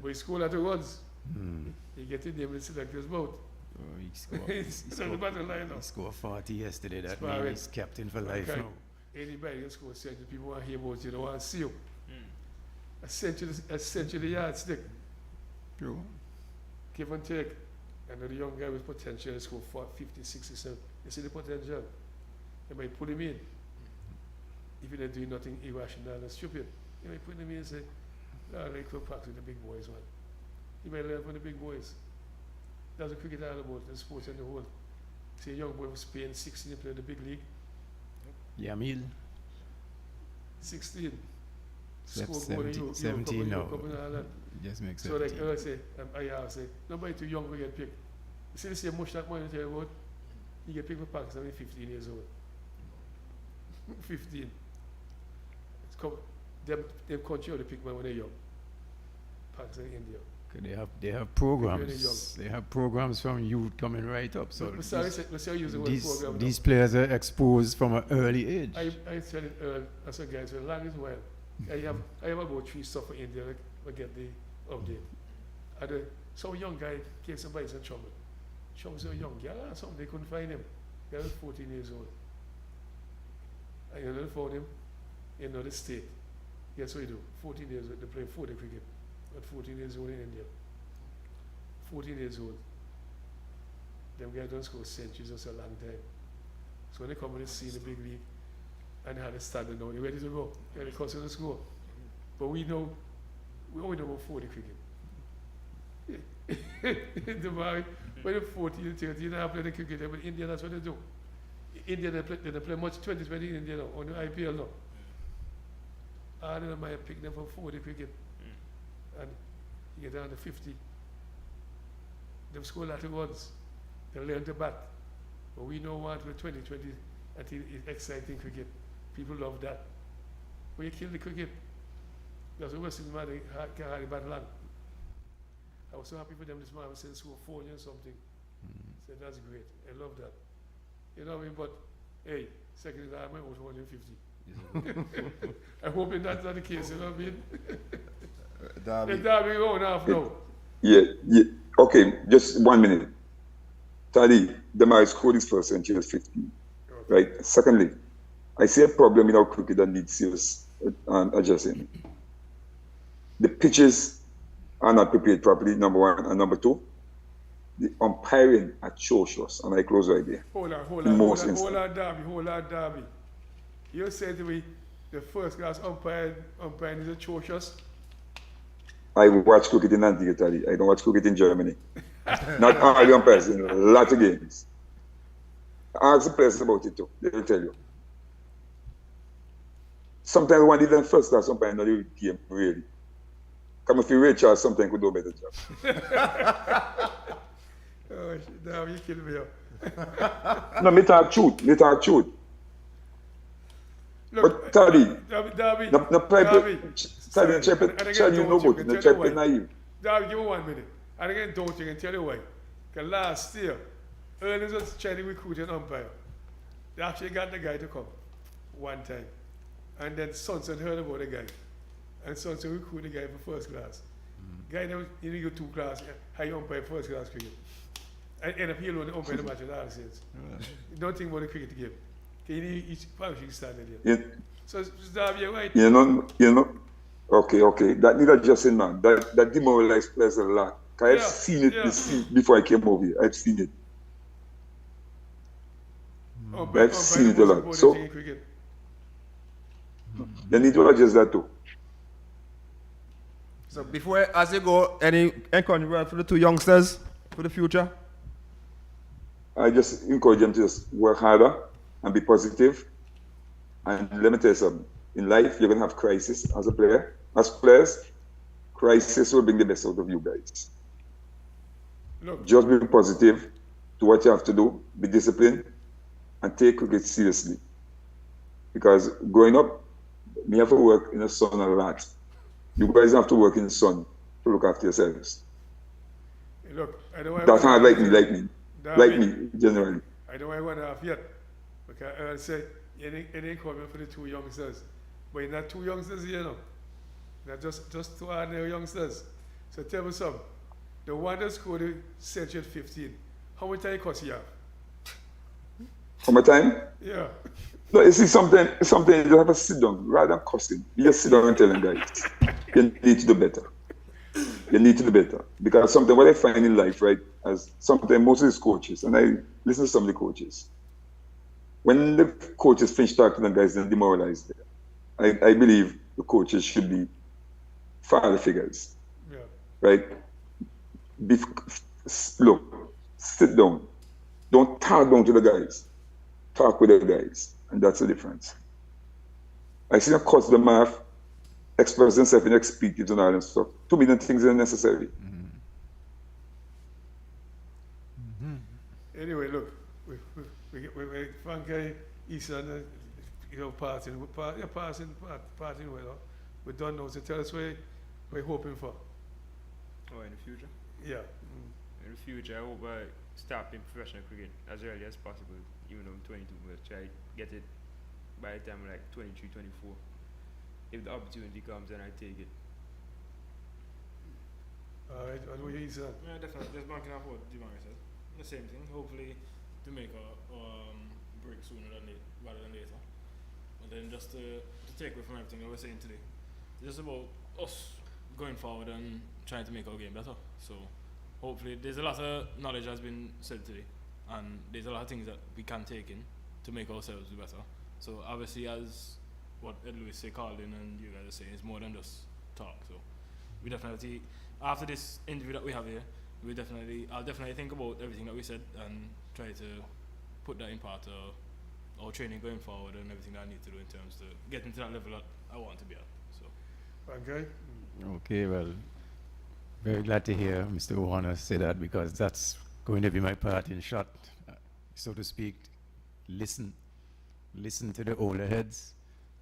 But he school at the ones. He get in there with the selector's mouth. Oh, he scored. He scored 40 yesterday. That means he's captain for life now. Anybody can score 70. People want to hear about you. They want to see you. A century yardstick. True. Give and take. And the young guy with potential is score 50, 60, 70. You see the potential. You might put him in. If you're not doing nothing irrational and stupid, you might put him in and say, no, they could practice with the big boys, man. You might learn from the big boys. That's what cricket all about, the sports and the whole. See a young boy from Spain, 16, played the big league. Yamil. 16. 17 now. Just makes so 17. like I say, nobody too young will get picked. You see the same much that money tell you about? You get picked for Pakistan when 15 years old. 15. Them country only pick man when they're young. Pakistan, India. They have programs. They have programs from youth coming right up. So these players are exposed from an early age. I said it early. I said, guys, for the longest while, I have about 3 stuff for India. I get the update. And some young guy came somebody's in trouble. Trouble so young girl or something. They couldn't find him. He was 14 years old. And they found him in another state. Guess what he do? 14 years old. They play 4-day cricket. At 14 years old in India. 14 years old. them guys don't score centuries for a long time. So when they come and they see the big league and they had a standard now, they're ready to go. And they come to the score. But we only know about 40 cricket. Dubai, when they're 14, 30, you don't play the cricket, but in India, that's what they do. India, they play much 20-20 in India now, on the IPL now. And then I might pick them for 40 cricket. And you get down to 50. They've scored a lot of runs. They learn to bat. But we know what with 20-20 until it's exciting cricket. People love that. But you kill the cricket. That's the Western man can hardly bat long. I was so happy for them this morning since we were 40 or something. So that's great. I love that. You know what I mean? But hey, second is I might was 150. I'm hoping that's not the case, you know what I mean? Derby. Derby going off now. Yeah. Okay, just 1 minute. Tadi, the man scored his first century at 15. Okay. Right? Secondly, I see a problem in our cricket that needs serious addressing. The pitches are not prepared properly, number one. And number two, the umpiring atrocious. And I close right there. Hold on, Derby. You said to me the first class umpiring is atrocious. I watch cricket in Antigua. I don't watch cricket in Germany. Not all the umpires in a lot of games. Ask the players about it too. They will tell you. Sometimes one even first class umpire not the game really. Come if you Ray Charles, sometimes could do a better job. Oh, now you kill me. No, me talk truth. Look, but Tadi, Derby, no private. Tadi, tell you no good. No try to naive. Derby, give me 1 minute. And again, don't you can tell you why. Because last year, Ernest was trying to recruit an umpire. They actually got the guy to come one time. And then Sonson heard about the guy. And Sonson recruited the guy for first class. Guy never, you go 2 class, how you umpire first class cricket. And end up he alone umpire the match in all sense. Don't think about the cricket game. You need each probably should start there. So Derby, you're right. You know. Okay. That need adjusting, man. That demoralized players a lot. I've seen it before I came over here. I've seen it. I've seen it a lot. So you need to adjust that too. So before, as you go, any encouragement for the 2 youngsters for the future? I just encourage them to just work harder and be positive. And let me tell you something. In life, you're going to have crisis as a player. As players, crisis will bring the best out of you guys. Look. Just be positive, do what you have to do, be disciplined, and take cricket seriously. Because growing up, we have to work in the sun a lot. You guys have to work in the sun to look after yourselves. Look, I don't want that's not like me, generally. I don't want to have yet. Because I say, it ain't coming for the 2 youngsters. But you're not 2 youngsters here now. Not just 2 ordinary youngsters. So tell me something. The one that scored the century at 15, how much time cost you have? How much time? Yeah. No, you see, something you just have to sit down rather than cussing. You just sit down and tell them, guys, you need to do better. Because something what I find in life, right, as sometimes most of these coaches, and I listen to some of the coaches, when the coaches finish talking to the guys, then demoralize them. I believe the coaches should be father figures. Yeah. Right? Look, sit down. Don't talk down to the guys. Talk with the guys. And that's the difference. I see them cut the math, express themselves in expletives and all that stuff. To me, the things are necessary. Anyway, look, we Frankie Easton, parting well. We don't know. So tell us what we're hoping for. Oh, in the future? Yeah. In the future, I hope I start playing professional cricket as early as possible. Even though I'm 22, but try to get it by the time I'm like 23, 24. If the opportunity comes, then I take it. All right, what do you say? Yeah, definitely. Just banking off what Dimari said. The same thing. Hopefully, to make a break sooner rather than later. And then just to take away from everything I was saying today, it's just about us going forward and trying to make our game better. So hopefully, there's a lot of knowledge has been said today. and there's a lot of things that we can take in to make ourselves do better. So obviously, as what Ed Lewis say, called in, and you guys are saying, it's more than just talk. So we definitely, after this interview that we have here, I'll definitely think about everything that we said and try to put that in part of our training going forward and everything that I need to do in terms to getting to that level that I want to be at. So. Okay. Okay, well, very glad to hear Mr. Warner say that, because that's going to be my parting shot, so to speak. Listen to the older heads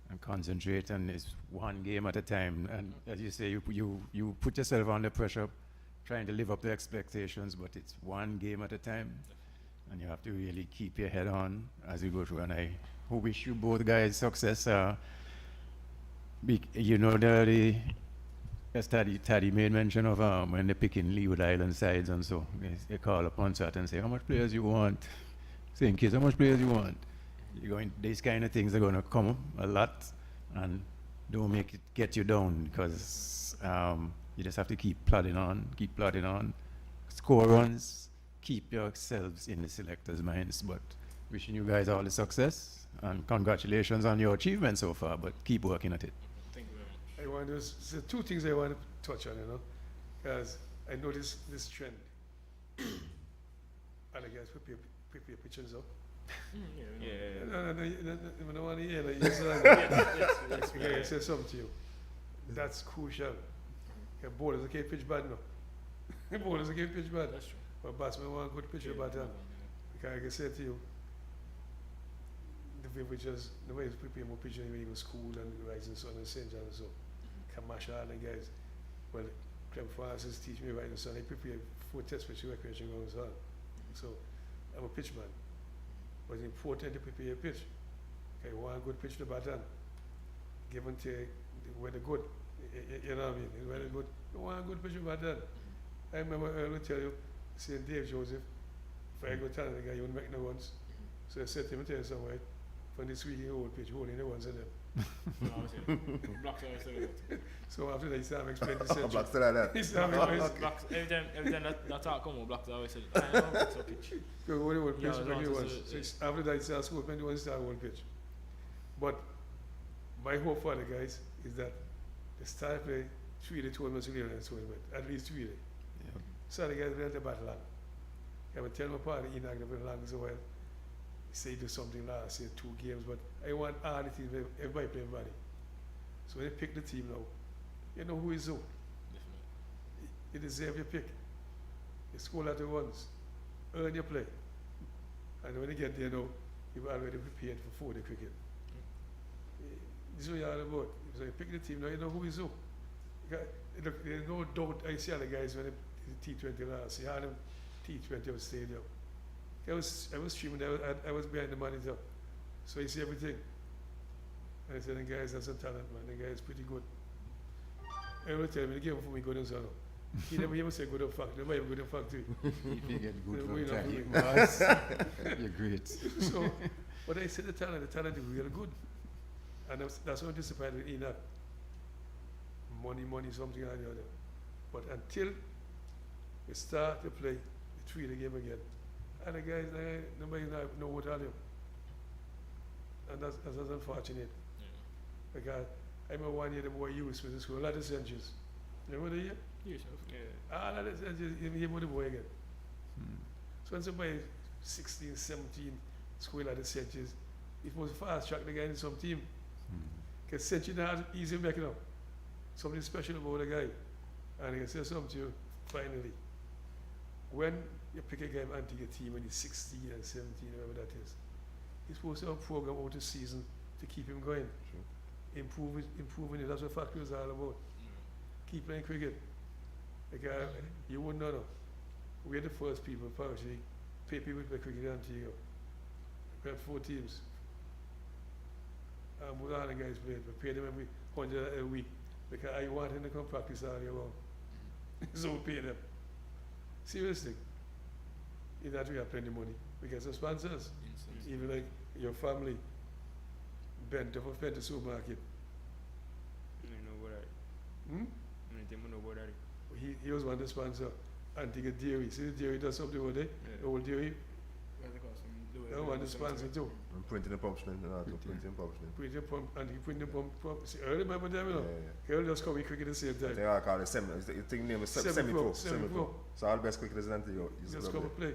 and concentrate on this one game at a time. And as you say, you put yourself under pressure trying to live up to expectations, but it's one game at a time. And you have to really keep your head on as you go through. And I wish you both guys success. You know, as Taddy made mention of when they're picking Leeward Island sides and so, they call upon cert and say, how much players you want? Saying, kids, how much players you want? These kind of things are going to come a lot, and don't make it get you down, because you just have to keep plodding on, score runs, keep yourselves in the selectors' minds. But wishing you guys all the success, and congratulations on your achievement so far, but keep working at it. Thank you very much. There's two things I want to touch on, because I noticed this trend. And I guess prepare your pictures up. No, I don't want to hear that. Yes, I say something to you. That's crucial. Bowlers can't pitch bad now. Bowlers can't pitch bad. That's true. But batsmen want good pitch bad. Because I can say to you, the way you prepare more pitching when you go to school and Rising Sun and St. John and so, Kamash Island guys, well, Clem Francis teach me Rising Sun. I prepare 4 test pitch recreation grounds on. So I'm a pitchman. But it's important to prepare your pitch. Okay, you want a good pitch to bat on. Give and take, weather good. You know what I mean? Weather good. You want a good pitch to bat on. I remember earlier tell you, saying Dave Joseph, if I go tell the guy, you won't make no ones. So I said to him, tell you somewhere, from this week, old pitch, holding the ones of them. So after that, he started explaining the century. Blacks still like that. He started explaining. Blacks, every time that talk come on, Blacks always said, I know Blacks are pitch. Go hold the old pitch, Yeah, bring the no, ones. So after that, he started school, when the ones start old pitch. But my hope for the guys is that they start play 3 tournaments in the tournament, at least 3 days. Yeah. So the guys went to bat long. I would tell my party, Enoch, they've long as well. He said he did something last year, 2 games, but I want all the teams, everybody play everybody. So when they pick the team now, you know who is who. You deserve your pick. You score a lot of runs. Earn your play. And when you get there now, you've already prepared for 4-day cricket. This is what you're all about. So you pick the team now, you know who is who. Look, there's no doubt. I see all the guys when they T20 last year, all them T20 of stadium. I was streaming, I was behind the monitor. So you see everything. And I said, the guys have some talent, man. The guy is pretty good. Everyone tell me, the game for me good and so on. He never even say good up fact. Never even good up fact to you. If you get good You know, from time, you're great. So, but I said the talent is really good. And that's what I'm disappointed with Enoch. Money, something or the other. But until we start to play the 3-day game again, and the guys, nobody know what to tell him. And that's unfortunate. Yeah. Because I remember one year the boy used for the school, a lot of centuries. You remember the year? Yes, yeah. A lot of centuries, he with the boy again. So when somebody 16, 17, score a lot of centuries, it was fast track the guy in some team. Because century not easy making up. Something special about the guy. And he can say something to you, finally. When you pick a guy from Antigua team when he's 16 and 17, whatever that is, he's supposed to have a program out the season to keep him going. Sure. Improving it. That's what factory is all about. Keep playing cricket. Because you wouldn't know. We're the first people, Parish, pay people to play cricket in Antigua. We have 4 teams. With all the guys played, we pay them every 100 a week. Because I want him to come practice all year long. So we pay them. Seriously. In that we have plenty of money. We get some sponsors. Even like your family, bent up of the supermarket. I know about that. I know about that. He was one of the sponsor. Antigua Dairy. See the dairy does something over there? Yeah. The old dairy. That one is sponsor too. And printing and publishing, printing and publishing. Printing pump and he printing pump. See, I remember them, you know. Yeah. Girl just come quick at the same I time. think I call it the thing name is Semi-pro. semi-pro. So all the best cricketers in Antigua is Just come and play.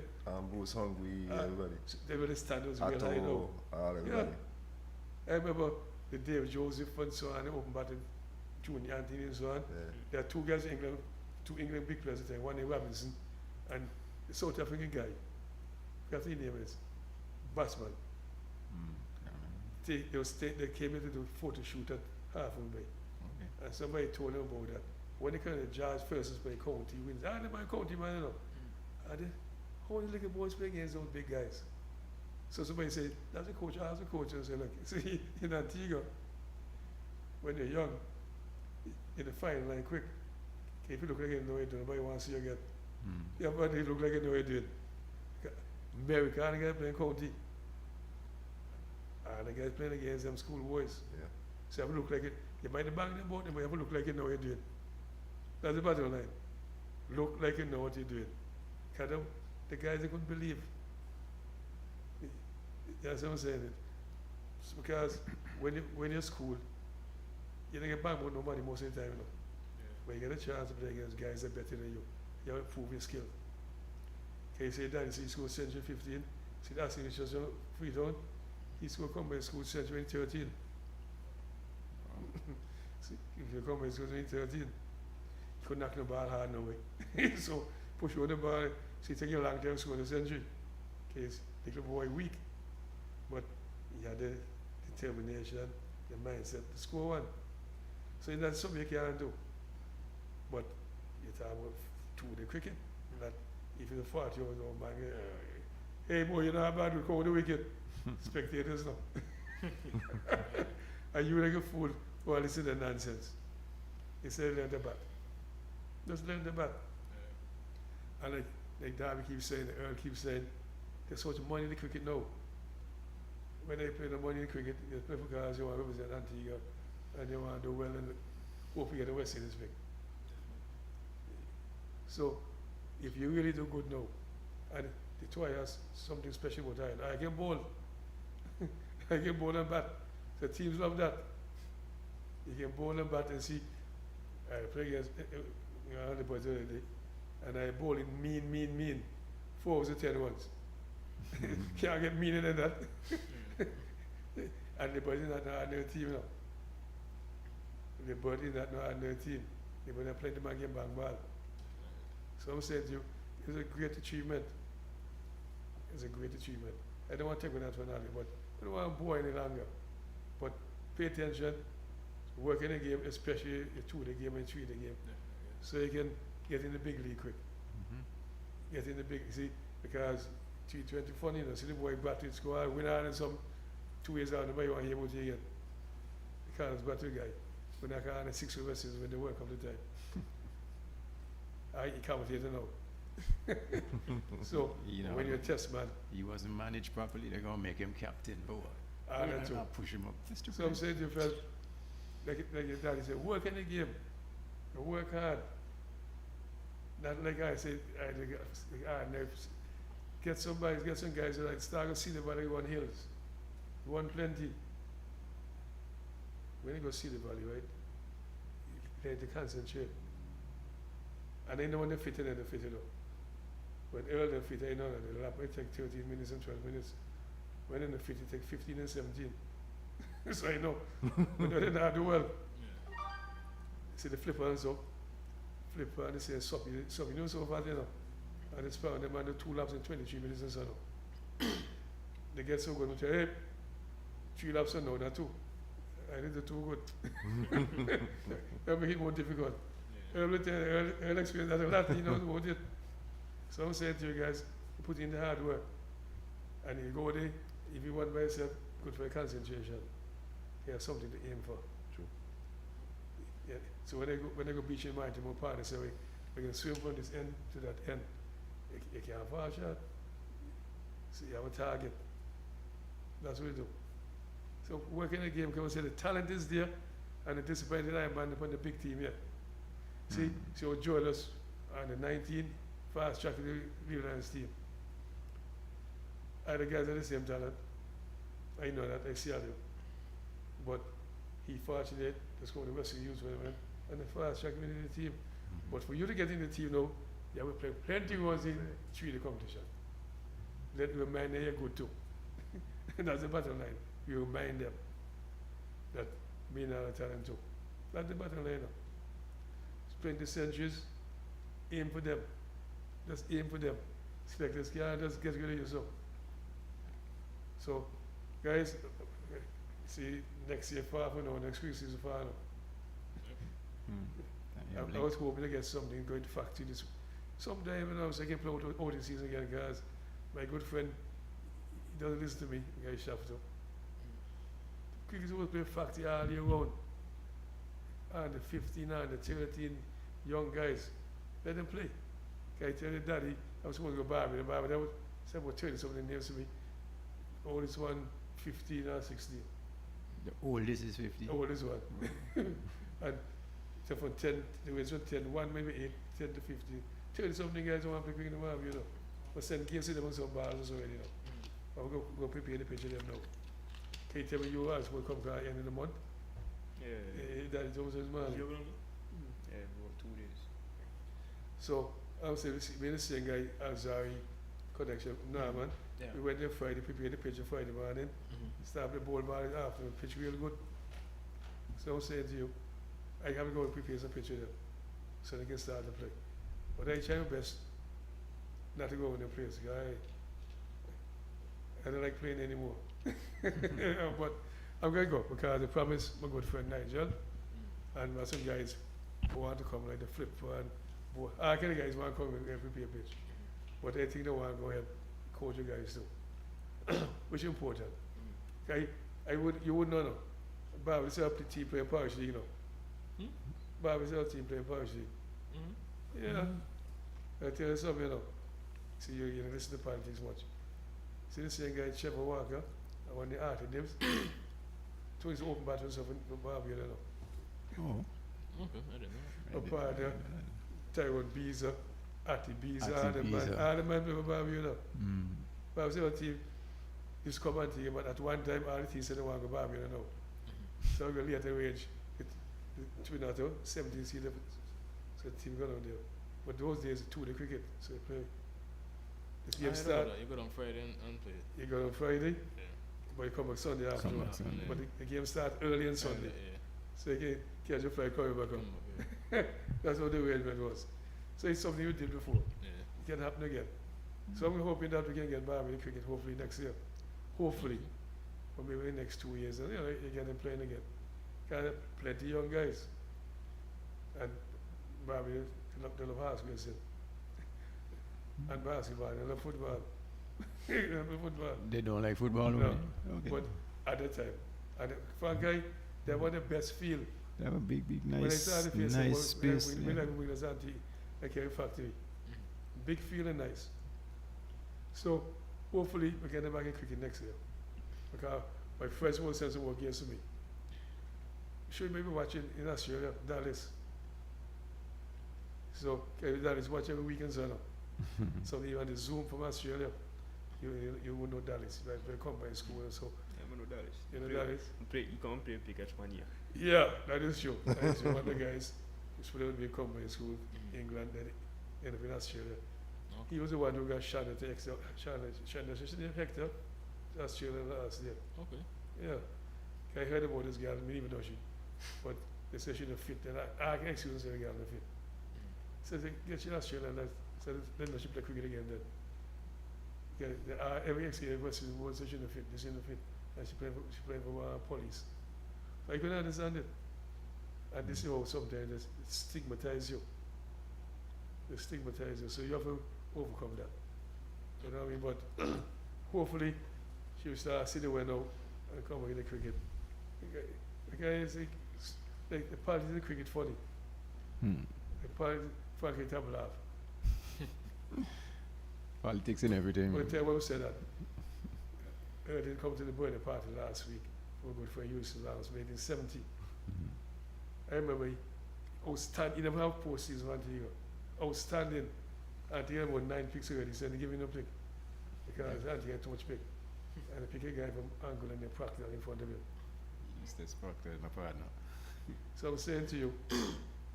Bruce Hungry, everybody. They were the standards real high, you Atto, know. all everybody. I remember the Dave Joseph and so on, open battle, Junior Anthony and so on. Yeah. There are two guys in England, two England big players at the time, one named Robinson and the South African guy. What his name is? Batsman. They came in to do photo shoot at Halfway Bay. Okay. And somebody told them about that. When they come to judge versus by county wins, they're my county man, you know. And they, how the little boys play against those big guys? So somebody said, that's a coach, ask the coach. And say, look, see, in Antigua, when you're young, in the final line quick, if you look like you know what you're doing, nobody wants to see you again. Yeah, but you look like you know what you're doing. America, and the guy playing county. And the guys playing against them school boys. Yeah. So have a look like it. You might have banged them both, you might have a look like you know what you're doing. That's the bottom line. Look like you know what you're doing. Because the guys, they couldn't believe. That's what I'm saying. It's because when you're school, you don't get banged with nobody most of the time, you know. But you get a chance to play against guys that are better than you. You have to prove your skill. Okay, you say that, you see, he scored century 15. See, that's the just free down. He scored combined school century 13. See, if you come by school in 13, you could knock the ball hard no way. So push on the ball, see, take a long time to score the century. Okay, little boy weak. But he had the determination, the mindset to score one. So that's something you can't do. But you talk about the cricket, that if you're 40 years old man, hey boy, you're not bad, we'll call the wicket. Spectators now. And you like a fool while listen to nonsense. He said learn the bat. Just learn the bat. And like Darby keeps saying, Earl keeps saying, there's so much money in the cricket now. When they play the money in cricket, they play because you want to represent Antigua and you want to do well and hope you get the West Indies pick. So, if you really do good now, and the toy has something special about that, I can bowl. I can bowl and bat. The teams love that. You can bowl and bat and see. I play against the boys the other day, and I bowl in mean. 4 was the 10 ones. Can't get meaner than that. And the boys in that no ordinary team now. The boys in that no ordinary team. They were playing the man game bang ball. So I'm saying to you, it's a great achievement. It's a great achievement. I don't want to take that for nothing, but I don't want to bore any longer. But pay attention, work in the game, especially 2 the game and 3 the game. So you can get in the big league quick. Get in the big, see, because T20 funny, you know, see the boy battle score, win out and some 2 years out, nobody want to hear about you again. Because battle guy. When I can on 6 overseas when they work up the time. I commentator now. So You know, when you're a test man, he wasn't managed properly, they're going to make him captain. But I'll push him up. so I'm saying to you, fellas, like your daddy said, work in the game. Work hard. Not like I said, get some guys that like start to see the valley one hills. One plenty. When you go see the valley, right? You need to concentrate. And I know when they fit in, they fit it up. When Earl they fit, I know that the lap might take 13 minutes and 12 minutes. When in the fit, it take 15 and 17. So I know. But they don't do well. See the flipper and so. Flipper and they say, stop, you know so fast, you know. And it's found them under 2 laps in 23 minutes and so on. They get so good, we say, hey, 3 laps and now, not 2. I did the 2 good. That make it more difficult. Earl experienced that a lot, he knows about it. So I'm saying to you guys, you put in the hard work. And you go there, if you want by yourself, good for your concentration. You have something to aim for. True. Yeah. So when I go beach in mind to my partner, say, we can swim from this end to that end. You can't fall short. So you have a target. That's what we do. So working the game, can we say the talent is there and the discipline that I'm upon the big team here. See, so join us on the 19th fast track of the Lions team. Other guys are the same talent. I know that, I see how they. But he fortunate, just go to Western Youth Tournament, and the fast track within the team. But for you to get in the team now, you have to play plenty ones in 3 the competition. Let them remind them you're good too. That's the bottom line. You remind them that me and our talent too. That's the bottom line. Spend the centuries, aim for them. Just aim for them. Selectors can't just get rid of yourself. So, guys, see, next year far from now, next week is far now. I was hoping to get something going to factory this sometime, you know, so I can play out the season again, guys. My good friend, he doesn't listen to me, the guy Shafter. Cricket was playing factory all year round. And the 15 and the 13 young guys, let them play. Can I tell you, Daddy, I was supposed to go Barbie, and Barbie, that was about 30 something names to me. Oldest one, 15 or 16. The oldest is 50. The oldest one. And so from 10, they went from 10, 1, maybe 8, 10 to 15. 30 something guys don't want to play cricket in the Barbie, you know. But send games to them on some balls already, you know. I'm going to go prepare the pitch of them now. Can you tell me you guys will come to the end of the month? Yeah. That is always man. Yeah, about 2 days. So, I would say, we're the same guy, Alzari connection. Nah, man. Yeah. We went there Friday, prepared the pitch on Friday morning. Started the ball ball after, pitch real good. So I'm saying to you, I have to go and prepare some pitch with them so they can start to play. But I try my best not to go in the place. I don't like playing anymore. But I'm going to go because I promised my good friend Nigel and some guys who want to come, like the flip and I kind of guys want to come and prepare pitch. But I think they want to go ahead and coach you guys too, which is important. You wouldn't know. Bob is a team playing Parish League, you know. Bob is a team playing Parish League. Yeah. I tell you something, you know. See, you don't listen to politics much. See the same guy, Trevor Walker, I won the art of names. So he's open battle and stuff for Bob, you know. Oh. Okay, I didn't know. Up there, Tyrone Beezer, Atty Beezer, Atty Beezer. all the man play for Bob, you know. Bob's our team used to come and team, but at one time all the teams said they want to go Bob, you know. So we got later range, between that 17 seed, so the team got on there. But those days, 2 the cricket, so they play. The game start. You go on Friday and play it. You go on Friday, Yeah. but you come back Sunday afternoon. back Sunday. But the game start early on Sunday, Yeah. so you can catch your flight coming back home. That's how the arrangement was. So it's something we did before. Yeah. It can happen again. So I'm hoping that we can get Barbie cricket hopefully next year. Hopefully. Or maybe in the next 2 years. And you know, you get them playing again. Got plenty young guys. And Barbie, they love basketball. And basketball, they love football. They love football. They don't like football, No. no. Okay. But at the time, and for a guy, they want the best field. They have a big, When I saw the place, nice space. we yeah. like moving us Antigua, like a factory. Big field and nice. So hopefully we get them back in cricket next year. Because my friends will send some more games to me. Should maybe watching in Australia, Dallas. So Dallas watch every weekend, so so you on the Zoom from Australia, you would know Dallas. Like they come by school and so. I know Dallas. You know Dallas? You can't play pick at 1 year. Yeah, that is true. That is true. One of the guys who's when we come by school, England, then ended up in Australia. Okay. He was the one who got shot at the Hector, Australia last year. Okay. Yeah. I heard about this girl, me even know she. But they said she didn't fit. And I can excuse the girl didn't fit. So they get she in Australia and so then she play cricket again then. Okay, every experience was said she didn't fit, this didn't fit. And she played for police. I couldn't understand it. And this is how sometimes they stigmatize you. They stigmatize you. So you have to overcome that. You know what I mean? But hopefully she will start see the way now and come in the cricket. The guy is like the parties in the cricket funny. The parties can have a laugh. Politics and everything. But tell what we said that. I didn't come to the birthday party last week. My good friend Yusuf last made in 70. I remember outstanding, he never have postseason on Antigua. Outstanding. Antigua about 9 picks already, so they give him no pick. because Antigua too much big. And they pick a guy from Angola and they practice in front of him. It's this proctor, my partner. So I'm saying to you,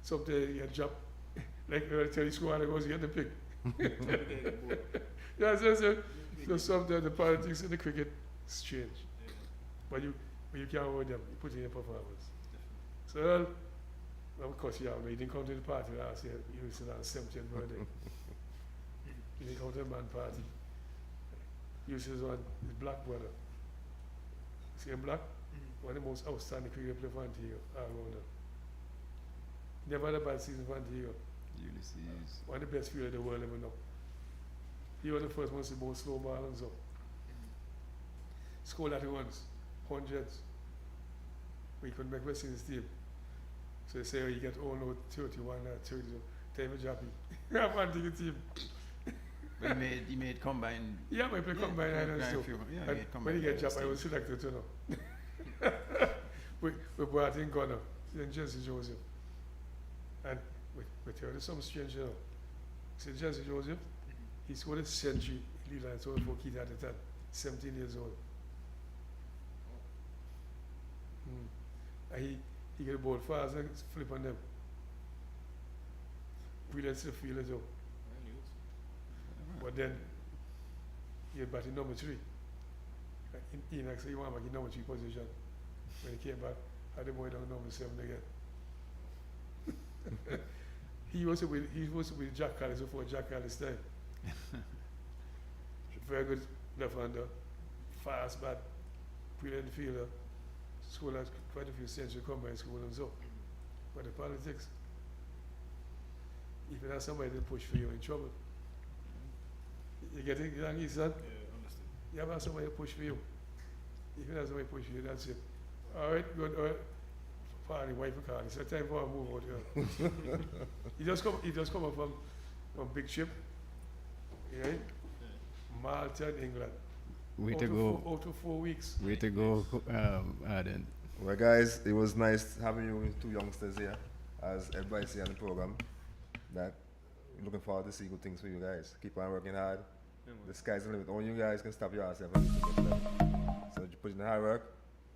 someday you job, like I tell you, school and goes, you get the pick. Yeah, so sometimes the politics in the cricket is strange. But you can't hold them, you put in your performance. So, Earl, of course, you didn't come to the party last year, you was on 70th birthday. You didn't come to the man party. You was on his black brother. See him black? One of the most outstanding cricket players for Antigua, all rounder. Never had a bad season for Antigua. Ulysses. One of the best fielders in the world ever know. He was the first one to bowl slow ball and so. Scored at once, hundreds. But he couldn't make West Indies team. So they say, oh, you get all out 31 or 30. Time a job. I have Antigua team. But he made combine. Yeah, but he played combine and so. Yeah, he made combine. When he get job, I was selected to know. we brought in Gunner, then Jesse Joseph. And we tell you something strange, you know. See, Jesse Joseph, he scored a century in Leland, so for Keith at the time, 17 years old. And he get a ball fast and flip on them. Brilliant to the field as well. But then, he had batting number 3. He said, you want to make number 3 position. When he came back, had the boy down number 7 again. he was with Jack Callis before Jack Callis time. Very good left-hander, fast, bad, brilliant fielder. School had quite a few century combine school and so. But the politics, if you have somebody to push for you, in trouble. You get it, young son? Yeah, understood. You have somebody to push for you. If you have somebody to push for you, that's it. All right, good. All right. Party, wife and car. It's time for a move out here. he just come up from big ship. Right? Yeah. Malta, England. Way to go. Out to 4 weeks. Way to go, Arden. Well, guys, it was nice having you with 2 youngsters here, as everybody say on the program. That looking forward to see good things for you guys. Keep on working hard. The sky's the limit. Only you guys can stop yourself. So you put in the hard work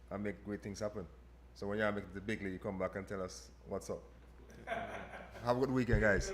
and make great things happen. So when you make the big league, you come back and tell us what's up. Have a good weekend, guys.